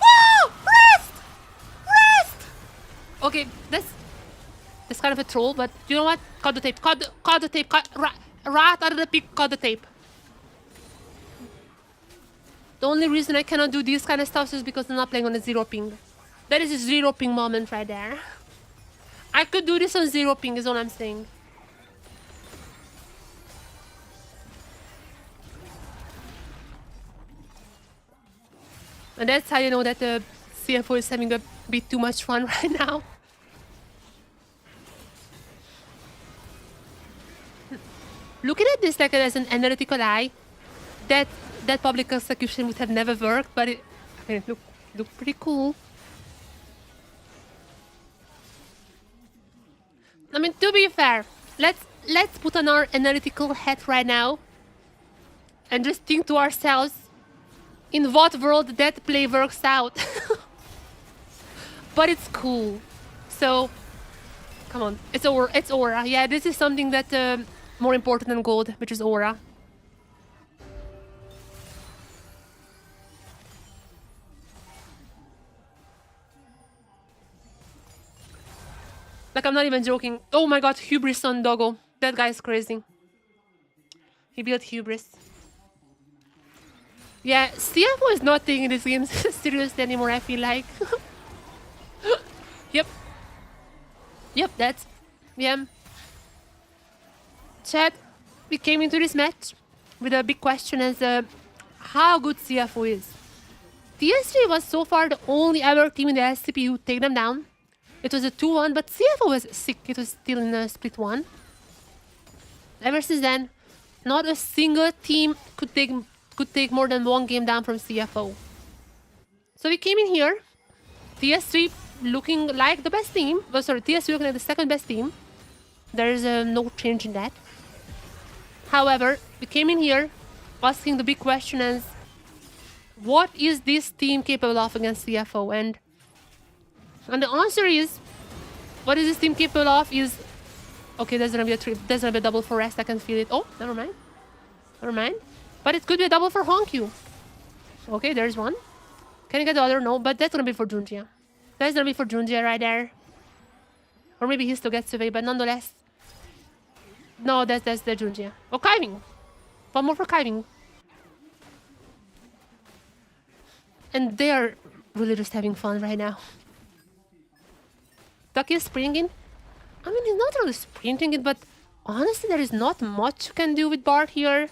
Whoa! Rest! Rest! Okay, that's... It's kind of a troll, but you know what? Cut the tape. Cut the tape. Right out of the pic. Cut the tape. The only reason I cannot do this kind of stuff is because I'm not playing on a 0 ping. That is a 0 ping moment right there. I could do this on 0 ping is what I'm saying. And that's how you know that the CFO is having a bit too much fun right now. Looking at this like as an analytical eye, that public execution would have never worked, but it looked pretty cool. I mean, to be fair, let's put on our analytical hat right now and just think to ourselves, in what world that play works out. But it's cool. So, come on, it's aura. Yeah, this is something that more important than gold, which is aura. Like, I'm not even joking. Oh my god, hubris on Doggo. That guy's crazy. He built hubris. Yeah, CFO is not taking this game seriously anymore, I feel like. Yep. Yep, that's... Yeah. Chat, we came into this match with a big question as how good CFO is. TSW was so far the only ever team in the LCP who take them down. It was a 2-1, but CFO was sick. It was still in a split 1. Ever since then, not a single team could take more than 1 game down from CFO. So we came in here, TS3 looking like the best team. Oh, sorry, TS3 looking like the second best team. There is no change in that. However, we came in here asking the big question as, what is this team capable of against CFO? And the answer is, what is this team capable of is, okay, there's gonna be a double for rest, I can feel it. Oh, never mind. Never mind. But it could be a double for Honkyu. Okay, there's one. Can you get the other? No, but that's gonna be for Junjia. That's gonna be for Junjia right there. Or maybe he still gets away, but nonetheless. No, that's the Junjia. Oh, Kaiving. One more for Kaiving. And they are really just having fun right now. Ducky is springing. I mean, he's not really sprinting it, but honestly, there is not much you can do with Bart here.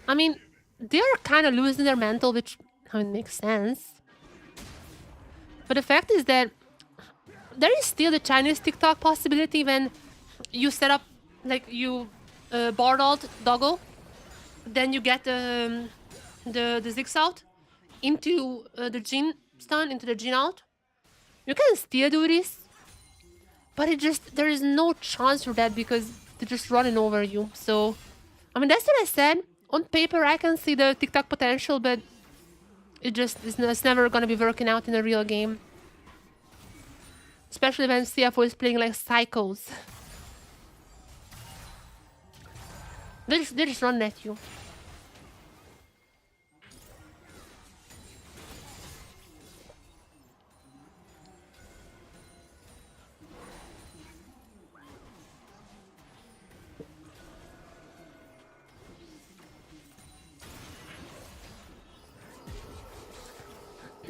I mean, they're kind of losing their mantle, which, I mean, makes sense. But the fact is that there is still the Chinese TikTok possibility when you set up, like, you Bart ult Doggo, then you get the Ziggs out into the Jin stun, into the Jin out. You can still do this. But there is no chance for that because they're just running over you. So, I mean, that's what I said. On paper, I can see the TikTok potential, but it's never gonna be working out in a real game. Especially when CFO is playing like psychos. They just run at you.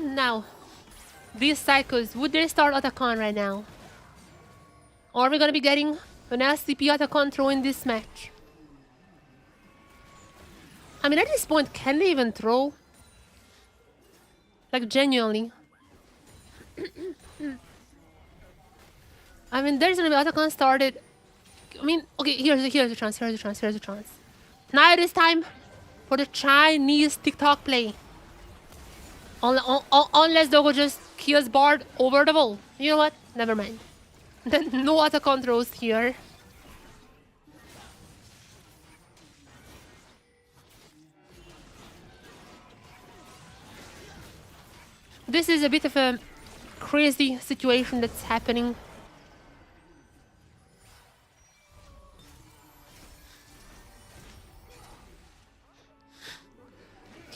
Now, these cycles, would they start Otacon right now? Or are we gonna be getting an LCP Otacon throw in this match? I mean, at this point, can they even throw? Like, genuinely. I mean, there's gonna be Otacon started. I mean, okay, here's a chance. Now it is time for the Chinese TikTok play. Unless Doggo just kills Bard over the wall. You know what? Never mind. Then no Otacon throws here. This is a bit of a crazy situation that's happening.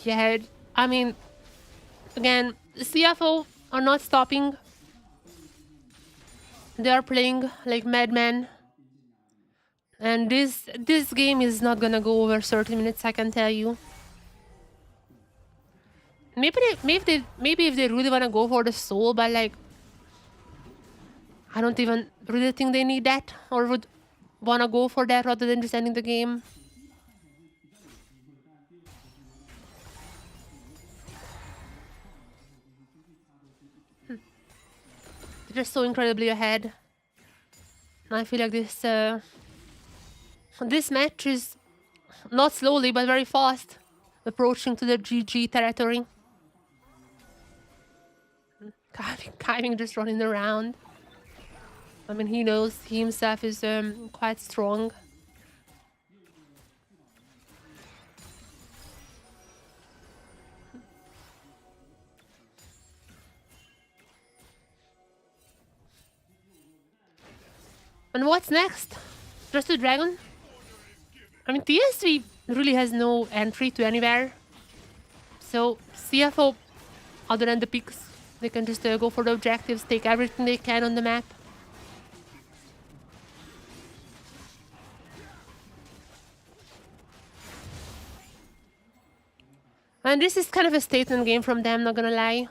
Yeah, I mean, again, the CFO are not stopping. They are playing like madmen. And this game is not gonna go over 30 minutes, I can tell you. Maybe if they really wanna go for the soul, but like I don't even really think they need that or would wanna go for that rather than just ending the game. They're just so incredibly ahead. And I feel like this match is not slowly but very fast approaching to the GG territory. Kiving just running around. I mean, he knows he himself is quite strong. And what's next? Just a dragon? I mean, TSW really has no entry to anywhere. So, CFO, other than the picks, they can just go for the objectives, take everything they can on the map. And this is kind of a statement game from them, not gonna lie.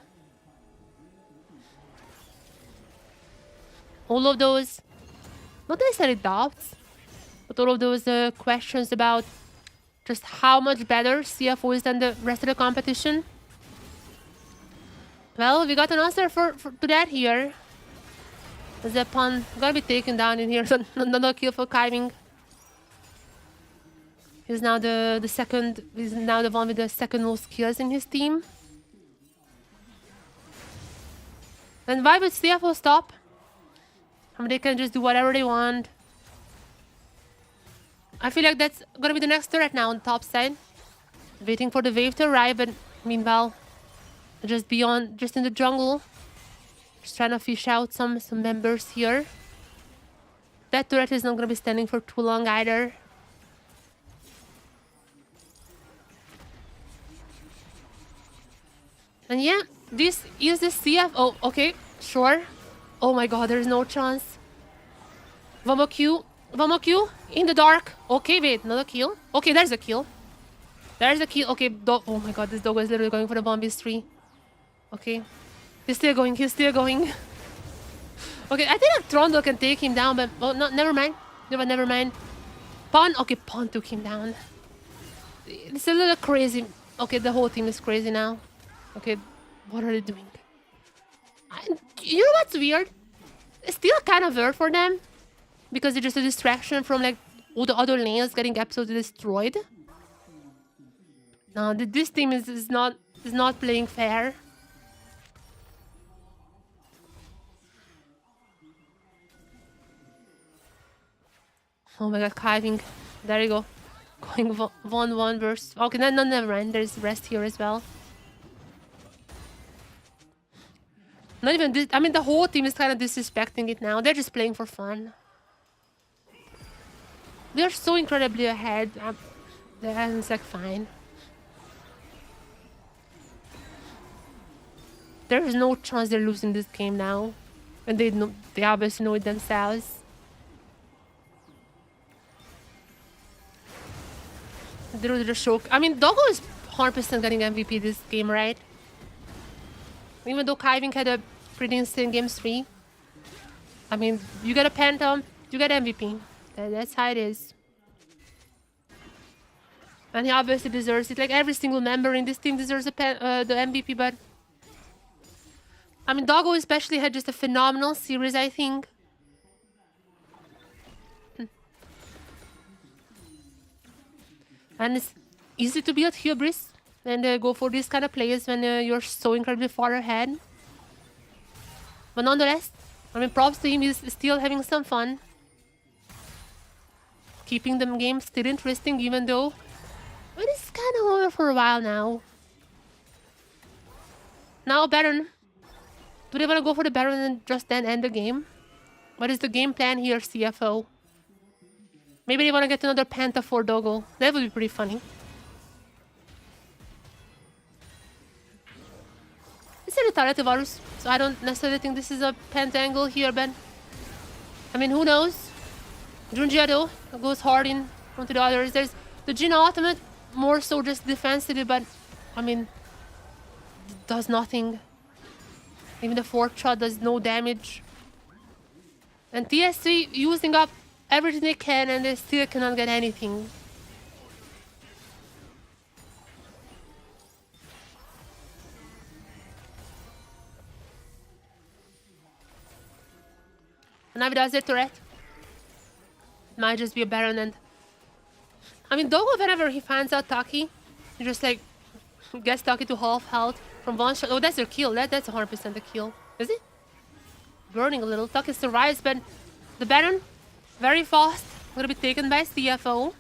All of those, not necessarily doubts, but all of those questions about just how much better CFO is than the rest of the competition. Well, we got an answer to that here. The pawn gonna be taken down in here, so another kill for Kiving. He's now the second. He's now the one with the second most kills in his team. And why would CFO stop? I mean, they can just do whatever they want. I feel like that's gonna be the next turret now on the top side. Waiting for the wave to arrive, but meanwhile, just in the jungle. Just trying to fish out some members here. That turret is not gonna be standing for too long either. And yeah, this is the CFO. Okay, sure. Oh my god, there's no chance. One more Q in the dark. Okay, wait, another kill. Okay, there's a kill. There's a kill. Okay, oh my god, this dog is literally going for the Bombies 3. Okay, he's still going. Okay, I think Trondor can take him down, but oh, no, never mind. Never mind. Pawn. Okay, Pawn took him down. It's a little crazy. Okay, the whole team is crazy now. Okay, what are they doing? You know what's weird? It's still kind of weird for them because it's just a distraction from like all the other lanes getting absolutely destroyed. No, this team is not playing fair. Oh my god, Kiving. There you go. Going 1-1 versus... Okay, no, never mind. There's rest here as well. Not even this... I mean, the whole team is kind of disrespecting it now. They're just playing for fun. They're so incredibly ahead. It's like fine. There is no chance they're losing this game now. And they obviously know it themselves. They're just shock. I mean, Doggo is 100% getting MVP this game, right? Even though Kiving had a pretty insane game 3. I mean, you get a Phantom, you get MVP. That's how it is. And he obviously deserves it. Like, every single member in this team deserves the MVP, but... I mean, Doggo especially had just a phenomenal series, I think. And it's easy to build hubris and go for these kind of plays when you're so incredibly far ahead. But nonetheless, I mean, props to him, is still having some fun. Keeping the game still interesting, even though it is kind of over for a while now. Now, Baron. Do they want to go for the Baron and just then end the game? What is the game plan here, CFO? Maybe they want to get another Penta for Doggo. That would be pretty funny. It's a retarded Varus, so I don't necessarily think this is a Penta angle here, but I mean, who knows? Junjiado goes hard in onto the others. There's the Jin ultimate, more so just defensively, but I mean, does nothing. Even the 4th shot does no damage. And TSW using up everything they can, and they still cannot get anything. Navi does their turret. Might just be a Baron, and I mean, Dogo, whenever he finds out Taki, he just like gets Taki to half health from one shot. Oh, that's their kill. That's 100% the kill. Is it? Burning a little. Taki survives, but the Baron, very fast, gonna be taken by CFO.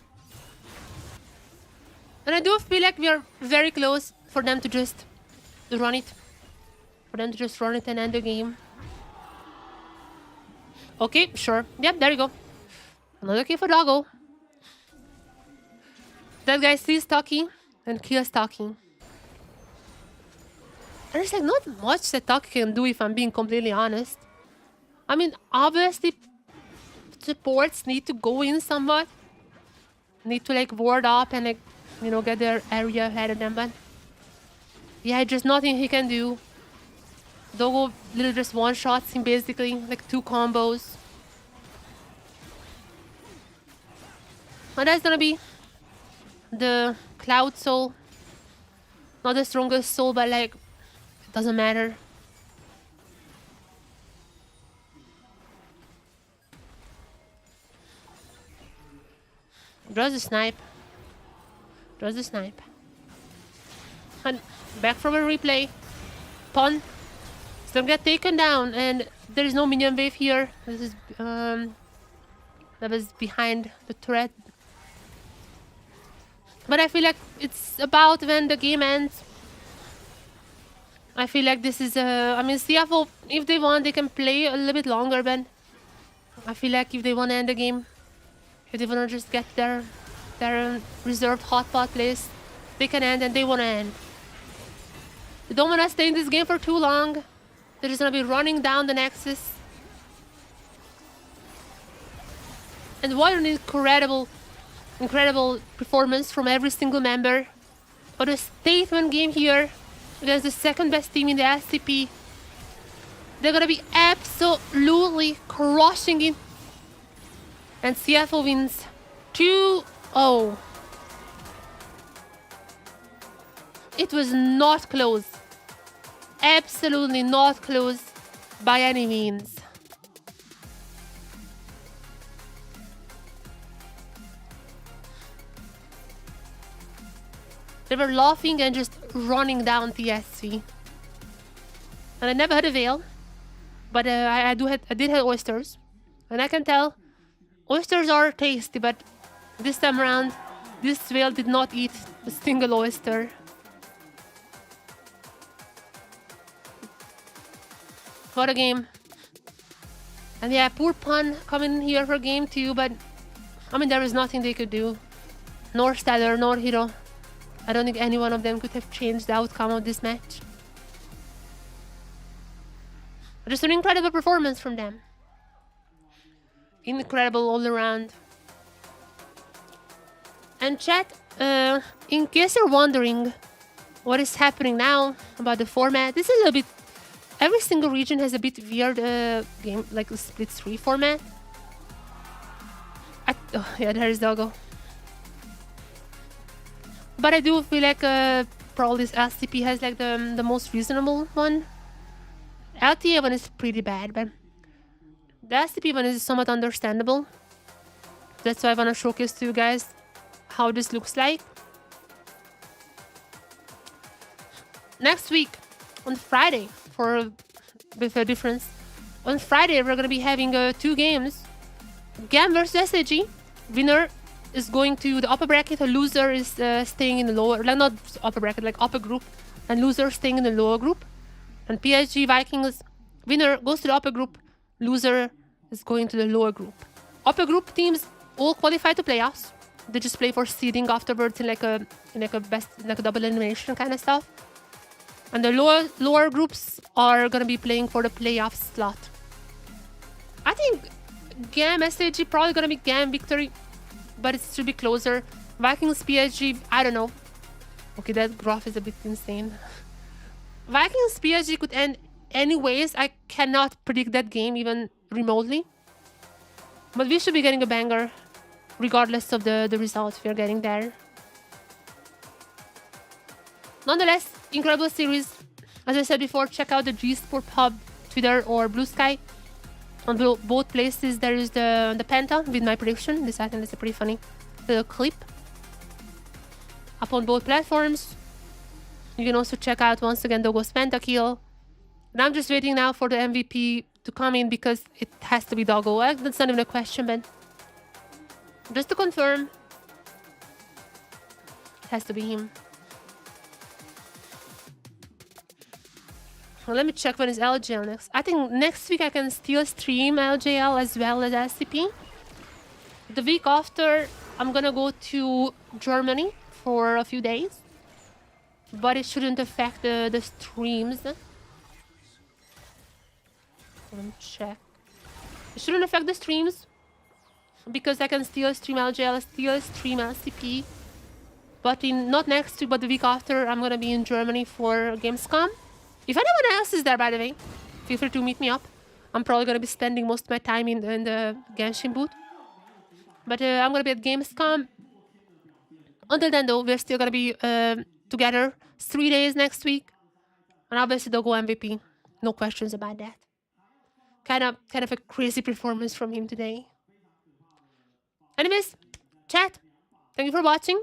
And I do feel like we are very close for them to just run it. For them to just run it and end the game. Okay, sure. Yep, there you go. Another kill for Doggo. That guy sees Taki and kills Taki. There's like not much that Taki can do, if I'm being completely honest. I mean, obviously, supports need to go in somewhat. Need to like ward up and like, you know, get their area ahead of them, but yeah, just nothing he can do. Dogo literally just one-shots him basically, like 2 combos. And that's gonna be the Cloud Soul. Not the strongest soul, but like, it doesn't matter. Draws the snipe. Draws the snipe. And back from a replay. Pun. Still get taken down, and there is no minion wave here. This is that was behind the turret. But I feel like it's about when the game ends. I feel like this is I mean, CFO, if they want, they can play a little bit longer, but I feel like if they want to end the game, if they want to just get their reserved hotpot place, they can end, and they want to end. They don't want to stay in this game for too long. They're just going to be running down the Nexus. And what an incredible performance from every single member. What a statement game here against the second best team in the LCP. They're going to be absolutely crushing it. And CFO wins 2-0. It was not close. Absolutely not close by any means. They were laughing and just running down TSC. And I never had a veil, but I did have oysters, and I can tell oysters are tasty. But this time around, this whale did not eat a single oyster. What a game. And yeah, poor Pun coming here for game 2, but I mean, there was nothing they could do. Nor Stellar, nor Hero. I don't think any one of them could have changed the outcome of this match. Just an incredible performance from them. Incredible all around. And chat, in case you're wondering what is happening now about the format, this is a little bit... Every single region has a bit weird game, like a split 3 format. Oh, yeah, there is Doggo. But I do feel like probably this LCP has like the most reasonable one. LTA one is pretty bad, but the LCP one is somewhat understandable. That's why I want to showcase to you guys how this looks like. Next week, on Friday, with a difference. On Friday, we're going to be having 2 games. GAM versus SHG. Winner is going to the upper bracket. A loser is staying in the lower... Like, not upper bracket, like upper group. And loser staying in the lower group. And PSG Vikings, winner goes to the upper group. Loser is going to the lower group. Upper group teams all qualify to playoffs. They just play for seeding afterwards in like a double elimination kind of stuff. And the lower groups are gonna be playing for the playoff slot. I think Gam, SHG, probably gonna be Gam victory, but it should be closer. Vikings, PSG, I don't know. Okay, that graph is a bit insane. Vikings, PSG could end anyways. I cannot predict that game even remotely. But we should be getting a banger, regardless of the result we are getting there. Nonetheless, incredible series. As I said before, check out the Jesport Hub, Twitter or Blue Sky. On both places, there is the Penta with my prediction. This I think is a pretty funny little clip. Up on both platforms. You can also check out once again Dogo's Pentakill. And I'm just waiting now for the MVP to come in because it has to be Doggo. That's not even a question, but just to confirm, it has to be him. Well, let me check when is LJL next. I think next week I can still stream LJL as well as LCP. The week after, I'm gonna go to Germany for a few days. But it shouldn't affect the streams. Let me check. It shouldn't affect the streams because I can still stream LJL, still stream LCP. But not next week, but the week after, I'm gonna be in Germany for Gamescom. If anyone else is there, by the way, feel free to meet me up. I'm probably gonna be spending most of my time in the Genshin booth. But I'm gonna be at Gamescom. Until then, though, we're still gonna be together 3 days next week. And obviously, they'll go MVP. No questions about that. Kind of a crazy performance from him today. Anyways, chat, thank you for watching.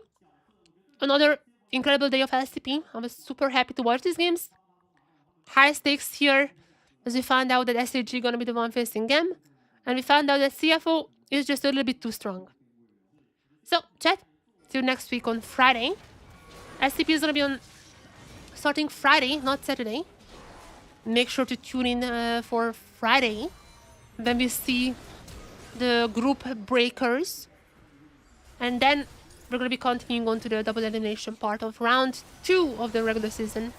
Another incredible day of LCP. I was super happy to watch these games. High stakes here, as we found out that SHG gonna be the one facing Gem. And we found out that CFO is just a little bit too strong. So, chat, see you next week on Friday. SCP is gonna be on starting Friday, not Saturday. Make sure to tune in for Friday. Then we see the group breakers. And then we're gonna be continuing on to the double elimination part of round 2 of the regular season.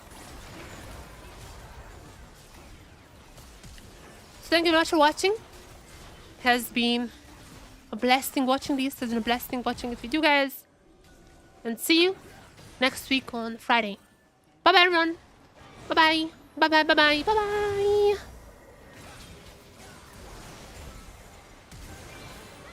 So thank you very much for watching. It has been a blessing watching this. It has been a blessing watching it with you guys. And see you next week on Friday. Bye bye everyone. Bye bye. Bye bye. Bye bye. Bye bye.